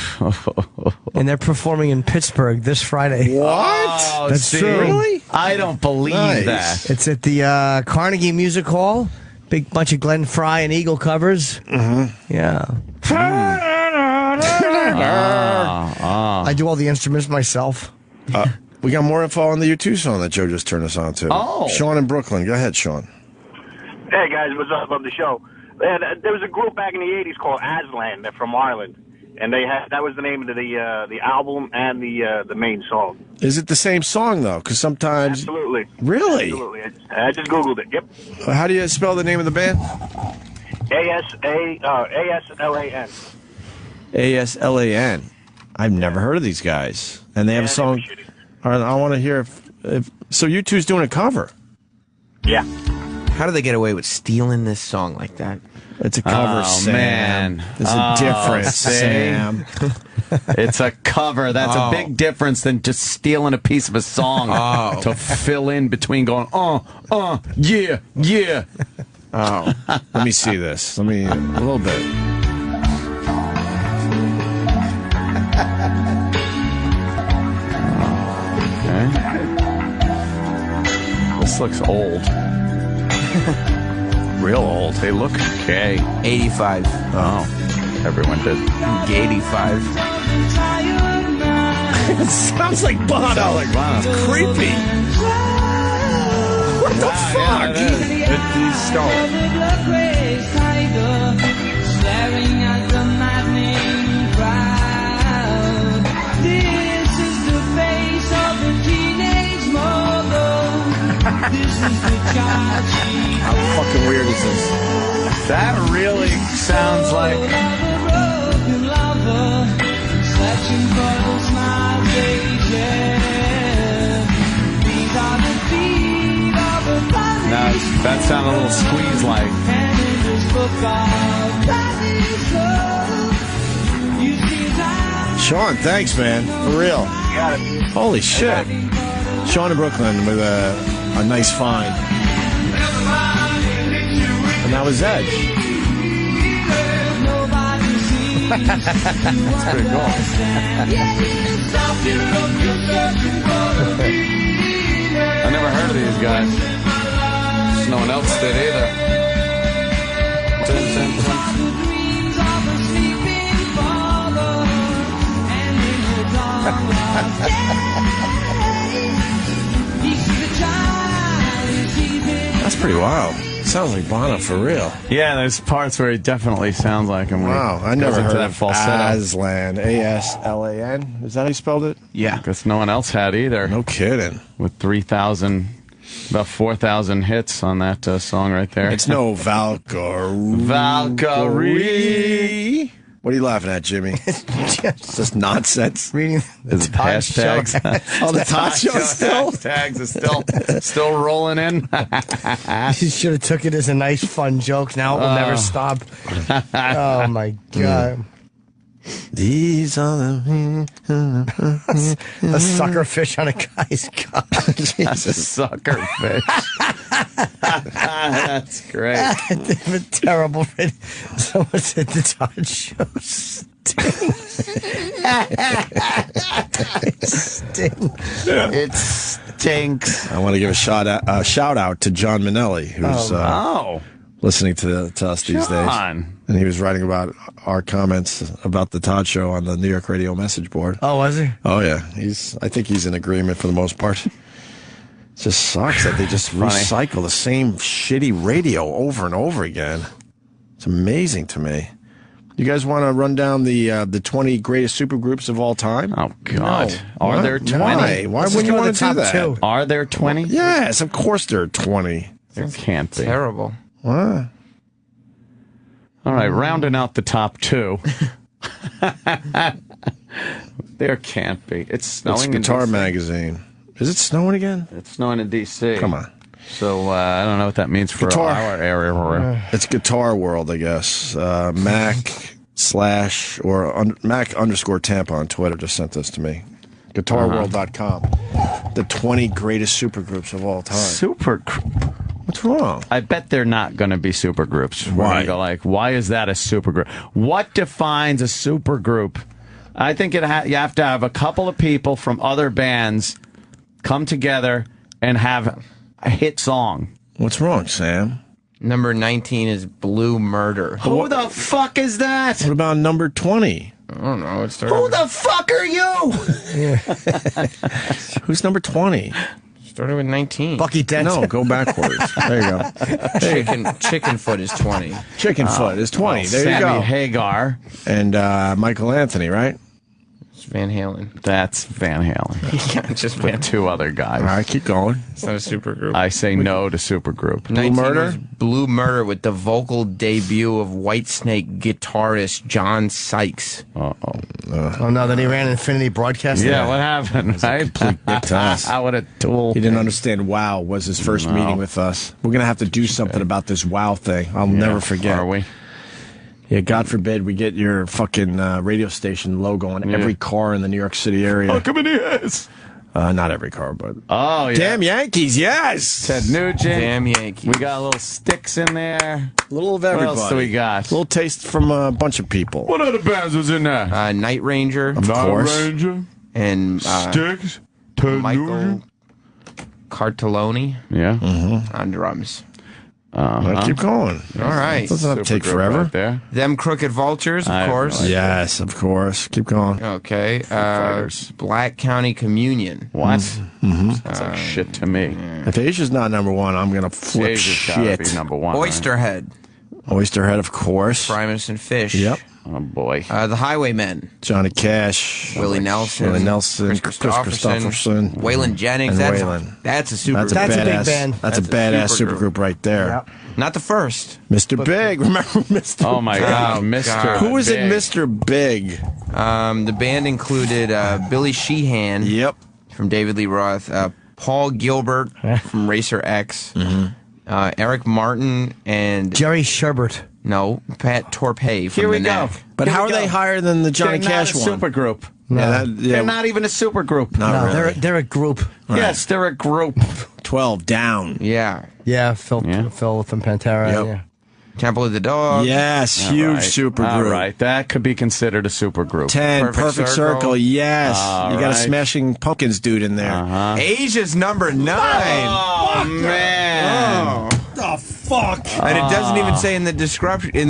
And they're performing in Pittsburgh this Friday. What? Oh, That's true. Really? I don't believe that. It's at the Carnegie Music Hall. Big bunch of Glenn Fry and Eagle covers. Mm-hmm. Yeah. I do all the instruments myself. We got more info on the U2 song that Joe just turned us on to. Oh. Sean in Brooklyn. Go ahead, Sean. Hey guys, what's up? Love the show. And there was a group back in the '80s called Aslan. They're from Ireland, and that was the name of the album and the main song. Is it the same song though? Because sometimes. Absolutely. Really? Absolutely. I just googled it. Yep. How do you spell the name of the band? ASLAN. ASLAN. I've never heard of these guys, and they have a song. All right, I want to hear if. So you two's doing a cover. Yeah. How do they get away with stealing this song like that? It's a cover, Sam. Man. There's a difference, Sam. It's a cover. That's a big difference than just stealing a piece of a song to fill in between going, yeah, yeah. Oh, let me see this. A little bit. Okay. This looks old. Real old. They look okay. 85. Oh, everyone did. 85. It sounds like Bono. It's creepy. What the fuck? He's stoned. Staring at the maddening crowd. This is the face of a teenage mother. This is the child she How fucking weird is this? That really sounds like. Searching for the smile These are the feet of a No, that sounded a little squeeze-like. and in this book of Sean, thanks, man. For real. Holy shit. Sean in Brooklyn with a nice find. And that was Edge. That's pretty cool. I never heard of these guys. No one else did either. That's pretty wild. Sounds like Bono for real. Yeah, there's parts where he definitely sounds like him. Wow, I never heard that of falsetto. Aslan. ASLAN. Is that how you spelled it? Yeah, because no one else had either. No kidding. With 3,000, about 4,000 hits on that song right there. It's no Valkyrie. Valkyrie. What are you laughing at, Jimmy? It's just nonsense. Reading the Is it Todd hashtags? show. Oh, the Todd show still? Hashtags is still rolling in. You should have took it as a nice, fun joke. Now it will never stop. Oh, my God. These are the... A sucker fish on a guy's cock. That's a sucker fish. That's great. They have a terrible rating. Someone said the Todd show stinks. It stinks. I want to give a shout out to John Minnelli, who's listening to us these days. And he was writing about our comments about the Todd Show on the New York Radio message board. Oh, was he? Oh, yeah. I think he's in agreement for the most part. It just sucks that they just recycle the same shitty radio over and over again. It's amazing to me. You guys want to run down the 20 greatest supergroups of all time? Oh, God. No. Are there 20? Why wouldn't you want to do that? Two. Are there 20? Yes, of course there are 20. There can't be. Terrible. What? All right, rounding out the top two. There can't be. It's snowing. It's in Guitar DC. Magazine. Is it snowing again? It's snowing in D.C. Come on. So I don't know what that means for Guitar. our area. It's Guitar World, I guess. Mac _ Tampa on Twitter just sent this to me. GuitarWorld.com. The 20 greatest supergroups of all time. What's wrong? I bet they're not going to be supergroups. Why? We're gonna go like, why is that a supergroup? What defines a supergroup? I think you have to have a couple of people from other bands come together and have a hit song. What's wrong, Sam? Number 19 is Blue Murder. Who the fuck is that? What about number 20? I don't know. Who the fuck are you? Who's number 20? Started with 19. Bucky Dent. No, go backwards. There you go. Chicken foot is 20. Chicken foot is 20. Well, there you Sammy go. Hagar. And Michael Anthony, right? It's Van Halen. That's Van Halen. Yeah, just We have two other guys. All right, keep going. It's not a supergroup. I say no to supergroup. 19 Murder? was Blue Murder with the vocal debut of Whitesnake guitarist John Sykes. Oh no, then he ran Infinity Broadcasting. Yeah, what happened? Right? to us. What a tool. He didn't understand WoW was his first meeting with us. We're going to have to do something about this WoW thing. I'll never forget. Are we? Yeah, God forbid we get your fucking radio station logo on every car in the New York City area. How come it is? Not every car, but... Oh, yeah. Damn Yankees, yes! Ted Nugent. Damn Yankees. We got little sticks in there. A little of everybody. What else do we got? A little taste from a bunch of people. What other bands was in there? Night Ranger. Of course. Ranger. And Sticks. Ted Michael Nugent. Cartellone Yeah. on drums. Keep going. All right. Doesn't have to take forever. Right there. Them Crooked Vultures, of course. Yes, of course. Keep going. Okay. Fighters. Black County Communion. What? That's like shit to me. If Asia's not number one, I'm going to flip Asia's gotta shit. be number one. Oysterhead. Oysterhead, of course. Primus and Fish. Yep. Oh, boy. The Highwaymen. Johnny Cash. Willie Nelson. Willie Nelson. Chris Chris Christopherson. Christopherson. Waylon Jennings. And That's Waylon. that's a super. That's a That's a big badass. band. That's a badass supergroup right there. Yep. Not the first. Mr. Big. Remember Mr. Oh, my God. Oh, Mr. God. Who was in Big. Mr. Big? The band included Billy Sheehan. Yep. From David Lee Roth. Paul Gilbert from Racer X. Eric Martin and Jerry Sherbert. No, Pat Torpey from Here we the go. Knack. But how are they higher than the Johnny They're Cash not a one? supergroup. Yeah, They're not even a supergroup. Not No, really. they're a group. Yes, they're a group. 12 down. Yeah. Yeah, Phil from Pantera. Yep. Yeah. Temple of the Dog. Yes, huge All supergroup. right, that could be considered a supergroup. 10, Perfect Circle. Yes. All You got a right. Smashing Pumpkins dude in there. Asia's number 9. Oh, man. Oh, fuck. And it doesn't even say in the description.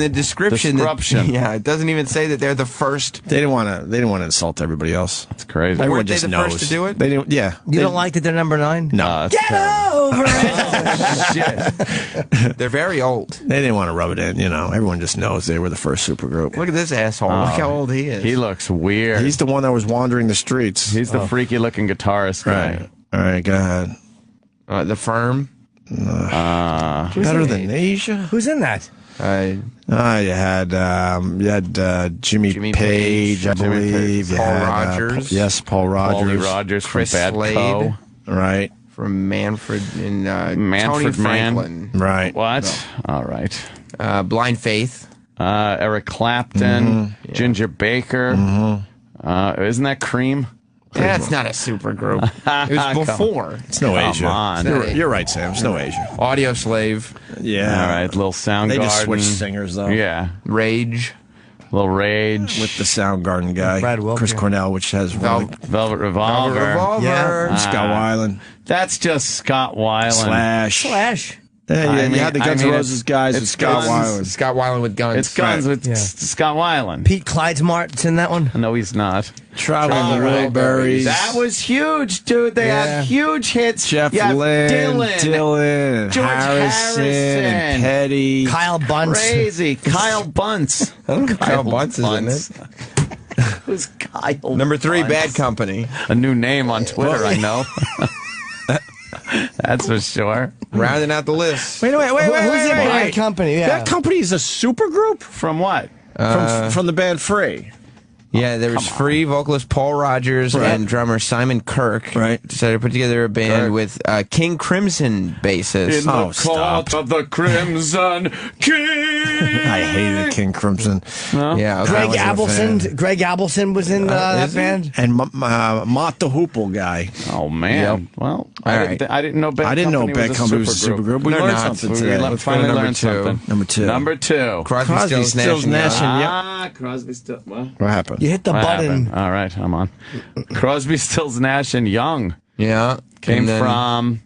Description. Yeah, it doesn't even say that they're the first. They didn't want to insult everybody else. That's crazy. Everyone Weren't they just the knows. first to do it? They didn't. Yeah. You don't like that they're number 9? No. Get over Shit. They're very old. They didn't want to rub it in. You know, everyone just knows they were the first supergroup. Look at this asshole. Look how old he is. He looks weird. He's the one that was wandering the streets. He's the freaky looking guitarist guy. Right. All right. Go ahead. The Firm. Better than Asia. Who's in that? You had Jimmy Page, I believe. You Paul had, Rogers. Paul Rogers. Paulie Rogers from Chris Bad Slade. Co. Right. From Manfred and Tony Manfred Mann. Franklin. Right. What? All right. Blind Faith. Eric Clapton, Ginger Baker. Isn't that Cream? That's not a supergroup. It was before. It's no Come Asia. on. You're right, Sam. It's no Asia. Audio Slave. Yeah. All right, little Soundgarden. They just switched singers, though. Yeah. Rage. Little Rage. With the Soundgarden guy. Brad Wilk, Chris yeah. Cornell, which has Velvet Revolver. Yeah. Scott Weiland. That's just Scott Weiland. Slash. Yeah, you had the Guns N' Roses guys with Scott Weiland. Scott Weiland with guns. It's Guns with Scott Weiland. Pete Clydesmart's in that one? No, he's not. Traveling the Wilburys. That was huge, dude. They had huge hits. Jeff Lynne, Dylan, George Harrison, and Petty. Kyle Bunce. Crazy. Kyle Bunce. Kyle Bunce is in it. Who's Kyle? Number 3, Bunce? Bad Company. A new name on Twitter, I know. That's for sure. Rounding out the list. Who's in Bad Company? Yeah. That company is a supergroup? From what? From the band Free. Yeah, there was Free vocalist Paul Rogers and drummer Simon Kirk. Right. Decided to put together a band with King Crimson bassist. In the court of the Crimson King. I hated King Crimson. Yeah, okay. Greg Abelson was in that band. And Mott the Hoople guy. Oh, man. Well, I didn't know Bad I didn't know Company Bad Company was a supergroup. We They're learned not. something today. We finally number learned 2. something. Number 2. Number 2. Crosby, Stills, Nash and Young. Crosby, Stills. What happened? You hit the button. happened? All right, I'm on. Crosby, Stills, Nash and Young Yeah. came And then- from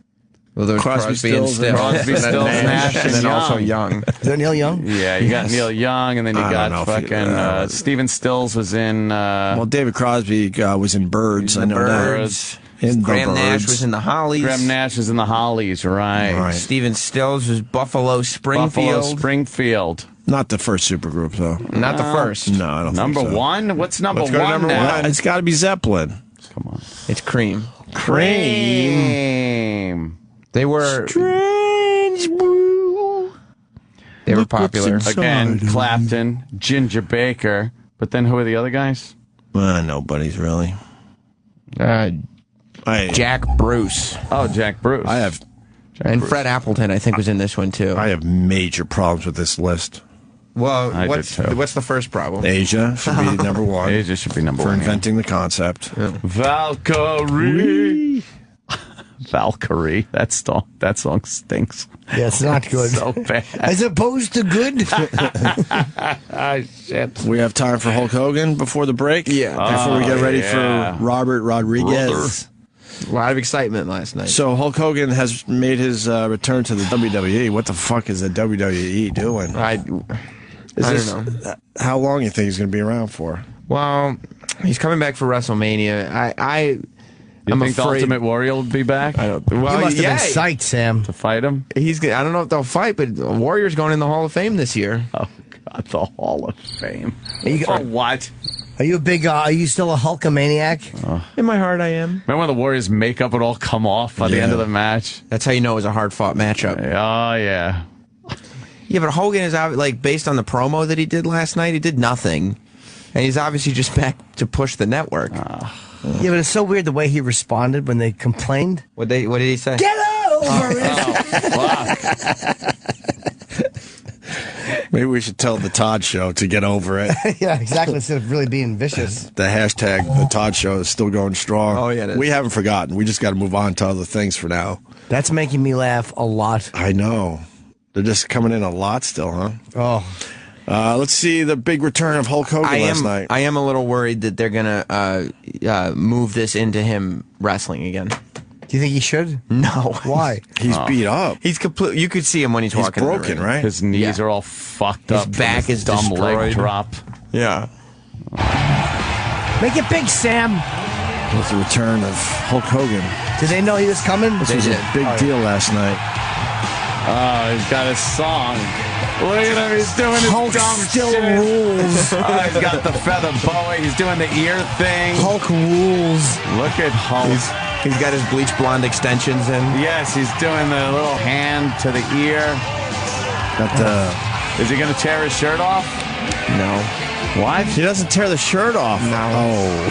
Well, there was Crosby, Crosby, and Stills, Stills. Crosby, Stills, Nash, and then and also Young. Young. Is that Neil Young? Yeah, you got Yes. Neil Young, and then you I don't got know if fucking Stephen Stills was in Well, David Crosby was in Birds. I know Birds. that. In Graham the Nash Birds. was in the Hollies. Graham Nash was in the Hollies, right? Steven Stills was Buffalo Springfield. Buffalo Springfield. Not the first supergroup, though. Not the first. No, I don't Number think so. one? What's number Let's go to one number now? one. It's got to be Zeppelin. Come on. It's Cream. Cream. They were Strange Brew. They were Look what's popular. inside. Again, Clapton, Ginger Baker. But then who are the other guys? Nobody's really. Jack Bruce. Oh, Jack Bruce. I have. And Fred Appleton, I think, was in this one, too. I have major problems with this list. Well, I what's did too. the first problem? Asia should be number one. Asia should be number for one. inventing the concept. Yeah. Valkyrie. Valkyrie. That song stinks. Yeah, it's not good. So bad. As opposed to good. Shit. We have time for Hulk Hogan before the break. Yeah. Before we get ready yeah. for Robert Rodriguez. A lot of excitement last night. So Hulk Hogan has made his return to the WWE. What the fuck is the WWE doing? I don't know. How long you think he's going to be around for? Well, he's coming back for WrestleMania. You I'm think the afraid. Ultimate Warrior will be back Well, You must have been psyched, Sam. to fight him? I don't know if they'll fight, but Warrior's going in the Hall of Fame this year. Oh, God, the Hall of Fame. You- For what? Are you a big? Are you still a Hulkamaniac? In my heart, I am. Remember when the Warriors' makeup would all come off by the end of the match? That's how you know it was a hard-fought matchup. Oh, yeah. Yeah, but Hogan is based on the promo that he did last night. He did nothing, and he's obviously just back to push the network. Yeah, but it's so weird the way he responded when they complained. What did he say? Get over it! Fuck. Maybe we should tell the Todd Show to get over it. Yeah, exactly. Instead of really being vicious. The hashtag the Todd Show is still going strong. Oh, yeah, it is. We haven't forgotten. We just got to move on to other things for now. That's making me laugh a lot. I know. They're just coming in a lot still, huh? Oh. Let's see the big return of Hulk Hogan last night. I am a little worried that they're gonna move this into him wrestling again. Do you think he should? No. Why? He's beat up. He's complete. You could see him when he's walking. He's in the broken, ring. right? His knees are all fucked His up. back from is dumb leg destroyed. drop. Yeah. Make it big, Sam. With the return of Hulk Hogan. Did they know he was coming? This was a big deal last night. Oh, he's got his song. Look at him, he's doing his Hulk dumb still shit. rules. Oh, he's got the feather boa. He's doing the ear thing. Hulk rules. Look at Hulk. He's got his bleach blonde extensions in. Yes, he's doing the little hand to the ear. Got the. Is he going to tear his shirt off? No. What? He doesn't tear the shirt off. No. Oh.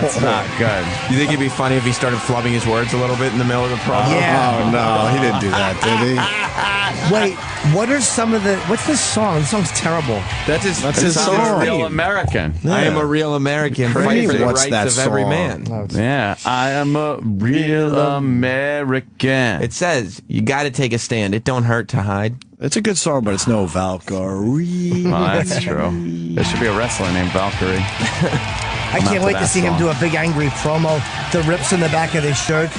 That's not good. You think it'd be funny if he started flubbing his words a little bit in the middle of the promo? Yeah. Oh, no. He didn't do that, did he? Wait, what are some of the... What's this song? This song's terrible. That's his It's song. a real American. I am a real American. Fight for the What's that rights of every song? man. Yeah, I am a real American. It says, you got to take a stand. It don't hurt to hide. It's a good song, but it's no Valkyrie. Well, that's true. There should be a wrestler named Valkyrie. I can't after wait to that see him song. do a big angry promo. The rips in the back of his shirt.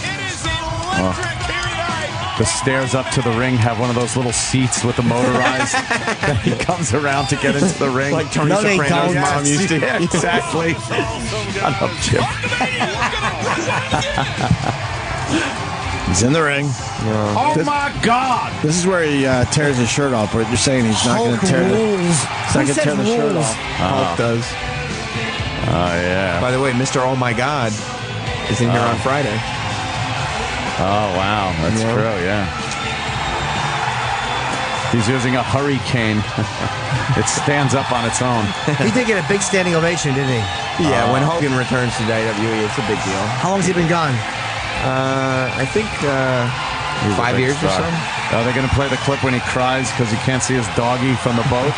The stairs up to the ring have one of those little seats with the motorized that he comes around to get into the ring. Like Tony No, they Soprano's don't. mom used to. Yeah, exactly. Shut up, Chip. He's in the ring. Oh, my God. This is where he tears his shirt off, but you're saying he's not going to tear the shirt off. Hulk does. Oh, yeah. By the way, Mr. Oh My God is in here on Friday. Oh, wow. That's true, yeah. He's using a hurricane. It stands up on its own. He did get a big standing ovation, didn't he? Yeah, when Hogan returns to WWE, it's a big deal. How long's he been gone? I think 5 years or so. Are they going to play the clip when he cries because he can't see his doggy from the boat?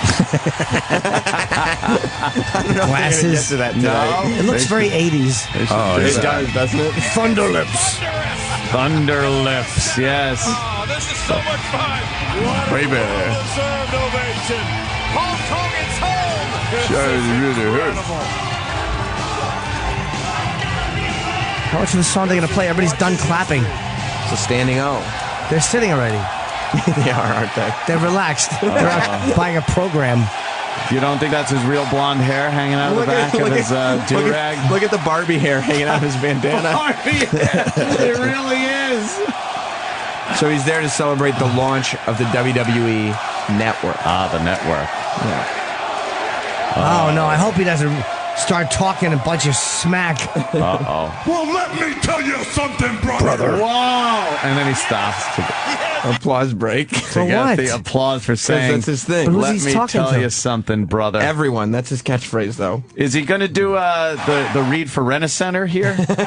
Glasses. To that today. It looks very 80s. Oh, It does, doesn't it? Thunder lips. Thunder lips, yes. Oh, this is so much fun. Baby. Well-deserved ovation. Hulk Hogan's home. How much of the song are they going to play? Everybody's done clapping. It's a standing O. They're sitting already. They are, aren't they? They're relaxed. They're out buying a program. You don't think that's his real blonde hair hanging out of the back of his do-rag? Look at the Barbie hair hanging out of his bandana. Barbie hair. It really is. So he's there to celebrate the launch of the WWE Network. Ah, the network. Yeah. Oh, no, I hope he doesn't start talking a bunch of smack. Uh-oh. Well, let me tell you something, brother. Whoa! And then he stops. Applause break. For get what? the applause for saying, that's his thing. But who's let he me talking tell to? you something, brother. Everyone. That's his catchphrase, though. Is he going to do the read for Rent-A-Center here? Does he do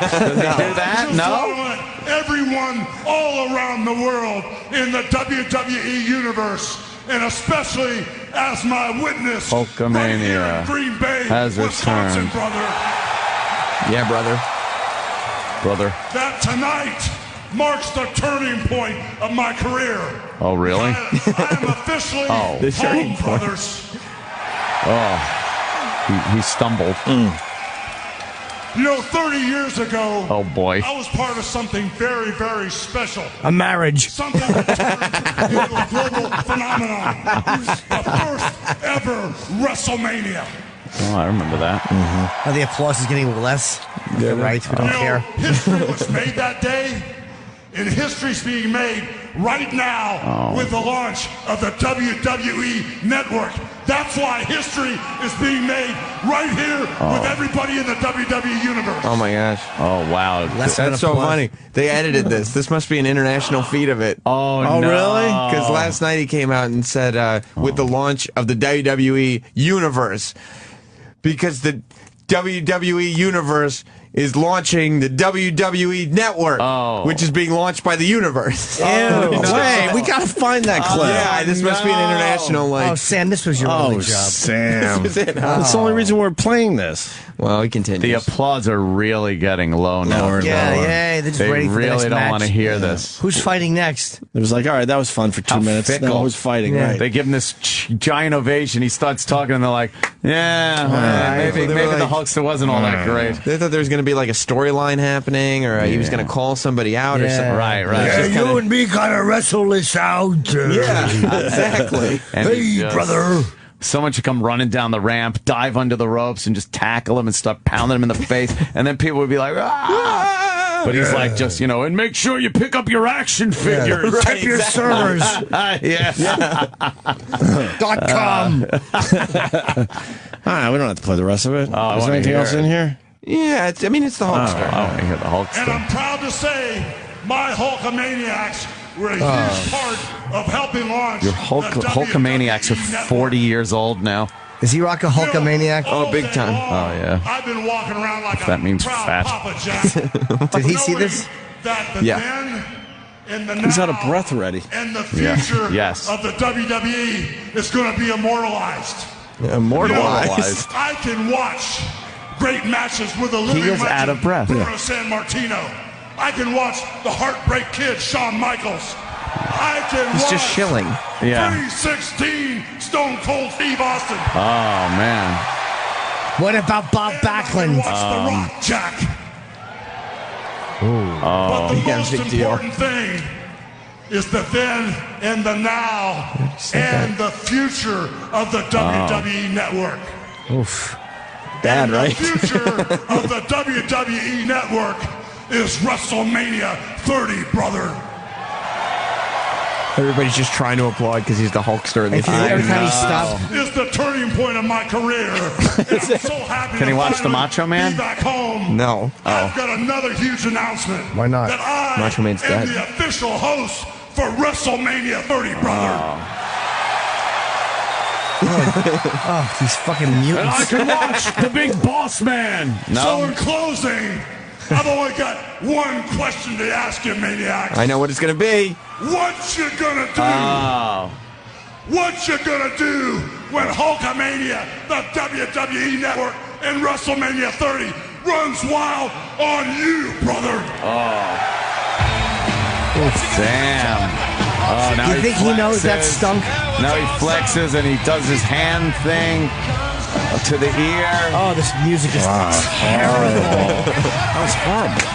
that? No? Everyone all around the world in the WWE universe, and especially as my witness, right here in Green Bay, has Wisconsin, returned. brother. Yeah, brother. That tonight marks the turning point of my career. Oh, really? I am officially the turning home, point. brothers. Oh, he stumbled. You know, 30 years ago, Oh, boy. I was part of something very, very special. A marriage. Something that turned into a global phenomenon. The first ever WrestleMania. Oh, I remember that. Oh, the applause is getting less. Yeah, right. We don't You know, care. history was made that day, and history's being made right now with the launch of the WWE Network. That's why history is being made right here with everybody in the WWE universe. Oh, my gosh. Oh, wow. That's so funny. They edited this. This must be an international feed of it. Oh, Oh, no. really? Because last night he came out and said, with the launch of the WWE Universe, because the WWE Universe is launching the WWE Network, which is being launched by the universe. Ew. Wait, we got to find that clip. Yeah, this must be an international, Oh, Sam, this was your only job. Sam. This is it. That's the only reason we're playing this. Well, he continues. The applause are really getting low now. Lower and Yeah, lower. yeah, they're just They waiting for the next really don't match. want to hear this. Who's fighting next? It was like, all right, that was fun for 2 minutes. fickle. Now who's fighting? Yeah. Right. They give him this giant ovation. He starts talking, and they're like, maybe They were the like- Hulkster wasn't all that great. They thought there was going to be like a storyline happening, or he was going to call somebody out or something. Right. Yeah, Just you kinda- and me gotta wrestle this out. Yeah, exactly. And he Hey, just- brother. Someone should come running down the ramp, dive under the ropes, and just tackle him and start pounding him in the face. And then people would be like, ah! But he's like, just, and make sure you pick up your action figures. Yeah. Tip your servers. All .com. right, we don't have to play the rest of it. Is wanna there anything hear else it. in here? Yeah, it's the Hulkster. I want to hear the And Hulkster. I'm proud to say my Hulkamaniacs were a huge part of helping launch Your the Hulkamaniacs are WWE Network. 40 years old now. Is he rock a Hulkamaniac? Oh, big time. Oh, yeah. I've been walking around like That a means proud fat. Papa Jack. Did he see this? That the Yeah. then and the He's now out of breath already. and the Yeah. future Yes. of the WWE is going to be immortalized. Immortalized. I can watch great matches with the living is out of breath. Bruno Sammartino. I can watch the Heartbreak Kid, Shawn Michaels. I can He's watch just shilling. Yeah. 316 Stone Cold Steve Austin. Oh, man. What about Bob And I can Backlund? watch The Rock, Jack. But the most big deal. important thing is the then and the now and the future of the WWE Network. Oof. Bad, And right? The future of the WWE Network is WrestleMania 30, brother. Everybody's just trying to applaud because he's the Hulkster. And Every time he stops. It's the turning point of my career. And I'm so happy Can he to watch the finally Macho Man? be back home. No. I've got another huge announcement. Why not? That I Macho Man's am dead. the official host for WrestleMania 30, brother. Oh, these fucking mutants. And I can watch the Big Boss Man. So in closing, I've only got one question to ask you, maniacs. I know what it's going to be. What you gonna do? Oh. What you gonna do when Hulkamania, the WWE Network, and WrestleMania 30 runs wild on you, brother? Damn. Oh, now You think he knows that flexes. stunk? Now he flexes and he does his hand thing to the ear. Oh, this music is terrible. That was horrible.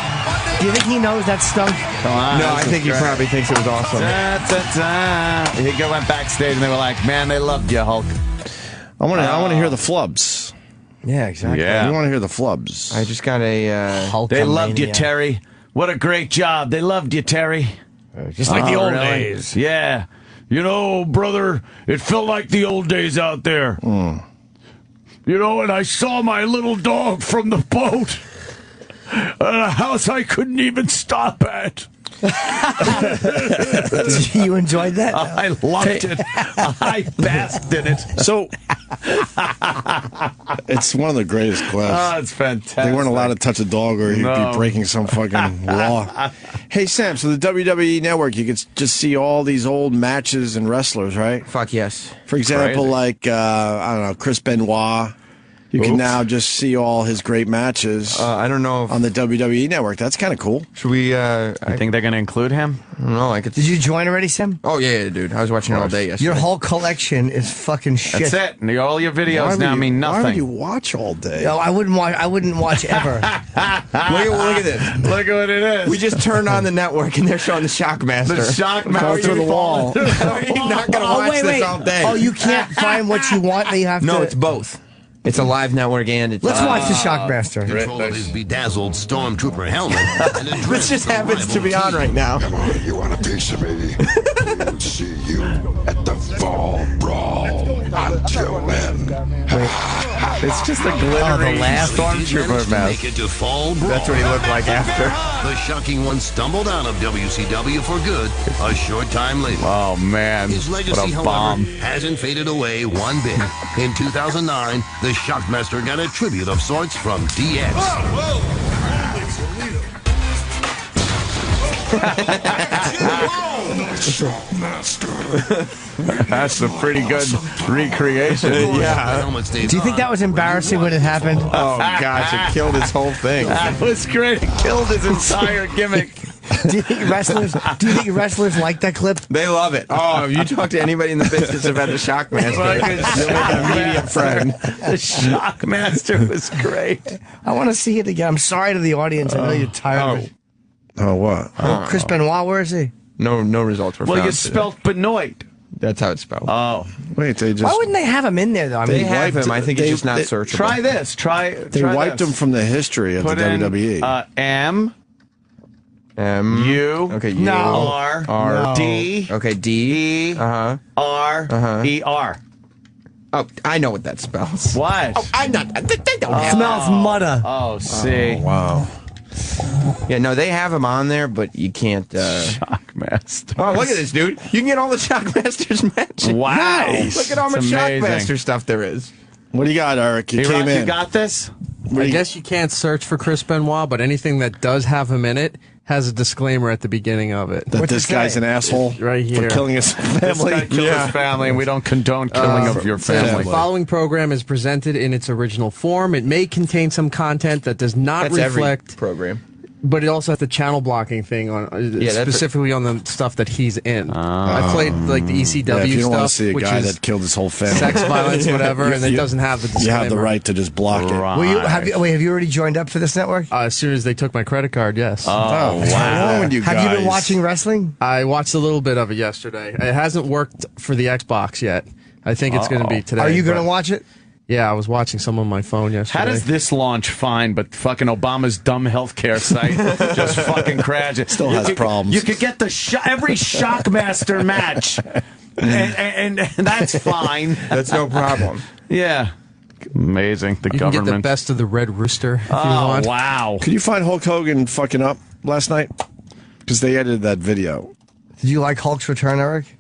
Do you think he knows that stunk? Come on, No, I this is think he great. probably thinks it was awesome. Da, da, da. He went backstage and they were like, man, they loved you, Hulk. I want to hear the flubs. Yeah, exactly. Yeah. We want to hear the flubs. I just got a... They loved you, Terry. What a great job. They loved you, Terry. Just like the old days. Yeah. You know, brother, it felt like the old days out there. You know, and I saw my little dog from the boat at a house I couldn't even stop at. You enjoyed that? I loved it. I basked in it. So, it's one of the greatest clips. Oh, it's fantastic. They weren't allowed to touch a dog or you'd be breaking some fucking law. Hey, Sam, so the WWE Network, you could just see all these old matches and wrestlers, right? Fuck yes. For example, Crazy. like, I don't know, Chris Benoit. You can now just see all his great matches. I don't know if on the WWE Network. That's kind of cool. Should we? You think they're going to include him? I don't know. Like, Did you join already, Sam? Oh yeah, dude. I was watching it all day yesterday. Your whole collection is fucking shit. That's it. All your videos now mean nothing. Why would you watch all day? No, I wouldn't watch ever. Look at this. Look at what it is. We just turned on the network and they're showing the Shockmaster. The Shockmaster. Go through the wall. You're not gonna watch this all day. Oh, you can't find what you want. You have to. No, it's both. It's a live network and it's... Let's watch the Shockmaster. Control of his bedazzled stormtrooper helmet. This just happens to be on right now. Come on, you want a piece of me? We'll see you at the Fall Brawl. Until then. It's just a glittery stormtrooper mask. Make it to Fall Brawl. That's what he looked like after. The shocking one stumbled out of WCW for good a short time later. Oh, man. His legacy, what a however, bomb. hasn't faded away one bit. In 2009, the Shockmaster got a tribute of sorts from DX. That's a pretty good recreation. Yeah. Do you think that was embarrassing when it happened? Oh gosh, it killed his whole thing. That was great. It killed his entire gimmick. Do you think wrestlers like that clip? They love it. Oh, if you talk to anybody in the business about the Shockmaster, you'll make an immediate friend. The Shockmaster was great. I want to see it again. I'm sorry to the audience. I know you're tired of it. Oh, what? Oh, Chris Benoit, where is he? No results were found. Well, you spelled Benoit. That's how it's spelled. Oh. Wait, they just... Why wouldn't they have him in there, though? I mean, They have him. I think it's just not searchable. Try this. They wiped him from the history of Put the in, WWE. M. U. Okay, U. R. R. D. Okay, D. E. R. E. R. Oh, I know what that spells. What? Oh, I'm not. They don't have smells mudda. Oh, see. Oh, wow. Yeah, no, they have him on there, but you can't. Shockmaster. Oh, look at this, dude. You can get all the Shockmasters matches. Wow. Nice. Look at all the It's amazing. Shockmaster stuff there is. What do you got, Eric? You came in. You got this? I guess you can't search for Chris Benoit, but anything that does have him in it has a disclaimer at the beginning of it. That this guy's an asshole right here. for killing his family. This guy killed his family, and we don't condone killing of your family. The following program is presented in its original form. It may contain some content that does not That's reflect... every program. But it also has the channel blocking thing on, specifically on the stuff that he's in. I played like the ECW Yeah, if you don't stuff, want to see a which guy is that killed his whole family, sex violence, whatever, and it doesn't have the disclaimer. You have the right to just block it. Will have you already joined up for this network? As soon as they took my credit card, yes. Oh, What's wrong with you guys? Have you been watching wrestling? I watched a little bit of it yesterday. It hasn't worked for the Xbox yet. I think it's going to be today. Are you going to watch it? Yeah, I was watching some on my phone yesterday. How does this launch fine, but fucking Obama's dumb healthcare site just fucking crash it? Still has problems. You could get the every Shockmaster match, and that's fine. That's no problem. Yeah. Amazing. The you government. can get the best of the Red Rooster if you Oh, want. wow. Could you find Hulk Hogan fucking up last night? Because they edited that video. Did you like Hulk's return, Eric?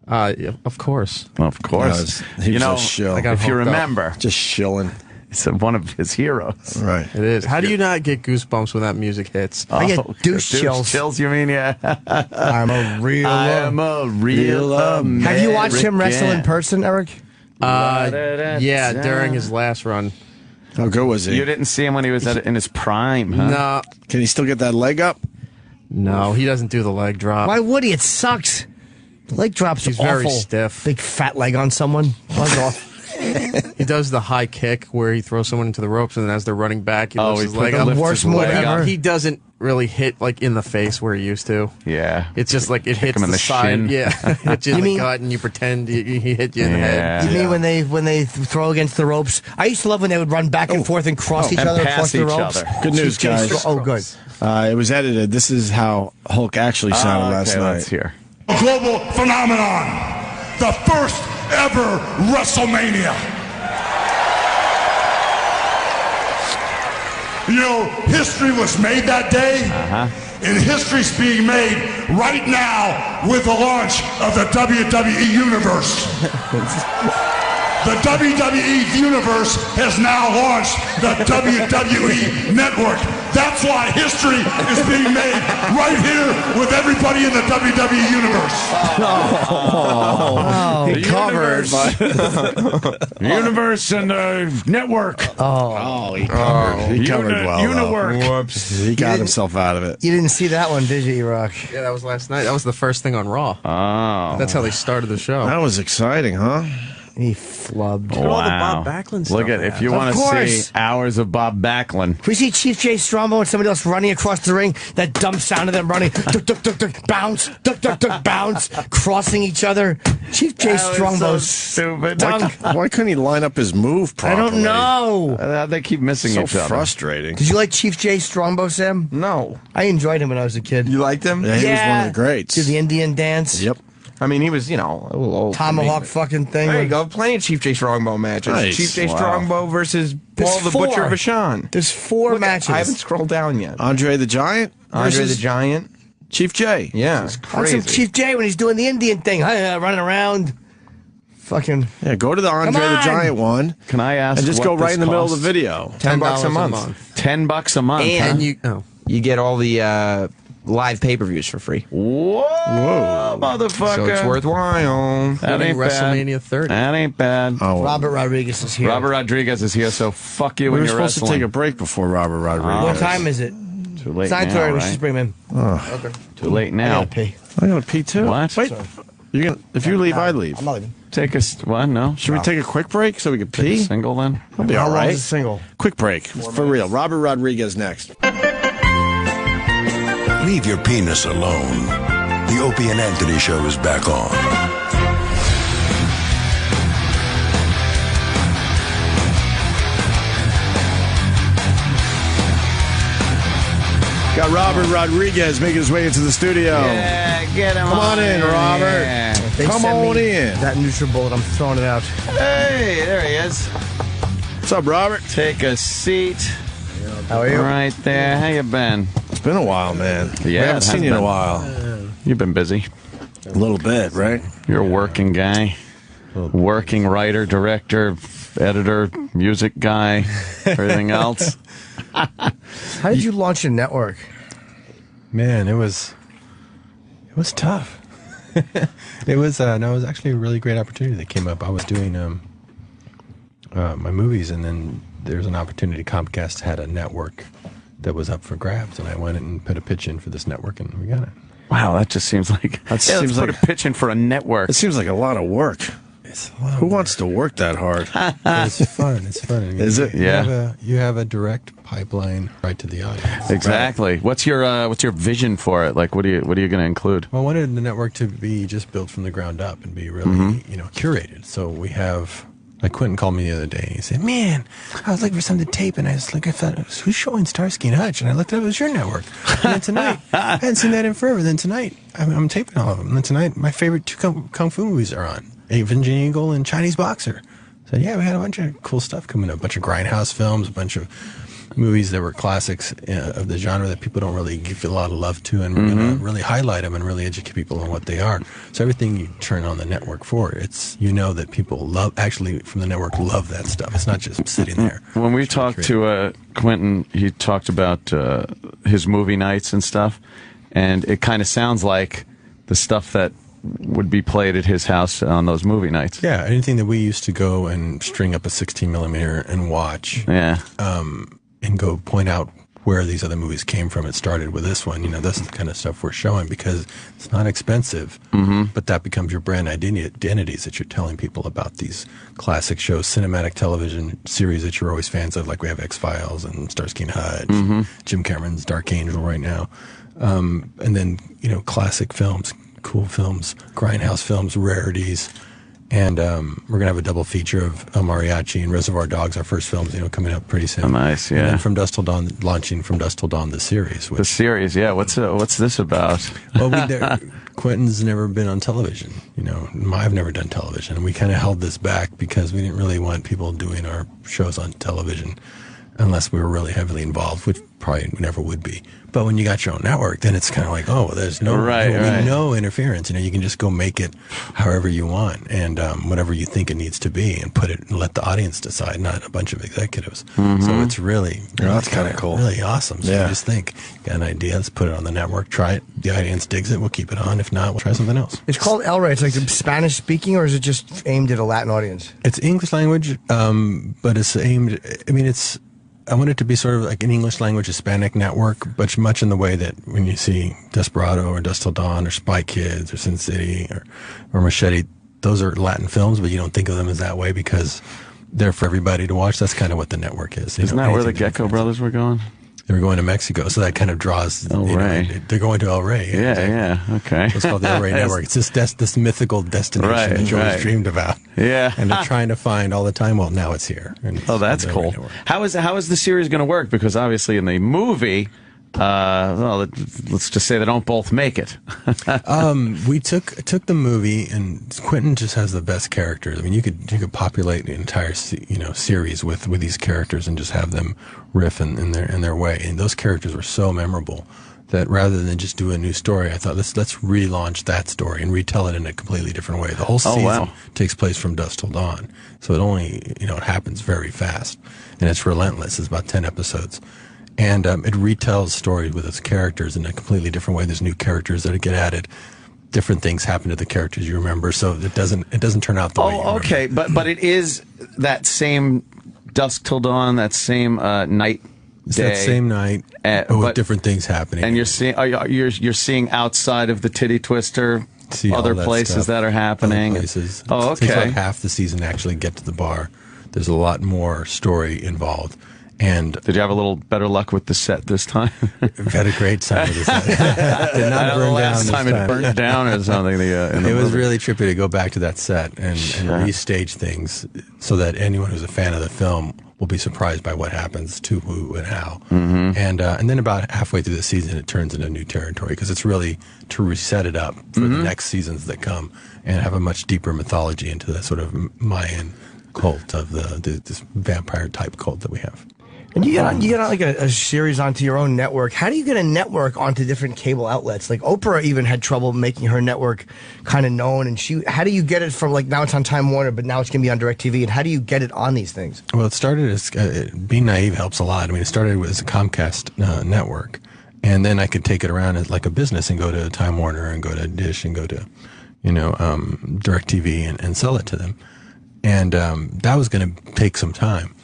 Yeah, of course. Of course. He was a shill. If you remember, just shilling. It's one of his heroes. Right. It is. How do you not get goosebumps when that music hits? I get douche chills. Chills, you mean? Yeah. I'm a real. American. Have you watched him wrestle in person, Eric? Yeah, during his last run. How good was he? You didn't see him when he was in his prime, huh? No. Can he still get that leg up? No, he doesn't do the leg drop. Why would he? It sucks. Leg drops. He's are very awful. stiff. Big fat leg on someone. Buzz off. He does the high kick where he throws someone into the ropes, and then as they're running back, he lifts his leg the up. worst move ever. He doesn't really hit like in the face where he used to. Yeah. It's just like it hits him in the side. shin. Yeah, hits you in You the mean- gut, and you pretend he hit you in the head. You mean when they throw against the ropes? I used to love when they would run back and forth and cross each and other pass across the each ropes. other. Good news, guys. Oh, good. It was edited. This is how Hulk actually sounded last night. Let's hear. A global phenomenon. The first ever WrestleMania. You know, history was made that day, and history's being made right now with the launch of the WWE Universe. The WWE Universe has now launched the WWE Network. That's why history is being made right here with everybody in the WWE Universe. He covered. Universe and the network. He covered. He covered well. Uniwork. Whoops. He got himself out of it. You didn't see that one, did you, E-Rock? Yeah, that was last night. That was the first thing on Raw. Oh. That's how they started the show. That was exciting, huh? He flubbed. Look at all the Bob Backlund stuff. Look at if you Of want to course. see hours of Bob Backlund. If we see Chief Jay Strongbow and somebody else running across the ring, that dumb sound of them running, duck, duck, duck, duck, bounce, duck, duck, duck, bounce, crossing each other. Chief Jay Strongbow's stupid. Why couldn't he line up his move I properly? don't know. They keep missing So each other. frustrating. Did you like Chief Jay Strongbow, Sam? No. I enjoyed him when I was a kid. You liked him? Yeah, he was one of the greats. Did the Indian dance. Yep. I mean, he was, a little old. Tomahawk fucking thing. There you go. Plenty of Chief Jay Strongbow matches. Nice. Chief Jay Wow. Strongbow versus There's Paul the four. Butcher Vachon. There's four matches. I haven't scrolled down yet. Andre the Giant Andre the versus Giant. Chief Jay. Yeah. That's Crazy. some Chief Jay when he's doing the Indian thing, running around. Fucking. Yeah, go to the Andre Come the on. Giant one. Can I ask? And just what go right this in the middle of the costs? video. $10 a month. $10 a month. And huh? you get all the live pay-per-views for free. Whoa, motherfucker! So it's worthwhile. That ain't WrestleMania bad. 30. That ain't bad. Oh, Robert Rodriguez is here. Robert Rodriguez is here, so fuck you we and were your supposed wrestling. to take a break before Robert Rodriguez. What time is it? Too late It's now, 9:30. We should right? just bring him in. Oh, Okay. Too late I now. gotta pee. I gotta pee too. What? Wait, you're gonna? If you leave, I leave. I'm not leaving. Take a what? No. Should we take a quick break so we can Take a pee? single then? I'll be How all long right. is a single? Quick break for real. Robert Rodriguez next. Leave your penis alone. The Opie and Anthony Show is back on. Got Robert Rodriguez making his way into the studio. Yeah, get him Come on in, Robert. Yeah. They Come send on me in. That NutriBullet, I'm throwing it out. Hey, there he is. What's up, Robert? Take a seat. How are you? Right there. How you been? It's been a while, man. Yeah, we it haven't has seen you in a been. while. You've been busy. A little bit, right? You're a working guy. Working writer, director, editor, music guy, everything else. How did you launch a network? Man, it was tough. It was actually a really great opportunity that came up. I was doing my movies, and then there's an opportunity. Comcast had a network that was up for grabs, and I went and put a pitch in for this network, and we got it. Wow, that just seems like That let's seems put like- a pitch in for a network. It seems like a lot of work. Who wants to work that hard? It's fun. It's fun. I mean, Is it? Yeah. You have a direct pipeline right to the audience. Exactly. What's your vision for it? Like, what are you going to include? Well, I wanted the network to be just built from the ground up and be really, curated. So we have, like Quentin called me the other day. He said, "Man, I was looking for something to tape, and I thought, who's showing Starsky and Hutch?" And I looked it up, it was your network. And then tonight, I hadn't seen that in forever. Then tonight, I'm taping all of them. And then tonight, my favorite two kung fu movies are on: Avenging Eagle and Chinese Boxer. So yeah, we had a bunch of cool stuff coming up, a bunch of grindhouse films, a bunch of movies that were classics of the genre that people don't really give a lot of love to, and we're going to really highlight them and really educate people on what they are. So everything you turn on the network for, it's that people actually from the network love that stuff. It's not just sitting there. When we talked to Quentin, he talked about his movie nights and stuff, and it kind of sounds like the stuff that would be played at his house on those movie nights. Yeah, anything that we used to go and string up a 16 millimeter and watch. Yeah. And go point out where these other movies came from. It started with this one. This is the kind of stuff we're showing because it's not expensive, but that becomes your brand identities that you're telling people about these classic shows, cinematic television series that you're always fans of, like we have X-Files and Starsky and Hutch, Jim Cameron's Dark Angel right now. And then, classic films, cool films, grindhouse films, rarities. And we're going to have a double feature of El Mariachi and Reservoir Dogs, our first films, coming up pretty soon. Oh, nice, yeah. And then From Dusk Till Dawn, launching From Dusk Till Dawn, the series. The series, yeah. What's this about? Well, Quentin's never been on television. I've never done television. And we kind of held this back because we didn't really want people doing our shows on television unless we were really heavily involved, which probably never would be. But when you got your own network, then it's kind of like, there's no interference. You can just go make it however you want and whatever you think it needs to be and put it and let the audience decide, not a bunch of executives. So it's really, that's kind of cool. Really awesome. So you just think, got an idea, let's put it on the network, try it. The audience digs it, we'll keep it on. If not, we'll try something else. It's called El Rey. It's like Spanish speaking, or is it just aimed at a Latin audience? It's English language, but it's aimed, I want it to be sort of like an English language Hispanic network, but much in the way that when you see Desperado or Dusk Till Dawn or Spy Kids or Sin City or Machete, those are Latin films, but you don't think of them as that way because they're for everybody to watch. That's kind of what the network is. Isn't that where the Gecko brothers were going? They were going to Mexico, so that kind of draws. El Rey. They're going to El Rey. Yeah, okay. So it's called the El Rey Network. It's this mythical destination that you always dreamed about. Yeah, and they're trying to find all the time. Well, now it's here. That's cool. How is the series going to work? Because obviously in the movie, let's just say they don't both make it. We took the movie, and Quentin just has the best characters. You could populate the entire series with these characters and just have them riff in their way. And those characters were so memorable that rather than just do a new story, I thought let's relaunch that story and retell it in a completely different way. The whole season takes place from dusk till dawn, so it only it happens very fast, and it's relentless. It's about 10 episodes. And it retells stories with its characters in a completely different way. There's new characters that get added. Different things happen to the characters you remember, so it doesn't turn out the way you remember. Okay, but it is that same Dusk Till Dawn, that same night. It's that same night, but with different things happening. And you're seeing outside of the Titty Twister other places that are happening. Other places. Oh, okay. It takes like half the season to actually get to the bar. There's a lot more story involved. And did you have a little better luck with the set this time? We've had a great time with the set. Did not burn down last time. It burnt down or something. It was really trippy to go back to that set and restage things so that anyone who's a fan of the film will be surprised by what happens to who and how. And then about halfway through the season, it turns into new territory because it's really to reset it up for the next seasons that come and have a much deeper mythology into the sort of Mayan cult of this vampire type cult that we have. And you get like a series onto your own network. How do you get a network onto different cable outlets? Like Oprah even had trouble making her network kind of known. And how do you get it from now it's on Time Warner, but now it's going to be on DirecTV? And how do you get it on these things? Well, it started as being naive helps a lot. It started as a Comcast network, and then I could take it around as like a business and go to Time Warner and go to Dish and go to DirecTV and sell it to them. And that was going to take some time.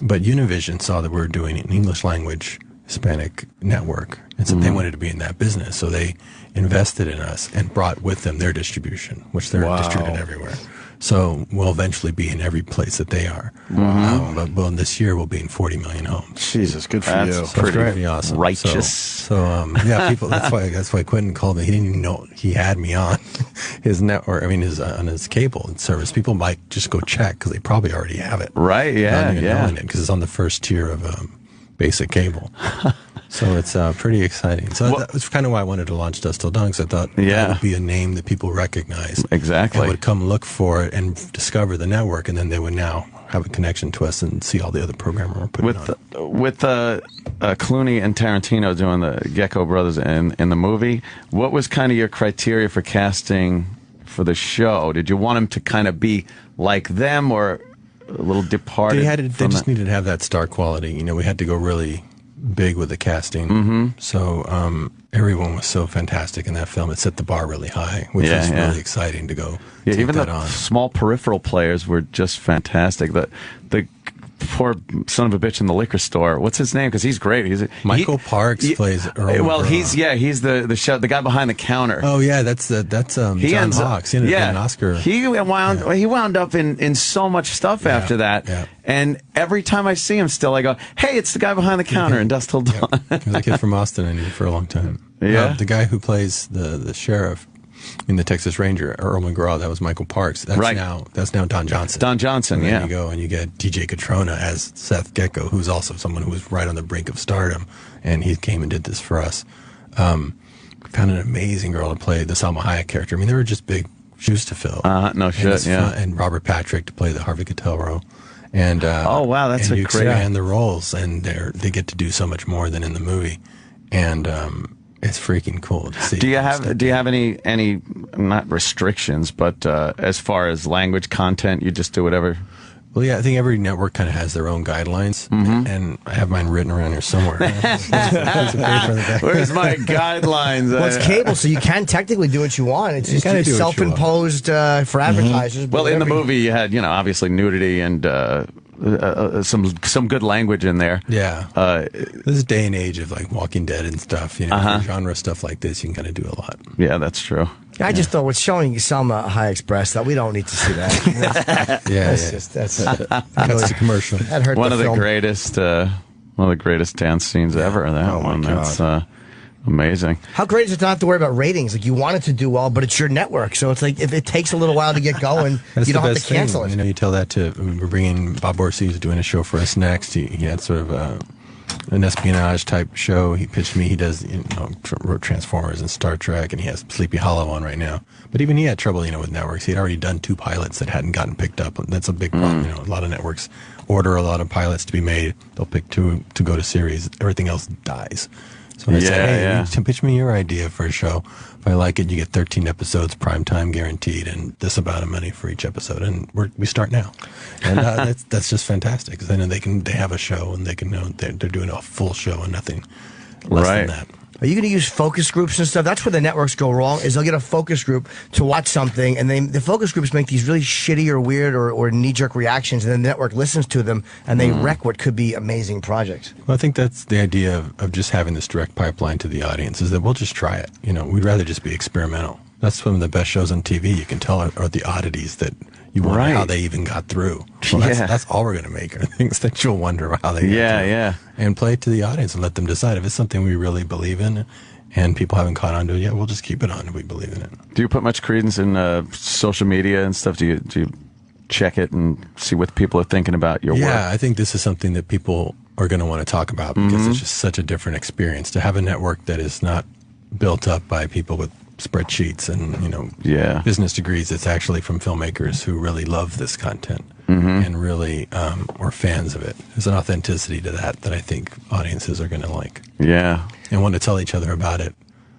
But Univision saw that we were doing an English language Hispanic network, and so they wanted to be in that business. So they invested in us and brought with them their distribution, which they're distributed everywhere. So we'll eventually be in every place that they are. But this year we'll be in 40 million homes. Jesus, good for you. That's pretty awesome. Righteous. So people. That's why Quentin called me. He didn't even know he had me on his network. on his cable service. People might just go check because they probably already have it. Right? Yeah, because it's on the first tier of basic cable. So it's pretty exciting. So that was kind of why I wanted to launch Dusk Till Dawn, because I thought that would be a name that people recognize. Exactly. And would come look for it and discover the network, and then they would now have a connection to us and see all the other programming we're putting on. With Clooney and Tarantino doing the Gecko brothers in the movie, what was kind of your criteria for casting for the show? Did you want him to kind of be like them or a little departed? They just needed to have that star quality. We had to go really big with the casting. So everyone was so fantastic in that film. It set the bar really high, which was really exciting to go take even that the on. Small peripheral players were just fantastic. The poor son of a bitch in the liquor store. What's his name? Because he's great. Michael Parks plays Earl. Well, McGraw. he's the guy behind the counter. Oh yeah, that's John Hawkes. He ended up getting an Oscar. He wound up in so much stuff after that. Yeah. And every time I see him, still I go, "Hey, it's the guy behind the counter in Dusk Till Dawn." He was a kid from Austin, and he for a long time. Yeah. The guy who plays the sheriff in the Texas Ranger, Earl McGraw, that was Michael Parks. That's now Don Johnson. Don Johnson, and then you go and you get DJ Catrona as Seth Gecko, who's also someone who was right on the brink of stardom, and he came and did this for us. Found an amazing girl to play the Salma Hayek character. I mean, they were just big shoes to fill. No shit, yeah. And Robert Patrick to play the Harvey Keitel role. And oh wow, that's and a you great. expand the roles, and they get to do so much more than in the movie, and it's freaking cool to see. Do you have any not restrictions, but as far as language content, you just do whatever? Well, yeah, I think every network kind of has their own guidelines, and I have mine written around here somewhere. Where's my guidelines? Well, it's cable, so you can technically do what you want. It's just self-imposed for advertisers. Well, in the movie, you had obviously nudity and some good language in there. Yeah, this day and age of like Walking Dead and stuff, genre stuff like this, you can kind of do a lot. Yeah, that's true. I just thought with showing Salma Hayek's breast that we don't need to see that. That's that's the commercial. That hurt one the of film. the greatest dance scenes ever. That one. That's amazing. How great is it to not have to worry about ratings? Like you want it to do well, but it's your network, so it's like if it takes a little while to get going, you don't have to cancel it. You tell that to we're bringing Bob Orsi, who's doing a show for us next. He had sort of an espionage type show. He pitched me. He does wrote Transformers and Star Trek, and he has Sleepy Hollow on right now. But even he had trouble, with networks. He'd already done 2 pilots that hadn't gotten picked up. That's a big problem. A lot of networks order a lot of pilots to be made. They'll pick 2 to go to series. Everything else dies. So I said, hey, pitch me your idea for a show. If I like it, you get 13 episodes, prime time guaranteed, and this amount of money for each episode. And we start now, and that's just fantastic. Because then they have a show, and they can know they're doing a full show and nothing less than that. Are you going to use focus groups and stuff? That's where the networks go wrong, is they'll get a focus group to watch something, and the focus groups make these really shitty or weird or knee-jerk reactions, and then the network listens to them, and they wreck what could be amazing projects. Well, I think that's the idea of just having this direct pipeline to the audience, is that we'll just try it. We'd rather just be experimental. That's one of the best shows on TV. You can tell are the oddities that you wonder how they even got through. Well, that's all we're going to make, are things that you'll wonder how they got through. Yeah. And play it to the audience and let them decide. If it's something we really believe in and people haven't caught on to it, we'll just keep it on if we believe in it. Do you put much credence in social media and stuff? Do you check it and see what people are thinking about your work? Yeah, I think this is something that people are going to want to talk about because it's just such a different experience. To have a network that is not built up by people with spreadsheets and business degrees. It's actually from filmmakers who really love this content and really are fans of it. There's an authenticity to that I think audiences are going to like. Yeah, and want to tell each other about it.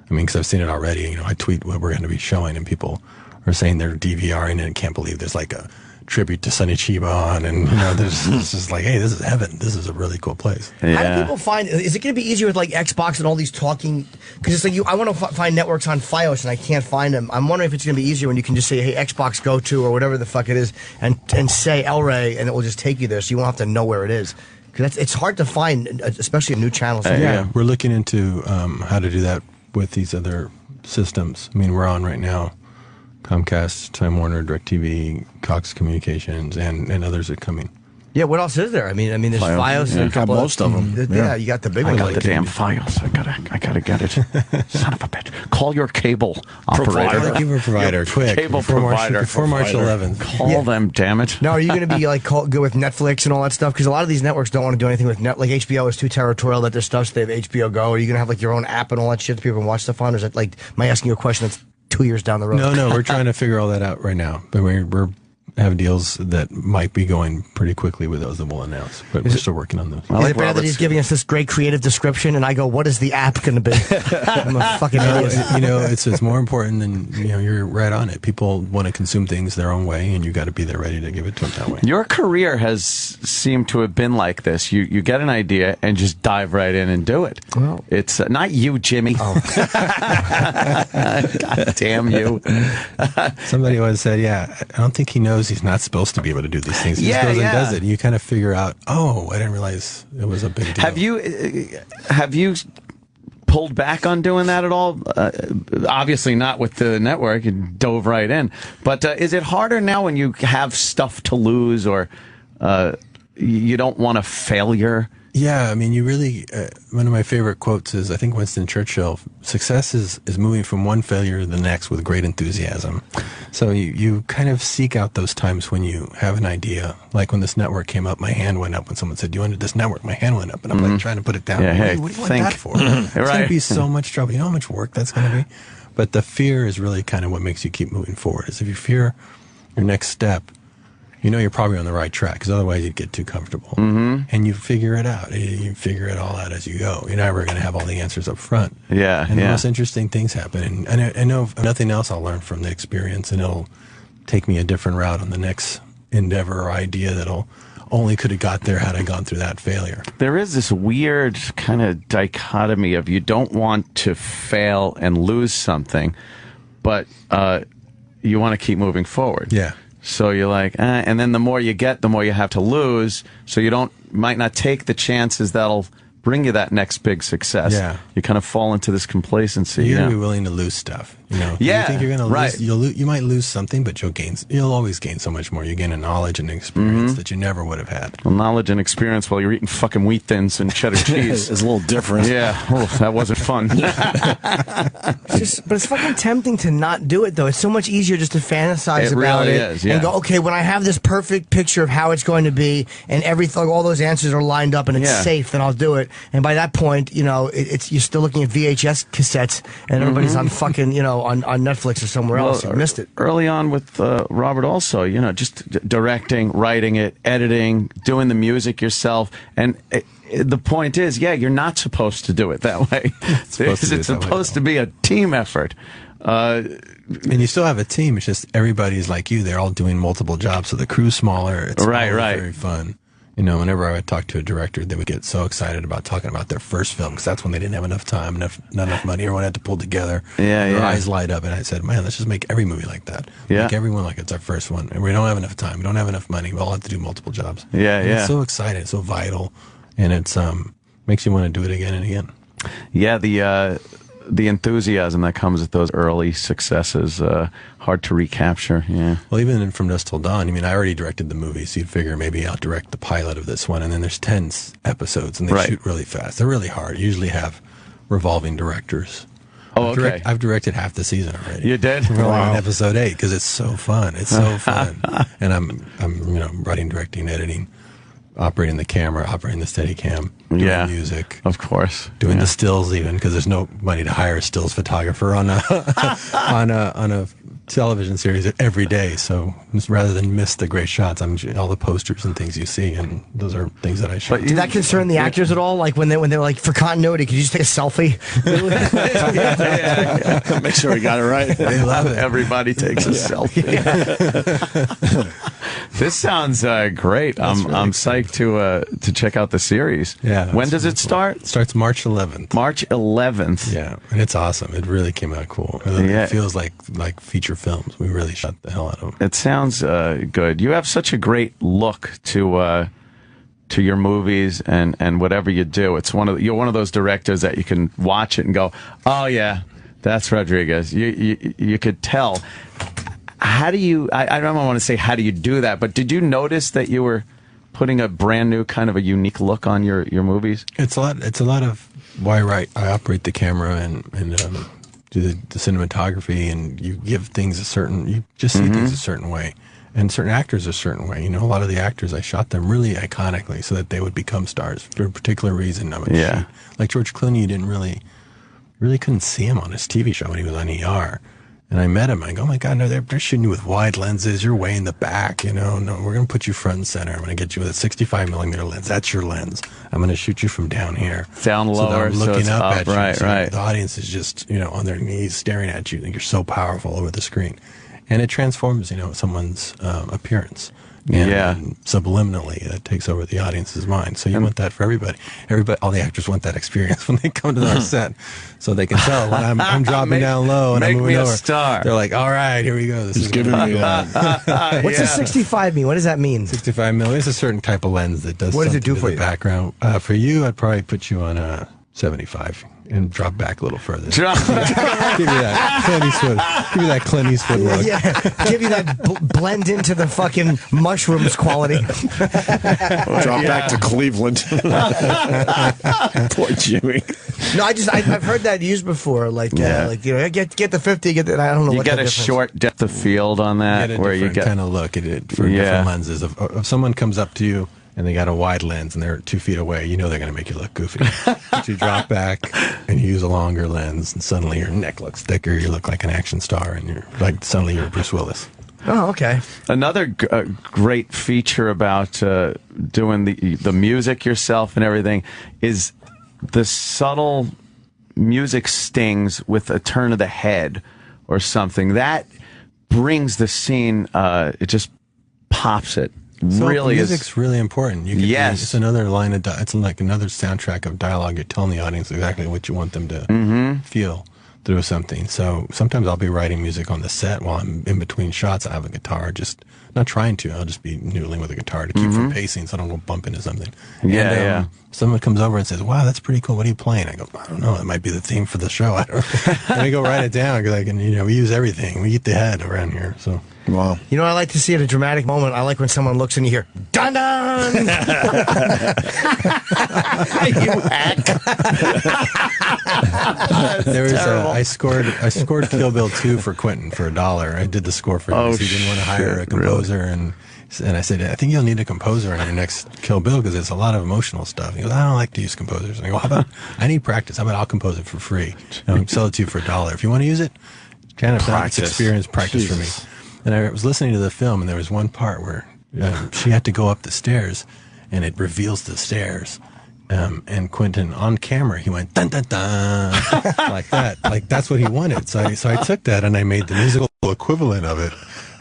I mean, because I've seen it already. I tweet what we're going to be showing, and people are saying they're DVRing and can't believe there's like a tribute to Sonny Chiba on, and it's just like, hey, this is heaven. This is a really cool place. How do people find? Is it going to be easier with like Xbox and all these talking? Because it's like I want to find networks on FiOS and I can't find them. I'm wondering if it's going to be easier when you can just say, hey, Xbox go to or whatever the fuck it is, and say El Rey, and it will just take you there, so you won't have to know where it is. Because it's hard to find, especially in new channels. We're looking into how to do that with these other systems. I mean, we're on right now Comcast, Time Warner, DirecTV, Cox Communications, and others are coming. Yeah, what else is there? I mean, there's FiOS. You got most of them. You got the big I one. got the damn FiOS. I gotta get it. Son of a bitch! Call your cable operator. Give a provider, quick. Cable provider before March 11th. Call them, damn it! Now, are you going to be like go with Netflix and all that stuff? Because a lot of these networks don't want to do anything with Like HBO is too territorial that their stuff. So they have HBO Go. Are you going to have like your own app and all that shit that people can watch stuff on? Or is it like, am I asking you a question that's 2 years down the road? No, we're trying to figure all that out right now. But we're have deals that might be going pretty quickly with those that we'll announce. But we're still working on those. Is it bad that he's giving us this great creative description, and I go, what is the app going to be? I'm a fucking idiot. It's more important than, you're right on it. People want to consume things their own way, and you got to be there ready to give it to them that way. Your career has seemed to have been like this. You get an idea and just dive right in and do it. Well, it's not you, Jimmy. Oh. God damn you. Somebody once said, I don't think he knows knows he's not supposed to be able to do these things. He just goes and does it. And you kind of figure out, oh, I didn't realize it was a big deal. Have you pulled back on doing that at all? Obviously not with the network. You dove right in. But is it harder now when you have stuff to lose or you don't want a failure? Yeah, I mean, you really, one of my favorite quotes is, I think Winston Churchill, success is moving from one failure to the next with great enthusiasm. So you kind of seek out those times when you have an idea. Like when this network came up, my hand went up. When someone said, "Do you want this network?" My hand went up, and I'm like trying to put it down. Yeah, hey, what do you want that for? It's going to be so much trouble. You know how much work that's going to be? But the fear is really kind of what makes you keep moving forward. Is if you fear your next step, you know you're probably on the right track, because otherwise you'd get too comfortable. And you figure it out. You figure it all out as you go. You're never going to have all the answers up front. And the most interesting things happen. And I know if nothing else, I'll learn from the experience, and it'll take me a different route on the next endeavor or idea that'll only could have got there had I gone through that failure. There is this weird kind of dichotomy of you don't want to fail and lose something, but you want to keep moving forward. Yeah. So you're like, and then the more you get, the more you have to lose. So you might not take the chances that'll bring you that next big success. Yeah. You kind of fall into this complacency. You gotta be willing to lose stuff. You know, Yeah, you think you're gonna right. lose, you might lose something, but you'll always gain so much more. You gain a knowledge and experience that you never would have had. Well, knowledge and experience while you're eating fucking wheat thins and cheddar cheese is a little different. Yeah, that wasn't fun. But it's fucking tempting to not do it, though. It's so much easier just to fantasize about really it is, yeah. and go, okay, when I have this perfect picture of how it's going to be and everything, all those answers are lined up and it's safe, then I'll do it. And by that point, you know, you're still looking at VHS cassettes and everybody's on fucking, you know, on Netflix or somewhere else. You missed it. Early on with Robert also, you know, just directing, writing it, editing, doing the music yourself. And the point is, you're not supposed to do it that way. It's supposed to be a team effort. And you still have a team. It's just everybody's like you. They're all doing multiple jobs, so the crew's smaller. It's very fun. You know, whenever I would talk to a director, they would get so excited about talking about their first film, because that's when they didn't have enough time, not enough money, everyone had to pull together. Their eyes light up, and I said, man, let's just make every movie like that. Make everyone like it's our first one. And we don't have enough time, we don't have enough money, we all have to do multiple jobs. It's so exciting, it's so vital, and it's makes you want to do it again and again. Yeah, the enthusiasm that comes with those early successes, hard to recapture. Yeah. Well, even in From Dusk Till Dawn, I mean, I already directed the movie, so you'd figure maybe I'll direct the pilot of this one, and then there's 10 episodes, and they shoot really fast. They're really hard. You usually have revolving directors. I've directed half the season already. You did? We're only on episode 8 because it's so fun. It's so fun. And I'm you know, writing, directing, editing, operating the camera, operating the Steadicam, doing music, of course, doing the stills, even because there's no money to hire a stills photographer on a on a television series every day. So rather than miss the great shots, I'm all the posters and things you see, and those are things that I shot. Did that concern the actors at all? Like when they're like, for continuity, could you just take a selfie? Make sure we got it right. They love it. Everybody takes a selfie. This sounds great. I'm psyched to check out the series. Yeah. When does it start? It starts March 11th. March 11th. Yeah, and it's awesome. It really came out cool. It feels like feature films. We really shot the hell out of them. It sounds good. You have such a great look to your movies and whatever you do. You're one of those directors that you can watch it and go, oh yeah, that's Rodriguez. You could tell. How do you? I don't want to say how do you do that, but did you notice that you were putting a brand new kind of a unique look on your movies? It's a lot of why I operate the camera and do the cinematography, and you give things you just see things a certain way, and certain actors a certain way. You know, a lot of the actors, I shot them really iconically so that they would become stars for a particular reason. I would shoot. Like George Clooney, you didn't really couldn't see him on his TV show when he was on ER. And I met him. I go, oh my God, no, they're shooting you with wide lenses. You're way in the back. You know, no, we're going to put you front and center. I'm going to get you with a 65 millimeter lens. That's your lens. I'm going to shoot you from down here. Down lower. So I'm looking up at you. Right. The audience is just, you know, on their knees staring at you. Think you're so powerful over the screen. And it transforms, you know, someone's appearance. And subliminally, that takes over the audience's mind. So you want that for everybody. All the actors want that experience when they come to our set, so they can tell when I'm dropping down low and I'm moving over. Star. They're like, "All right, here we go. This is giving me that." What's a 65 mean? What does that mean? 65 millimeter. It's a certain type of lens that does. What does it something do to for the you? background? For you, I'd probably put you on a 75 and drop back a little further. Give you that Clint Eastwood. Give you that Clint Eastwood look. Yeah, give you that blend into the fucking mushrooms quality. Drop back to Cleveland. Poor Jimmy. No, I've heard that used before. Like get the 50. Get the, I don't know. You what get the a difference. short depth of field on that, Where you kind of look at it from different lenses. If someone comes up to you and they got a wide lens and they're 2 feet away, you know they're going to make you look goofy. But you drop back and you use a longer lens, and suddenly your neck looks thicker. You look like an action star, and suddenly you're Bruce Willis. Oh, okay. Another great feature about doing the music yourself and everything is the subtle music stings with a turn of the head or something that brings the scene. It just pops it. So really, music's really important. Yes, it's another line of. It's like another soundtrack of dialogue. You're telling the audience exactly what you want them to feel through something. So sometimes I'll be writing music on the set while I'm in between shots. I have a guitar, just not trying to. I'll just be noodling with a guitar to keep from pacing, so I don't go bump into something. Someone comes over and says, "Wow, that's pretty cool. What are you playing?" I go, "I don't know. It might be the theme for the show." I don't. And I go write it down because we use everything. We eat the head around here. So. Wow. You know what I like to see at a dramatic moment? I like when someone looks and you hear, dun dun! You hack. There was I scored Kill Bill 2 for Quentin for $1. I did the score for him because he didn't want to hire a composer. Really? And I said, I think you'll need a composer on your next Kill Bill because it's a lot of emotional stuff. He goes, I don't like to use composers. And I go, how about, I need practice. How about I'll compose it for free? I'll sell it to you for $1. If you want to use it, kind of practice for me. And I was listening to the film, and there was one part where she had to go up the stairs, and it reveals the stairs. And Quentin, on camera, he went, dun, dun, dun, like that. Like, that's what he wanted. So I took that, and I made the musical equivalent of it.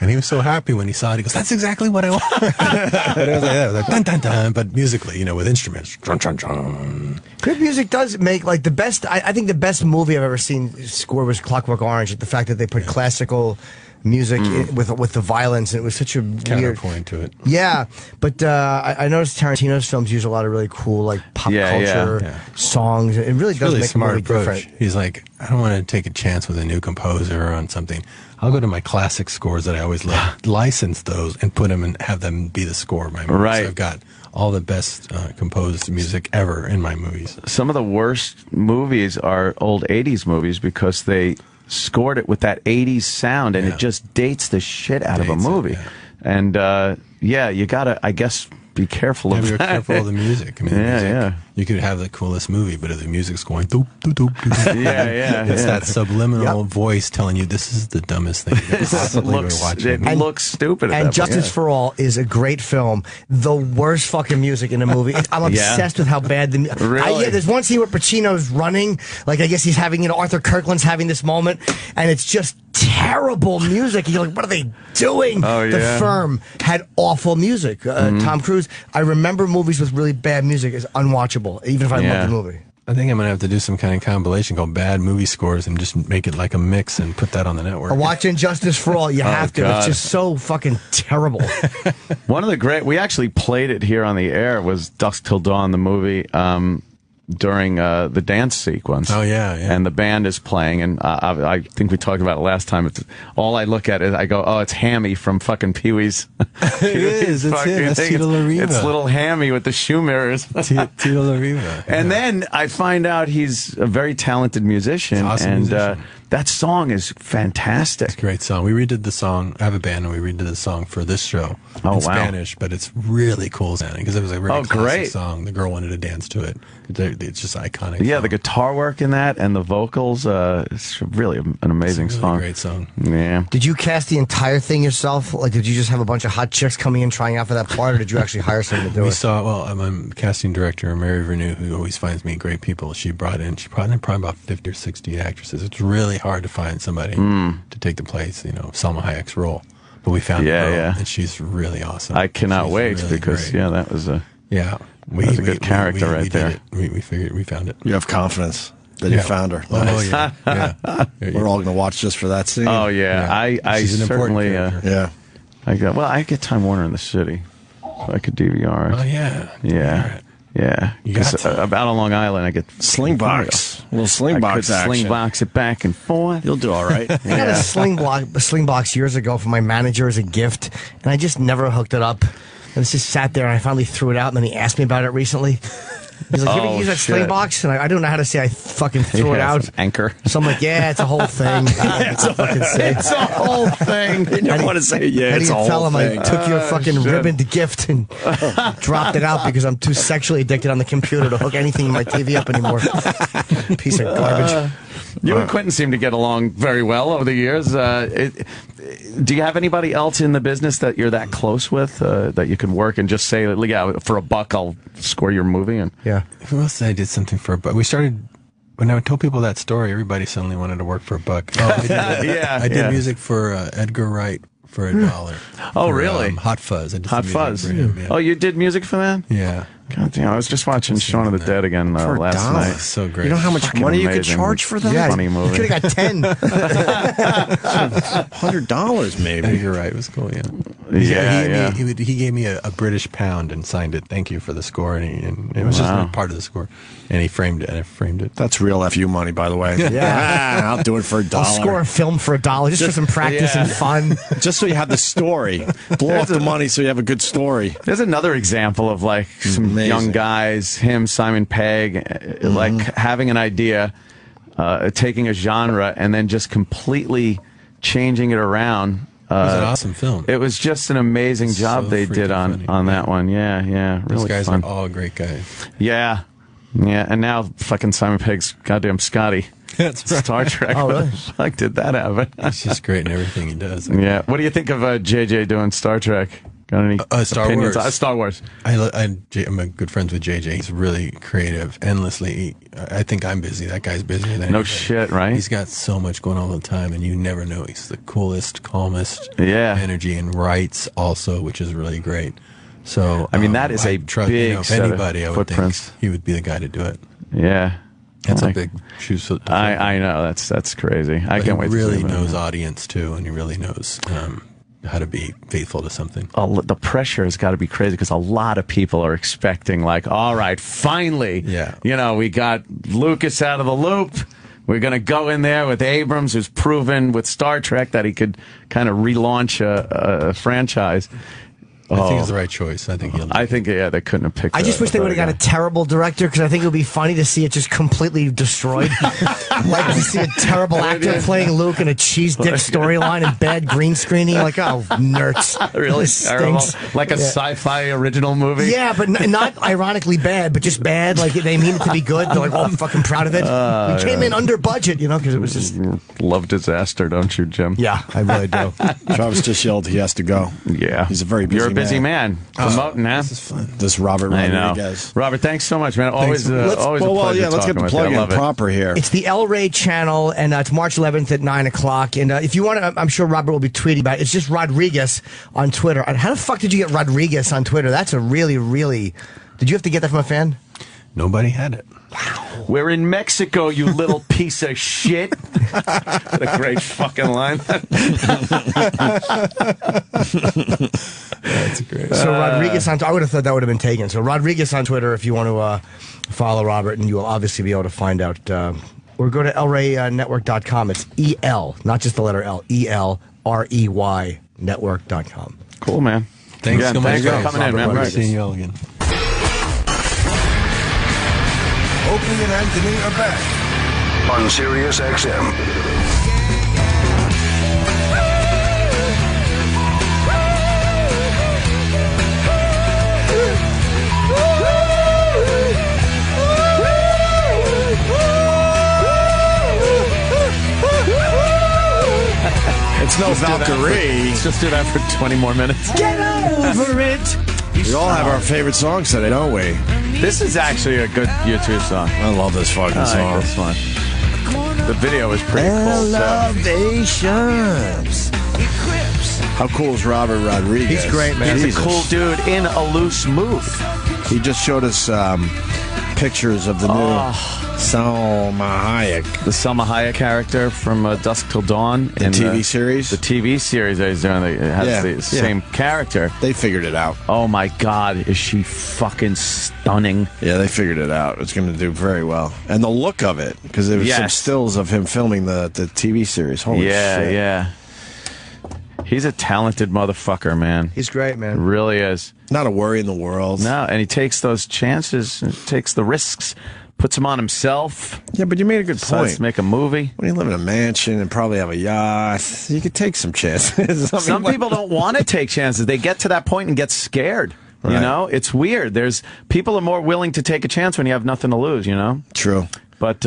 And he was so happy when he saw it. He goes, that's exactly what I want. But it was like that. It was like, dun, dun, dun, but musically, with instruments. Dun, dun, dun. Good music does make, like, the best, I think the best movie I've ever seen score was Clockwork Orange. The fact that they put classical music with the violence, and it was such a counterpoint to it. Yeah, but I noticed Tarantino's films use a lot of really cool, like, pop culture songs. It really does make smart a movie approach. different. He's like, I don't want to take a chance with a new composer on something. I'll go to my classic scores that I always love, license those, and put them and have them be the score of my movies. Right. So I've got all the best composed music ever in my movies. Some of the worst movies are old 80s movies because they scored it with that 80s sound, and it just dates the shit out of a movie. And you gotta, I guess, be careful of Be that. careful of the music. I mean, you could have the coolest movie, but if the music's going doop doop doop, doop, it's that subliminal voice telling you this is the dumbest thing you could possibly be watching. It looks stupid. And Justice for All is a great film. The worst fucking music in the movie. I'm obsessed with how bad the music. Really? There's one scene where Pacino's running, like I guess he's having, Arthur Kirkland's having this moment, and it's just terrible music. You're like, what are they doing? The Firm had awful music. Tom Cruise. I remember movies with really bad music is unwatchable, even if I love the movie. I think I'm going to have to do some kind of compilation called Bad Movie Scores and just make it like a mix and put that on the network. Watching Justice for All, you have to. It's just so fucking terrible. One of the great, we actually played it here on the air, was Dusk Till Dawn, the movie, during the dance sequence. Oh, yeah. And the band is playing, and I think we talked about it last time. All I look at is, I go, oh, it's Hammy from fucking Pee-wee's. It is. It's him. That's Tito Lariva. It's little Hammy with the shoe mirrors. Tito Lariva. And then I find out he's a very talented musician. Awesome and musician. That song is fantastic. It's a great song. We redid the song. I have a band, and we redid the song for this show in Spanish, but it's really cool sounding because it was a really classic song. The girl wanted to dance to it. It's just iconic. Yeah, song. the guitar work in that and the vocals, it's really an amazing song. Great song. Yeah. Did you cast the entire thing yourself? Like, did you just have a bunch of hot chicks coming in trying out for that part, or did you actually hire someone to do it? I'm a casting director, Mary Vernew, who always finds me great people. She brought in probably about 50 or 60 actresses. It's really hard to find somebody to take the place, Salma Hayek's role. But we found Yeah, a girl, yeah. and she's really awesome. I cannot She's wait really because great. that was a Yeah. that was a good character right we there. Did it. We figured we found it. You have confidence that you Yeah. found her. Oh, Nice. yeah. We're all going to watch just for that scene. Oh yeah, I She's an important certainly character. Yeah. I get Time Warner in the city, so I could DVR it. Oh yeah. Yeah. You got 'Cause, to. about on Long Island, I get Slingbox. A little slingbox I could action. slingbox it back and forth. You'll do all right. I got a sling box years ago from my manager as a gift, and I just never hooked it up. And it just sat there, and I finally threw it out, and then he asked me about it recently. He's like, you ever use that sling box? And I don't know how to say I fucking threw it out. Anchor. So I'm like, yeah, it's a whole thing. It's a whole thing. You don't want to say, yeah, it's a whole tell him thing. I took your fucking ribboned gift and dropped it out because I'm too sexually addicted on the computer to hook anything in my TV up anymore. Piece of garbage. You and Quentin seem to get along very well over the years. Do you have anybody else in the business that you're that close with that you can work and just say, yeah, for $1, I'll score your movie? And yeah. Who else did I did something for? But we started when I told people that story. Everybody suddenly wanted to work for $1. Oh, I did music for Edgar Wright for $1. Oh, for, really? Hot Fuzz. I did Hot some Fuzz. music for him, yeah. Oh, you did music for that? Yeah. God damn! I was just watching Shaun of the Dead again last night. So great. You know how much Fucking money you could amazing. charge for that? Yeah, Funny movie. You could have got 10. $100 maybe. Edgar Wright was cool. Yeah. Yeah. He gave me a British pound and signed it. Thank you for the score, and it was just like part of the score. And he framed it, and I framed it. That's real FU money, by the way. Yeah. I'll do it for $1. I'll score a film for $1 just for some practice and fun. Just so you have the story. Blow off the money so you have a good story. There's another example of like some Amazing. young guys, him, Simon Pegg, like having an idea, taking a genre, and then just completely changing it around. It was an awesome film. It was just an amazing job So they did freaking on funny. that one. Yeah, really Those guys fun. are all great guys. Yeah, and now fucking Simon Pegg's goddamn Scotty. That's right. Star Trek. Oh, What the really? fuck did that happen? He's just great in everything he does. Yeah. What do you think of JJ doing Star Trek? Got any Star opinions? Wars. Star Wars. I'm good friends with JJ. He's really creative, endlessly. I think I'm busy. That guy's busier than No anybody. shit, right? He's got so much going on all the time, and you never know. He's the coolest, calmest energy, and writes also, which is really great. So I mean, that is a big if set of anybody, I would think footprints. he would be the guy to do it. Yeah. That's Like- a big shoes to fill. I know that's crazy. I But can't wait he really to see knows it. audience too, and he really knows how to be faithful to something. The pressure has got to be crazy because a lot of people are expecting, like, all right, finally, we got Lucas out of the loop. We're going to go in there with Abrams, who's proven with Star Trek that he could kind of relaunch a franchise. I think it's the right choice. I think he'll. I think they couldn't have picked. I just wish they would have got a terrible director because I think it would be funny to see it just completely destroyed. Like to see a terrible actor playing Luke in a cheese dick storyline and bad green screening. Like, oh, nerds. Really This terrible, stinks. like a sci-fi original movie. Yeah, but not ironically bad, but just bad. Like they mean it to be good. They're like, oh, I'm fucking proud of it. We came in under budget, because it was just. Love disaster, don't you, Jim? Yeah, I really do. Travis just yelled he has to go. Yeah, he's a very busy You're a busy man. Promoting, huh? This is fun. This Robert I know. Rodriguez. Robert, thanks so much, man. Always, Let's- always well, a pleasure let's get talking the with plug you. I in love it. proper here. It's the El Rey channel, and it's March 11th at 9 o'clock. And if you want to, I'm sure Robert will be tweeting about it. It's just Rodriguez on Twitter. And how the fuck did you get Rodriguez on Twitter? That's a really, really. Did you have to get that from a fan? Nobody had it. We're in Mexico, you little piece of shit. What a great fucking line. That's great. So Rodriguez on. I would have thought that would have been taken. So Rodriguez on Twitter, if you want to follow Robert, and you will obviously be able to find out. Or go to elreynetwork.com. It's EL, not just the letter L. ELREY network.com. Cool, man. Thanks Again, so much thanks for coming in, man. Robert, seeing you all again. Opie and Anthony are back on Sirius XM. It's no Valkyrie. Let's just do that for 20 more minutes. Get over it. We all have our favorite songs today, don't we? This is actually a good U2 song. I love this fucking I song. like this one. The video is pretty cool, too. Elevations. How cool is Robert Rodriguez? He's great, man. He's a cool dude in a loose mood. He just showed us pictures of the new Salma Hayek. The Salma Hayek character from Dusk Till Dawn. The TV series? The TV series that he's doing. It has the same character. They figured it out. Oh, my God. Is she fucking stunning? Yeah, they figured it out. It's going to do very well. And the look of it, because there was some stills of him filming the TV series. Holy shit. Yeah. He's a talented motherfucker, man. He's great, man. Really is. Not a worry in the world. No, and he takes those chances, and takes the risks, puts them on himself. Yeah, but you made a good Decides point. to make a movie. When you live in a mansion and probably have a yacht, you could take some chances. Some people don't want to take chances. They get to that point and get scared. Right. You know, it's weird. People are more willing to take a chance when you have nothing to lose. You know. True. But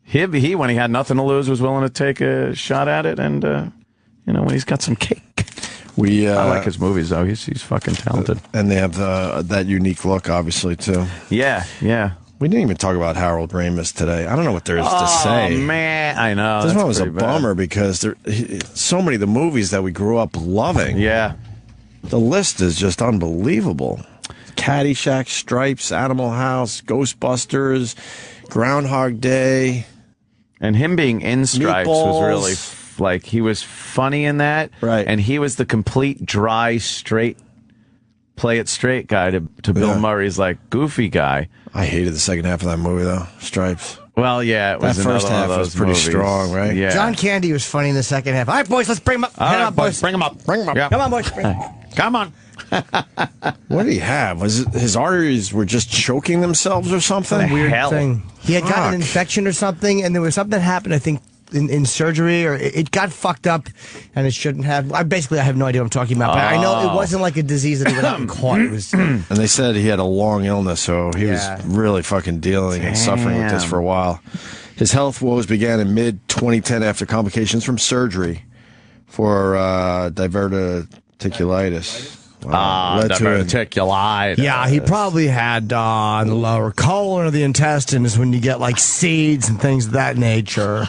he when he had nothing to lose was willing to take a shot at it, and when he's got some cake. I like his movies though. He's fucking talented, and they have that unique look, obviously too. Yeah. We didn't even talk about Harold Ramis today. I don't know what there is to say. Oh man, I know. This one was a bummer because so many of the movies that we grew up loving. Yeah, the list is just unbelievable. Caddyshack, Stripes, Animal House, Ghostbusters, Groundhog Day, and him being in Stripes was really. Like, he was funny in that. Right. And he was the complete dry, straight, play it straight guy to Bill Murray's, like, goofy guy. I hated the second half of that movie, though. Stripes. Well, yeah, it was that first half was pretty strong, right? Yeah. John Candy was funny in the second half. All right, boys, let's bring him up. All right, boys, bring him up. Bring him up. Yeah. Come on, boys. Bring him up. Come on. What did he have? Was it his arteries were just choking themselves or something? Weird thing. He had gotten an infection or something, and there was something that happened, I think, in surgery, or it got fucked up, and it shouldn't have. I have no idea what I'm talking about, but I know it wasn't like a disease that he went out and caught. It was, and they said he had a long illness, so he was really fucking dealing and suffering with this for a while. His health woes began in mid-2010 after complications from surgery for diverticulitis. Diverticulitis. Yeah, he probably had on the lower colon or the intestines when you get like seeds and things of that nature.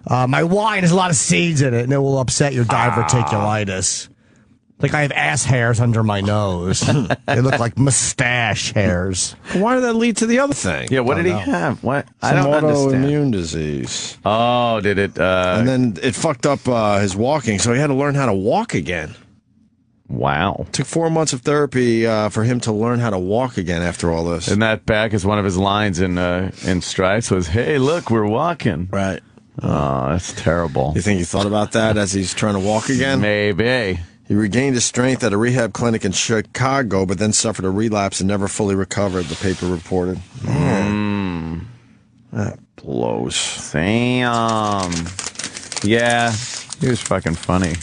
My wine has a lot of seeds in it, and it will upset your diverticulitis. Like I have ass hairs under my nose. They look like mustache hairs. Why did that lead to the other thing? Yeah, what did he have? What? I don't autoimmune understand. disease. Oh, did it? And then it fucked up his walking, so he had to learn how to walk again. Wow. Took 4 months of therapy for him to learn how to walk again after all this. And that back is one of his lines in Stripes was, "Hey, look, we're walking." Right. Oh, that's terrible. You think he thought about that as he's trying to walk again? Maybe. He regained his strength at a rehab clinic in Chicago, but then suffered a relapse and never fully recovered, the paper reported. That blows. Damn. Yeah, he was fucking funny.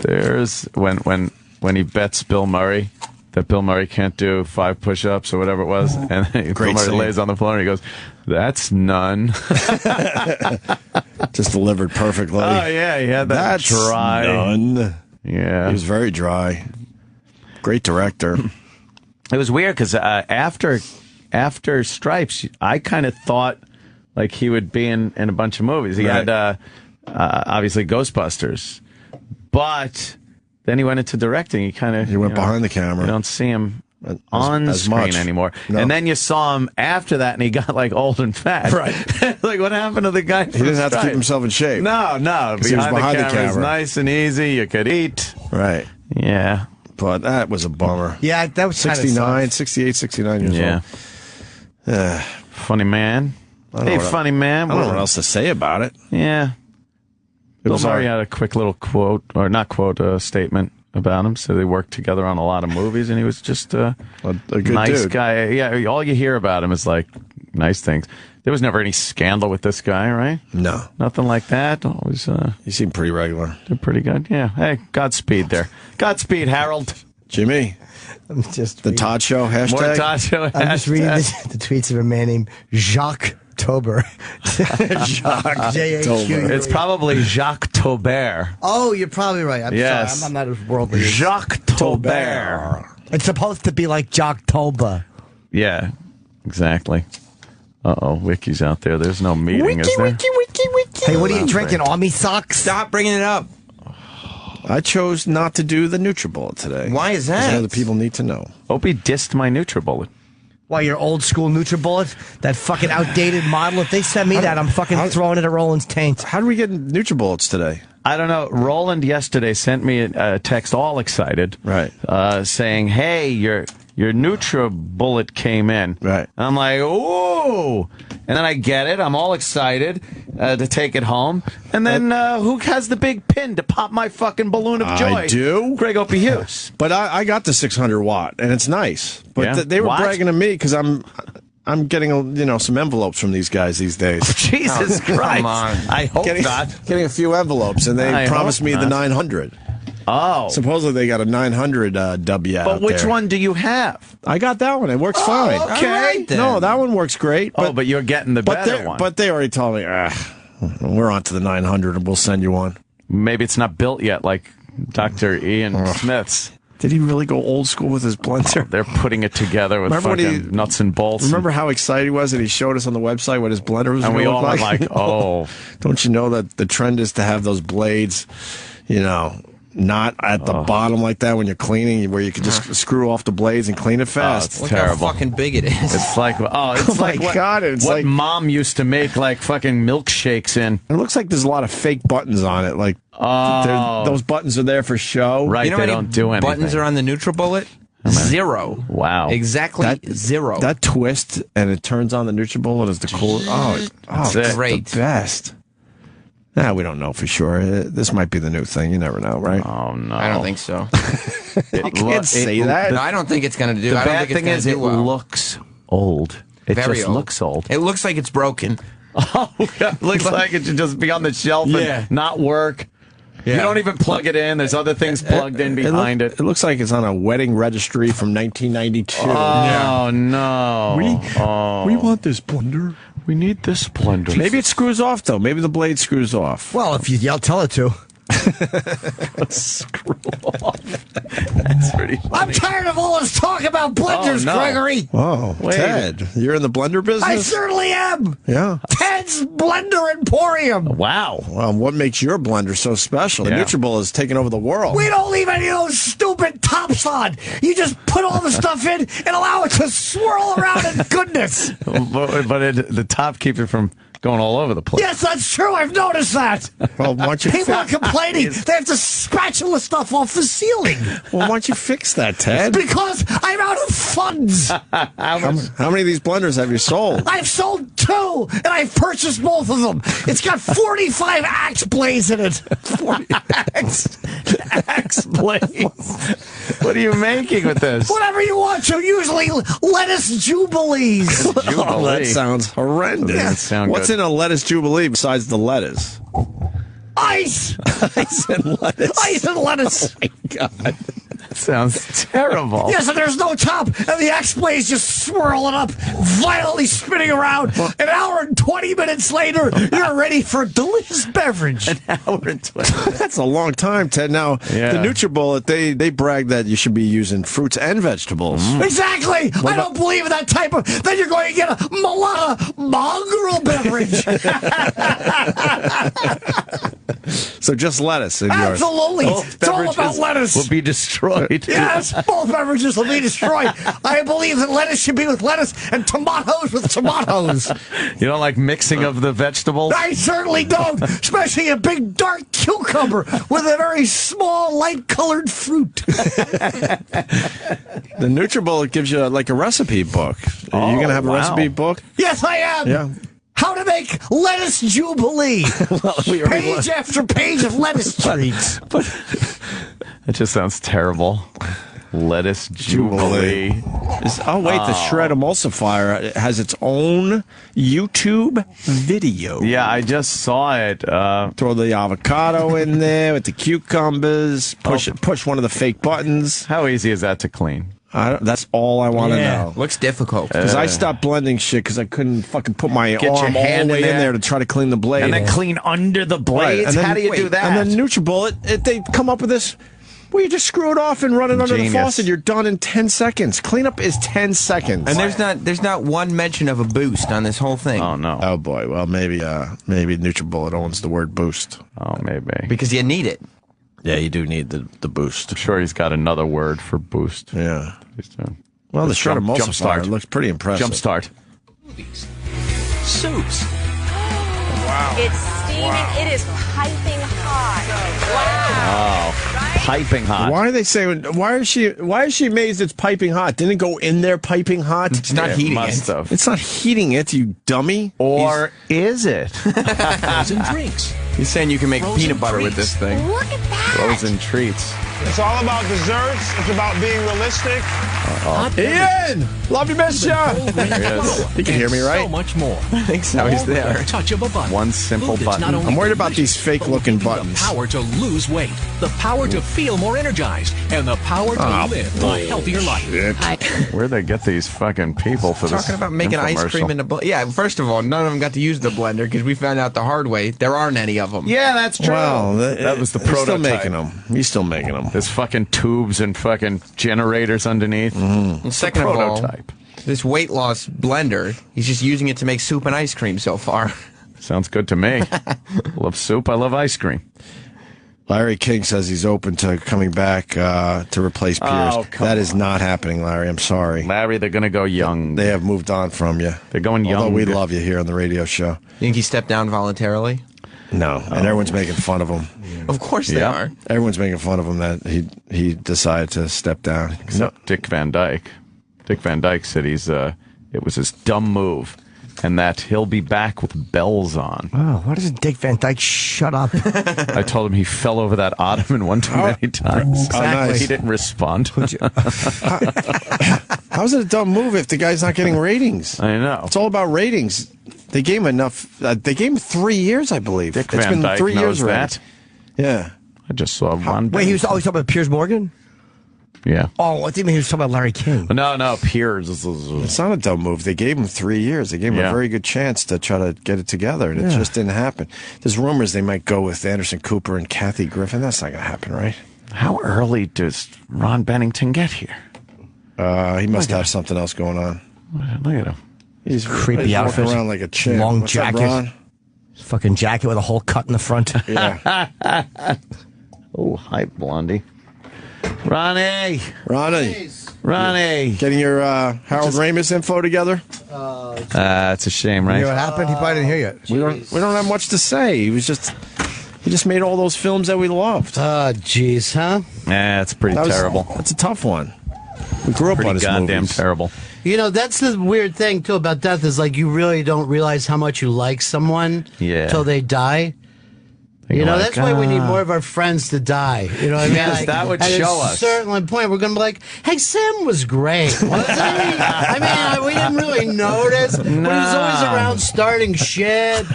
There's when he bets Bill Murray that Bill Murray can't do 5 push-ups or whatever it was, and Bill Murray lays on the floor and he goes, "That's none." Just delivered perfectly. Oh yeah, he had that That's dry. None. Yeah, he was very dry. Great director. It was weird because after Stripes, I kind of thought like he would be in a bunch of movies. He had obviously Ghostbusters, but then he went into directing. He went behind the camera. You don't see him on as screen much anymore. No. And then you saw him after that, and he got like old and fat. Right. Like what happened to the guy? He didn't have to keep himself in shape. No. Behind he was behind the camera. It was nice and easy. You could eat. Right. Yeah. But that was a bummer. Yeah, that was 69, 68, 69 years old. Yeah. Funny man. Hey, funny man. I don't know what else to say about it. Yeah. Bill Murray had a quick little quote, or not quote, statement about him. So they worked together on a lot of movies, and he was just a good nice dude. guy. Yeah, all you hear about him is like nice things. There was never any scandal with this guy, right? No. Nothing like that. Always. He seemed pretty regular. They're pretty good. Yeah. Hey, Godspeed there. Godspeed, Harold. Jimmy. I'm just The Todd Show hashtag. More Todd Show hashtag. I'm just reading the tweets of a man named Jacques Tober. Jacques, J-A-Q. It's probably Jacques Taubert. Oh, you're probably right. I'm Yes. sorry. I'm not as worldly. Jacques Taubert. It's supposed to be like Jock Toba. Yeah, exactly. Uh-oh, Wiki's out there. There's no meeting, is there? Wiki. Hey, what are you drinking? Army socks? Stop bringing it up. I chose not to do the NutriBullet today. Why is 'Cause I that? know the people need to know. Opie dissed my NutriBullet. Why, your old school NutriBullet? That fucking outdated model? If they send me that, I'm fucking throwing it at Roland's taint. How do we get NutriBullets today? I don't know. Roland yesterday sent me a text all excited. Right. Saying, hey, your NutriBullet came in. Right. And I'm like, ooh. And then I get it. I'm all excited to take it home. And then who has the big pin to pop my fucking balloon of joy? I do. Greg Opie Hughes. But I got the 600 watt, and it's nice. But Yeah? they were What? bragging to me because I'm getting some envelopes from these guys these days. Jesus Christ. Come on. I hope not. Getting a few envelopes, and they I promised hope me the not. 900. Oh. Supposedly they got a 900 W out But which there. one do you have? I got that one. It works fine. Okay. All right, then. No, that one works great. But you're getting the better one. But they already told me, we're on to the 900 and we'll send you one. Maybe it's not built yet like Dr. Ian Smith's. Did he really go old school with his blender? They're putting it together with Remember when fucking nuts and bolts. Remember how excited he was that he showed us on the website what his blender was And going we to all look were like? like, oh. Don't you know that the trend is to have those blades, not at the bottom like that when you're cleaning, where you can just screw off the blades and clean it fast? It's Look terrible. how fucking big it is. It's like, it's my like what, God, it's what like- mom used to make like fucking milkshakes in. It looks like there's a lot of fake buttons on it. Like those buttons are there for show. Right, You know they how don't many do anything. buttons are on the NutriBullet? 0. Wow. Exactly 0. That twist and it turns on the NutriBullet is the coolest. That's it's it. Great. the best. Nah, we don't know for sure. This might be the new thing. You never know, right? Oh, no. I don't think so. You can't say that. No, I don't think it's going to do. The I don't bad think thing it's is going to it do well. looks old. It Very just old. looks old. It looks like it's broken. Oh, it looks like it should just be on the shelf Yeah. and not work. You don't even plug it in. There's other things plugged in behind it. It looks like it's on a wedding registry from 1992. Oh, no. We want this blender. We need this blender. Maybe it screws off, though. Maybe the blade screws off. Well, if you tell it to. Screw off. That's pretty funny. I'm tired of all this talk about blenders, Oh, no. Gregory. Whoa, Wait. Ted, you're in the blender business? I certainly am. Yeah. Ted's Blender Emporium. Wow. Well, what makes your blender so special? The Yeah. NutriBullet is taking over the world. We don't leave any of those stupid tops on. You just put all the stuff in and allow it to swirl around in goodness. But the top keeps it from going all over the place. Yes, that's true. I've noticed that. Well, why don't you People are complaining they have to spatula stuff off the ceiling why don't you fix that, Ted? because I'm out of funds. How many of these blenders have you sold? I've sold 2, and I've purchased both of them. It's got 45 axe blades in it. 40 axe blades. What are you making with this? Whatever you want to. Usually lettuce jubilees. Oh, that sounds horrendous. Doesn't sound What's good. in a lettuce jubilee besides the lettuce? Ice. Ice and lettuce. Ice and lettuce. Oh, my God. Sounds terrible. Yes, and there's no top, and the X blade's just swirling up, violently spinning around. An hour and 20 minutes later, you're ready for a delicious beverage. An hour and 20. That's a long time, Ted. Now, Yeah. the NutriBullet, they brag that you should be using fruits and vegetables. Exactly. I don't believe in that type of. Then you're going to get a mulata mongrel beverage. So just lettuce in yours. Absolutely. It's all about lettuce. Will be destroyed. Yes, both beverages will be destroyed. I believe that lettuce should be with lettuce and tomatoes with tomatoes. You don't like mixing of the vegetables? I certainly don't, especially a big dark cucumber with a very small light-colored fruit. The NutriBullet gives you like a recipe book. Are you going to have a wow. recipe book? Yes, I am. Yeah. How to make lettuce jubilee. Page after page of lettuce treats. That just sounds terrible. Lettuce jubilee. Oh, wait, the Shred Emulsifier has its own YouTube video. Yeah, I just saw it. Throw the avocado in there with the cucumbers. Push one of the fake buttons. How easy is that to clean? That's all I want to know. Looks difficult. Because I stopped blending shit because I couldn't fucking put my Get your arm all hand the way in in there. there to try to clean the blade. And then clean under the blades? And then- How do you do that? And then NutriBullet, they come up with this. Well, you just screw it off and run it under Genius. the faucet. You're done in 10 seconds. Cleanup is 10 seconds. And there's not one mention of a boost on this whole thing. Oh, no. Oh, boy. Well, maybe NutriBullet owns the word boost. Oh, maybe. Because you need it. Yeah, you do need the boost. I'm sure he's got another word for boost. Yeah. Well, the short emulsifier looks pretty impressive. Jumpstart. Soups. Wow. It's steaming. It is piping hot. Wow. Oh, piping hot. Why are they saying? Why is she amazed it's piping hot? Didn't it go in there piping hot? It's not heating must it. have. It's not heating it, you dummy. Or is it? Frozen drinks. He's saying you can make Frozen peanut butter with treats. this thing. Look at that. Frozen treats. It's all about desserts. It's about being realistic. Ian, love you, miss ya. You can hear me, right? So much more. I think so. He's there. Touch of a button. One simple Food that's button. not only I'm worried about these delicious, fake-looking but will give you buttons. The power to lose weight, the power to feel more energized, and the power to live a healthier life. Where'd they get these fucking people for this? Talking about making ice cream in a blender. Yeah, first of all, none of them got to use the blender because we found out the hard way there aren't any of them. Yeah, that's true. Well, that was the he's prototype. still making them. He's still making them. There's fucking tubes and fucking generators underneath. Well, second of all, prototype. this weight loss blender, he's just using it to make soup and ice cream so far. Sounds good to me. Love soup. I love ice cream. Larry King says he's open to coming back to replace Pierce. Oh, come that is not happening, Larry. I'm sorry. Larry, they're going to go young. They have moved on from you. They're going young. Although we love you here on the radio show. You think he stepped down voluntarily? No, and everyone's making fun of him. Of course they are. Everyone's making fun of him that he decided to step down. Except Dick Van Dyke. Dick Van Dyke said it was his dumb move, and that he'll be back with bells on. Oh, why doesn't Dick Van Dyke shut up? I told him he fell over that ottoman one too many times. Exactly. He didn't respond. How's it a dumb move if the guy's not getting ratings? I know. It's all about ratings. They gave him enough. They gave him 3 years, I believe. Dick It's Van been Dyke 3 years knows already. that. Yeah. I just saw Ron. Wait, he was always talking about Piers Morgan? Yeah. Oh, I think he was talking about Larry King. No, Piers. It's not a dumb move. They gave him 3 years. They gave him a very good chance to try to get it together, and it just didn't happen. There's rumors they might go with Anderson Cooper and Kathy Griffin. That's not going to happen, right? How early does Ron Bennington get here? He must have something else going on. Look at him. He's Creepy outfit. walking around like a champ. Long What's up, jacket. Ron? Fucking jacket with a hole cut in the front. Yeah. Oh, hi, Blondie. Ronnie. Getting your Harold Ramis info together? It's a shame, right? You know what happened? He probably didn't hear you. We don't have much to say. He just made all those films that we loved. Jeez, huh? Yeah, it's pretty terrible. That's a tough one. We grew up on his goddamn movies. terrible. You know, that's the weird thing, too, about death is like you really don't realize how much you like someone till they die. You know, that's why we need more of our friends to die. You know what I mean? Yes, Like, that would at show a us. certain point, we're going to be like, hey, Sam was great. Wasn't he? I mean, we didn't really notice, but he was always around starting shit.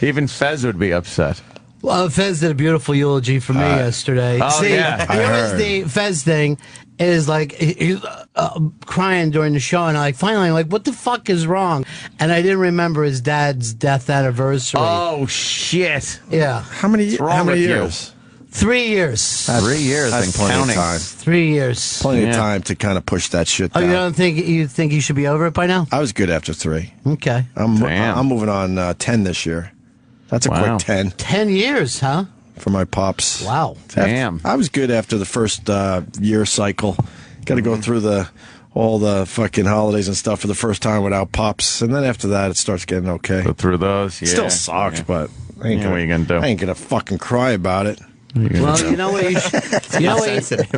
Even Fez would be upset. Well, Fez did a beautiful eulogy for me yesterday. Oh, See, yeah. you know, the Fez thing is like he's crying during the show, and finally, like, what the fuck is wrong? And I didn't remember his dad's death anniversary. Oh shit! Yeah, How many years? 3 years. 3 years and Plenty counting. of time. 3 years. Plenty of time to kind of push that shit Oh, down. you think you should be over it by now? I was good after 3. Okay. I'm Damn. moving on 10 this year. That's a Wow. quick 10 10 years, huh? for my pops. Wow. Damn. I was good after the first year cycle. Got to go through all the fucking holidays and stuff for the first time without pops, and then after that it starts getting okay. Go through those. Yeah. Still sucks, but I ain't what are you gonna do? I ain't gonna fucking cry about it. Well, you know what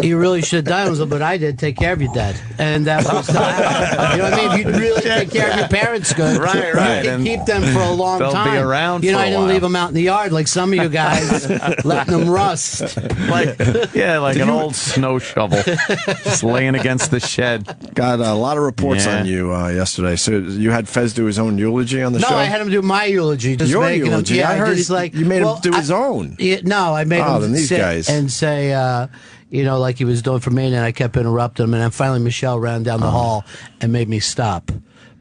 you really should have done was what I did, take care of your dad. And that was still happen. You know what I mean? If you'd really take care of your parents good, Right. you can keep them for a long They'll be time. around You know, for a I didn't while. leave them out in the yard like some of you guys, letting them rust. like an old snow shovel, just laying against the shed. Got a lot of reports Yeah. on you yesterday. So you had Fez do his own eulogy on the No, show? I had him do my eulogy. Just Your making eulogy? Him, yeah, I heard just like, you made him do his own. No, I made him then these sit guys. and say, you know, like he was doing for me, and I kept interrupting him. And then finally Michelle ran down the hall and made me stop.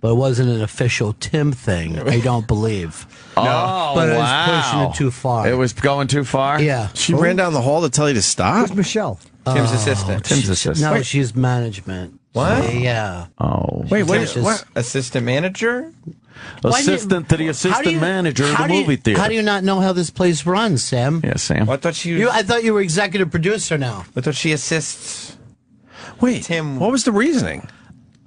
But it wasn't an official Tim thing, I don't believe. Oh, but I wow. was pushing it too far. It was going too far? Yeah. She ran down the hall to tell you to stop? Who's Michelle? Tim's assistant. Tim's assistant. No, Wait. she's management. What? Yeah. Oh. Wait, Tim's what? Assistant manager? assistant to the assistant manager of the movie theater. How do you not know how this place runs, Sam? Yeah, Sam. I thought I thought you were executive producer now. I thought she assists. Wait, Tim. What was the reasoning?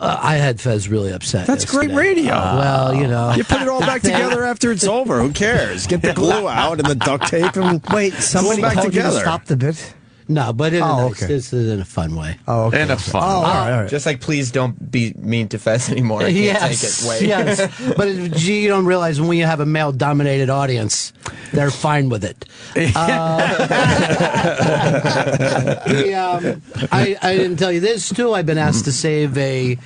I had Fez really upset. That's yesterday. great radio. Well, you know. You put it all back together after it's over. Who cares? Get the glue out and the duct tape and Wait, somebody glue it back told you to together. stop the bit? No, but this is in a fun way. Oh, okay. In a fun way. all right. Just like, please don't be mean to Fez anymore. I can't take it. Wait. Yes. But you don't realize when you have a male-dominated audience, they're fine with it. I didn't tell you this, too. I've been asked to save a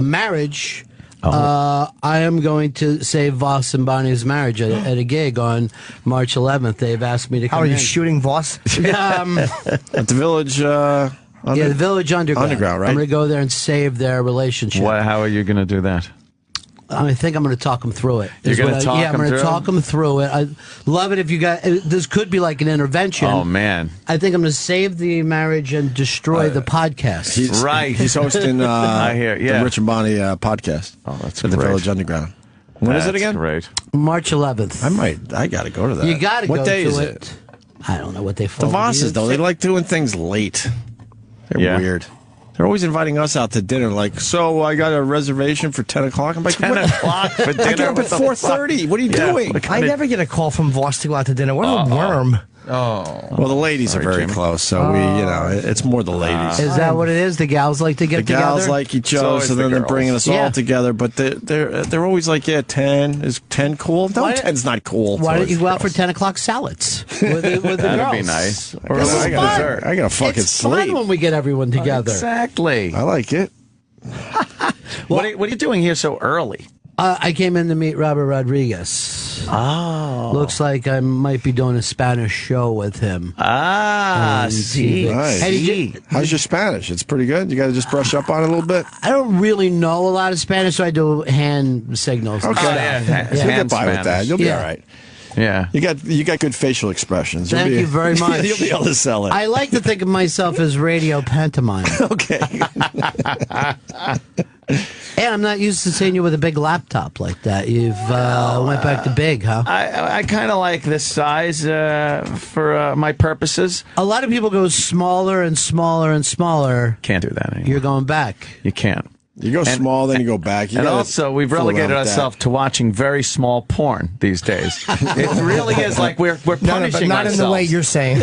marriage. I am going to save Voss and Bonnie's marriage at a gig on March 11th. They've asked me to come How are you in. shooting Voss? At the Village. The Village Underground. Underground, right? I'm going to go there and save their relationship. How are you going to do that? I think I'm going to talk them through it. You're going to talk them through it? Yeah, I'm going to talk them through it. I love it if you got... This could be like an intervention. Oh, man. I think I'm going to save the marriage and destroy the podcast. He's hosting I hear, yeah. the Rich and Bonnie podcast. Oh, that's at the great. Village Underground. When is it again? Great. March 11th. I got to go to that. You got to go What day to is it. it? I don't know what they The follow. Vosses, though, they like doing things late. They're weird. They're always inviting us out to dinner. Like, so I got a reservation for 10 o'clock. I'm like, 10 o'clock for dinner? I get up at 4:30. What are you doing? I never get a call from Voss to go out to dinner. What a worm. Oh. Well, the ladies are very close, so it's more the ladies. Is that what it is? The gals like to get The gals together? like each It's other, always so the then they're girls. bringing us Yeah. all together. But they're always like, 10 is 10 cool? No, Why- 10's not cool. Why don't It's you go out for girls. 10 o'clock salads with the That'd girls? be nice. Or This is I got fun. dessert. I got to fucking It's sleep. fun when we get everyone together. Exactly. I like it. What are you doing here so early? I came in to meet Robert Rodriguez. Oh. Looks like I might be doing a Spanish show with him. on See. TV. Nice. Hey, did you- How's your Spanish? It's pretty good. You got to just brush up on it a little bit. I don't really know a lot of Spanish, so I do hand signals. and Okay. stuff. You'll get by with that. You'll be Yeah. all right. Yeah. You got good facial expressions. Thank you very much. You'll be able to sell it. I like to think of myself as radio pantomime. Okay. And I'm not used to seeing you with a big laptop like that. You've went back to big, huh? I kind of like this size for my purposes. A lot of people go smaller and smaller and smaller. Can't do that anymore. You're going back. You can't. You go small, then you go back. You And gotta also, we've fool around relegated with that. ourselves to watching very small porn these days. It really is like we're punishing No, but not ourselves. in the way you're saying.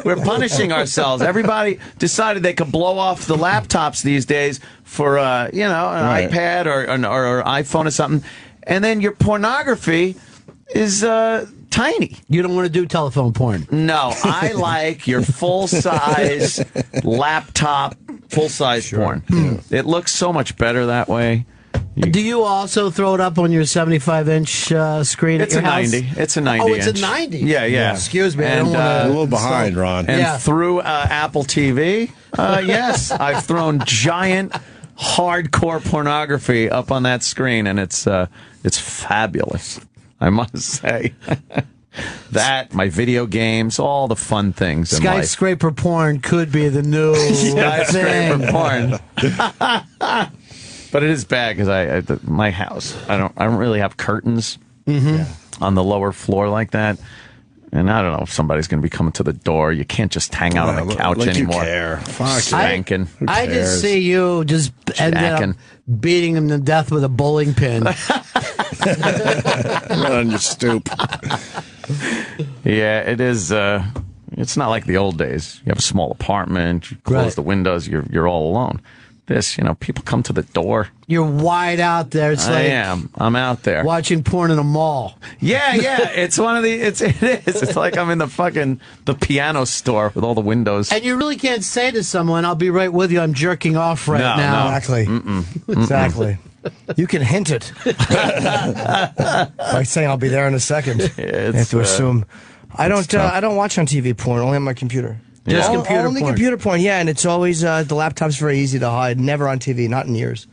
We're punishing ourselves. Everybody decided they could blow off the laptops these days for an Right. iPad or iPhone or something, and then your pornography is tiny. You don't want to do telephone porn. No, I like your full-size laptop, full-size porn. It looks so much better that way. Do you also throw it up on your 75-inch screen It's at a your house? 90. It's a 90 Oh, it's inch. a 90? Yeah. Excuse me, I don't And, wanna- You're a little behind, Ron. And Yeah. through Apple TV, yes, I've thrown giant, hardcore pornography up on that screen, and it's fabulous, I must say. That, my video games, all the fun things in life. Skyscraper porn could be the new Skyscraper thing. porn. But it is bad because my house, I don't really have curtains on the lower floor like that. And I don't know if somebody's going to be coming to the door. You can't just hang out on the couch like anymore. You care. Fuck it. Spanking. I just see you just ended Jacking. up beating him to death with a bowling pin. Right on your stoop. Yeah, it is. It's not like the old days. You have a small apartment. You close Right. the windows. You're all alone. This, people come to the door. You're wide out there. It's I like am. I'm out there. watching porn in a mall. Yeah. It's one of the. It is. It's like I'm in the piano store with all the windows. And you really can't say to someone, "I'll be right with you. I'm jerking off right No, now." no. Exactly. Exactly. You can hint it by saying I'll be there in a second. You have to assume. I don't watch on TV porn. Only on my computer. Just computer only porn. computer porn. Yeah, and it's always the laptop's very easy to hide. Never on TV. Not in years.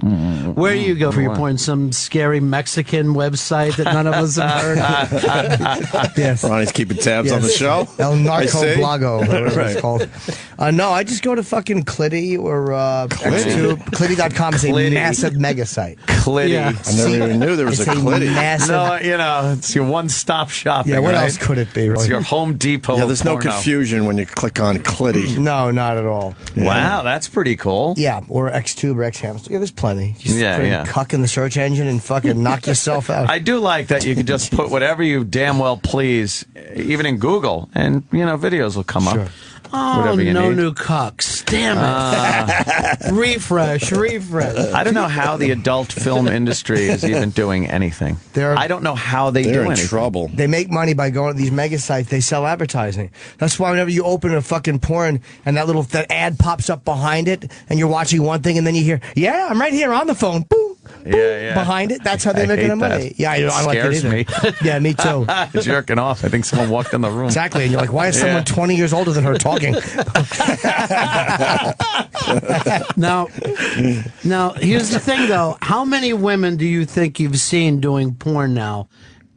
Where do you go for your porn? Some scary Mexican website that none of us have heard of? Yes. Ronnie's keeping tabs on the show. El Narco I see. Blago, whatever Right. it's called. No, I just go to fucking Clitty or X2. Clitty.com is a Clitty. massive mega site. Clitty. Yeah. I never even knew there was It's a Clitty. massive. No, you know, it's your one-stop shopping. Yeah, what right? else could it be? It's Really? your Home Depot. Yeah, there's no porno. confusion when you click on Clitty. No, not at all. Wow, that's pretty cool. Yeah, or Xtube or Xhamster. Yeah, there's plenty. Just Yeah, put a yeah. cuck in the search engine and fucking knock yourself out. I do like that you can just put whatever you damn well please, even in Google, and videos will come up. Oh, Whatever you no need. new cucks. Damn it. Refresh. I don't know how the adult film industry is even doing anything. I don't know how they do They're in anything. trouble. They make money by going to these mega sites. They sell advertising. That's why whenever you open a fucking porn and that ad pops up behind it, and you're watching one thing, and then you hear, "Yeah, I'm right here on the phone." Boom. Yeah. Behind it. That's how they're I making hate their money. that. Yeah, I don't like it Scares either. me. Yeah, me too. Jerking off. I think someone walked in the room. Exactly. And you're like, why is someone 20 years older than her talking? Now, here's the thing, though. How many women do you think you've seen doing porn now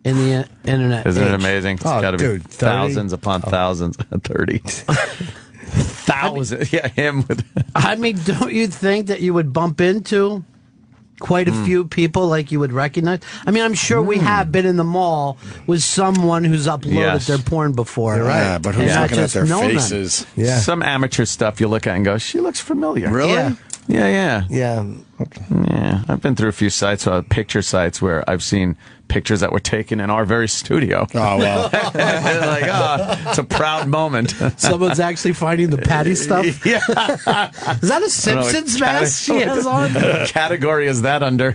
in the internet? Isn't it age? amazing? It's Oh, got to be dude, 30? thousands upon thousands. 30. Thousands. Yeah, him with. I mean, don't you think that you would bump into quite a few people like you would recognize? I mean, I'm sure we have been in the mall with someone who's uploaded Yes. their porn before. Yeah, but who's And not looking at just their known them. faces? Yeah. Some amateur stuff you look at and go, she looks familiar. Really? Yeah. Yeah. Yeah. I've been through a few sites, picture sites, where I've seen pictures that were taken in our very studio. Oh, well. It's a proud moment. Someone's actually finding the Patty stuff. Yeah. Is that a Simpsons mask she has on? What category is that under?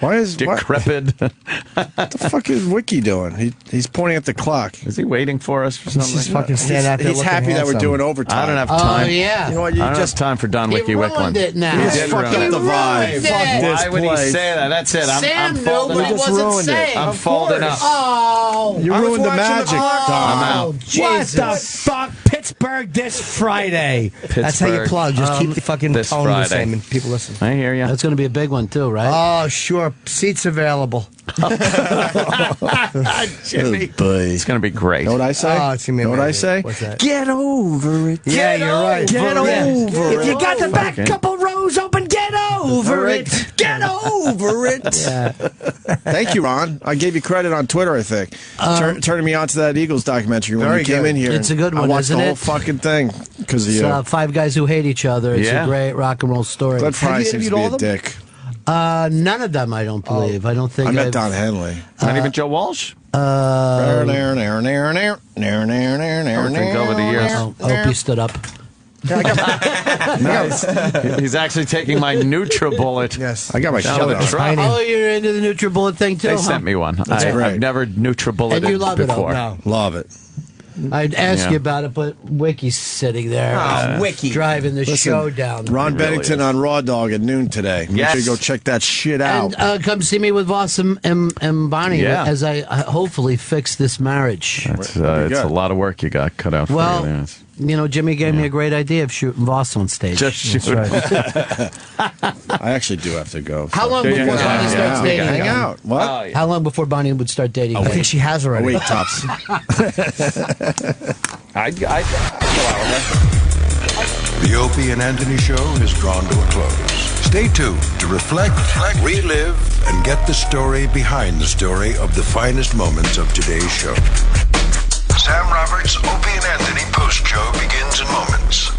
Why is Decrepit. What the fuck is Wiki doing? He's pointing at the clock. Is he waiting for us for something? Just fucking stand out there. He's looking happy that we're handsome. doing overtime. I don't have Oh, time. yeah. You know what? You I don't just have time for Don Wiki He Wickland. ruined it now. You just did fucked ruin up it. the vibe. Ruined Fuck it. this Why would he place. say that? That's it. Sam I'm knew, folding but up. he wasn't ruined it. saying. I'm folding up. Oh, You ruined the magic, Don. I'm out. oh, What Jesus. the fuck? Pittsburgh this Friday. That's how you Pittsburgh. plug. Just keep the fucking This tone the Friday. same and people listen. I hear you. That's going to be a big one, too, right? Oh, sure. Seats available. Jimmy. It's going to be great. Know what I say? Oh, it's gonna be know what I amazing. say? What's that? Get over it. Yeah, you're right. Get over If you got the back Okay. couple rows open, get over it. Get over it. Thank you, Ron. I gave you credit on Twitter, I think. Turning me on to that Eagles documentary when Very you came good. in here. It's a good I one, watched isn't the whole it? fucking thing because of It's you. Five guys who hate each other. It's Yeah. a great rock and roll story. Glenn Fry you seems to interviewed be all a of them? dick. None of them, I don't believe. I don't think I met I've- Don Henley. Not even Joe Walsh? I think over the years. Oh, Opie stood up. He's actually taking my NutriBullet. Yes. I got my Down shut the out. truck. Oh, you're into the NutriBullet thing, too, They huh? sent me one. That's great. I've never NutriBulleted And you love it, before. No. Love it. I'd ask Yeah. you about it, but Wiki's sitting there. Wiki. Driving the Listen, show down. Ron He really Bennington is. on Raw Dog at noon today. Make Yes. sure you go check that shit out. And come see me with Voss and Bonnie Yeah. as I hopefully fix this marriage. It's a lot of work you got cut out for Well, you. there. It's- you know, Jimmy gave me a great idea of shooting Voss on stage. Just shoot. I actually do have to go. How long before Bonnie starts we dating can hang again? out. What? Oh, yeah. How long before Bonnie would start dating? I think she has A already. week tops. I'd go out with her. The Opie and Anthony Show is drawn to a close. Stay tuned to reflect, relive, and get the story behind the story of the finest moments of today's show. Sam Roberts' Opie and Anthony post show begins in moments.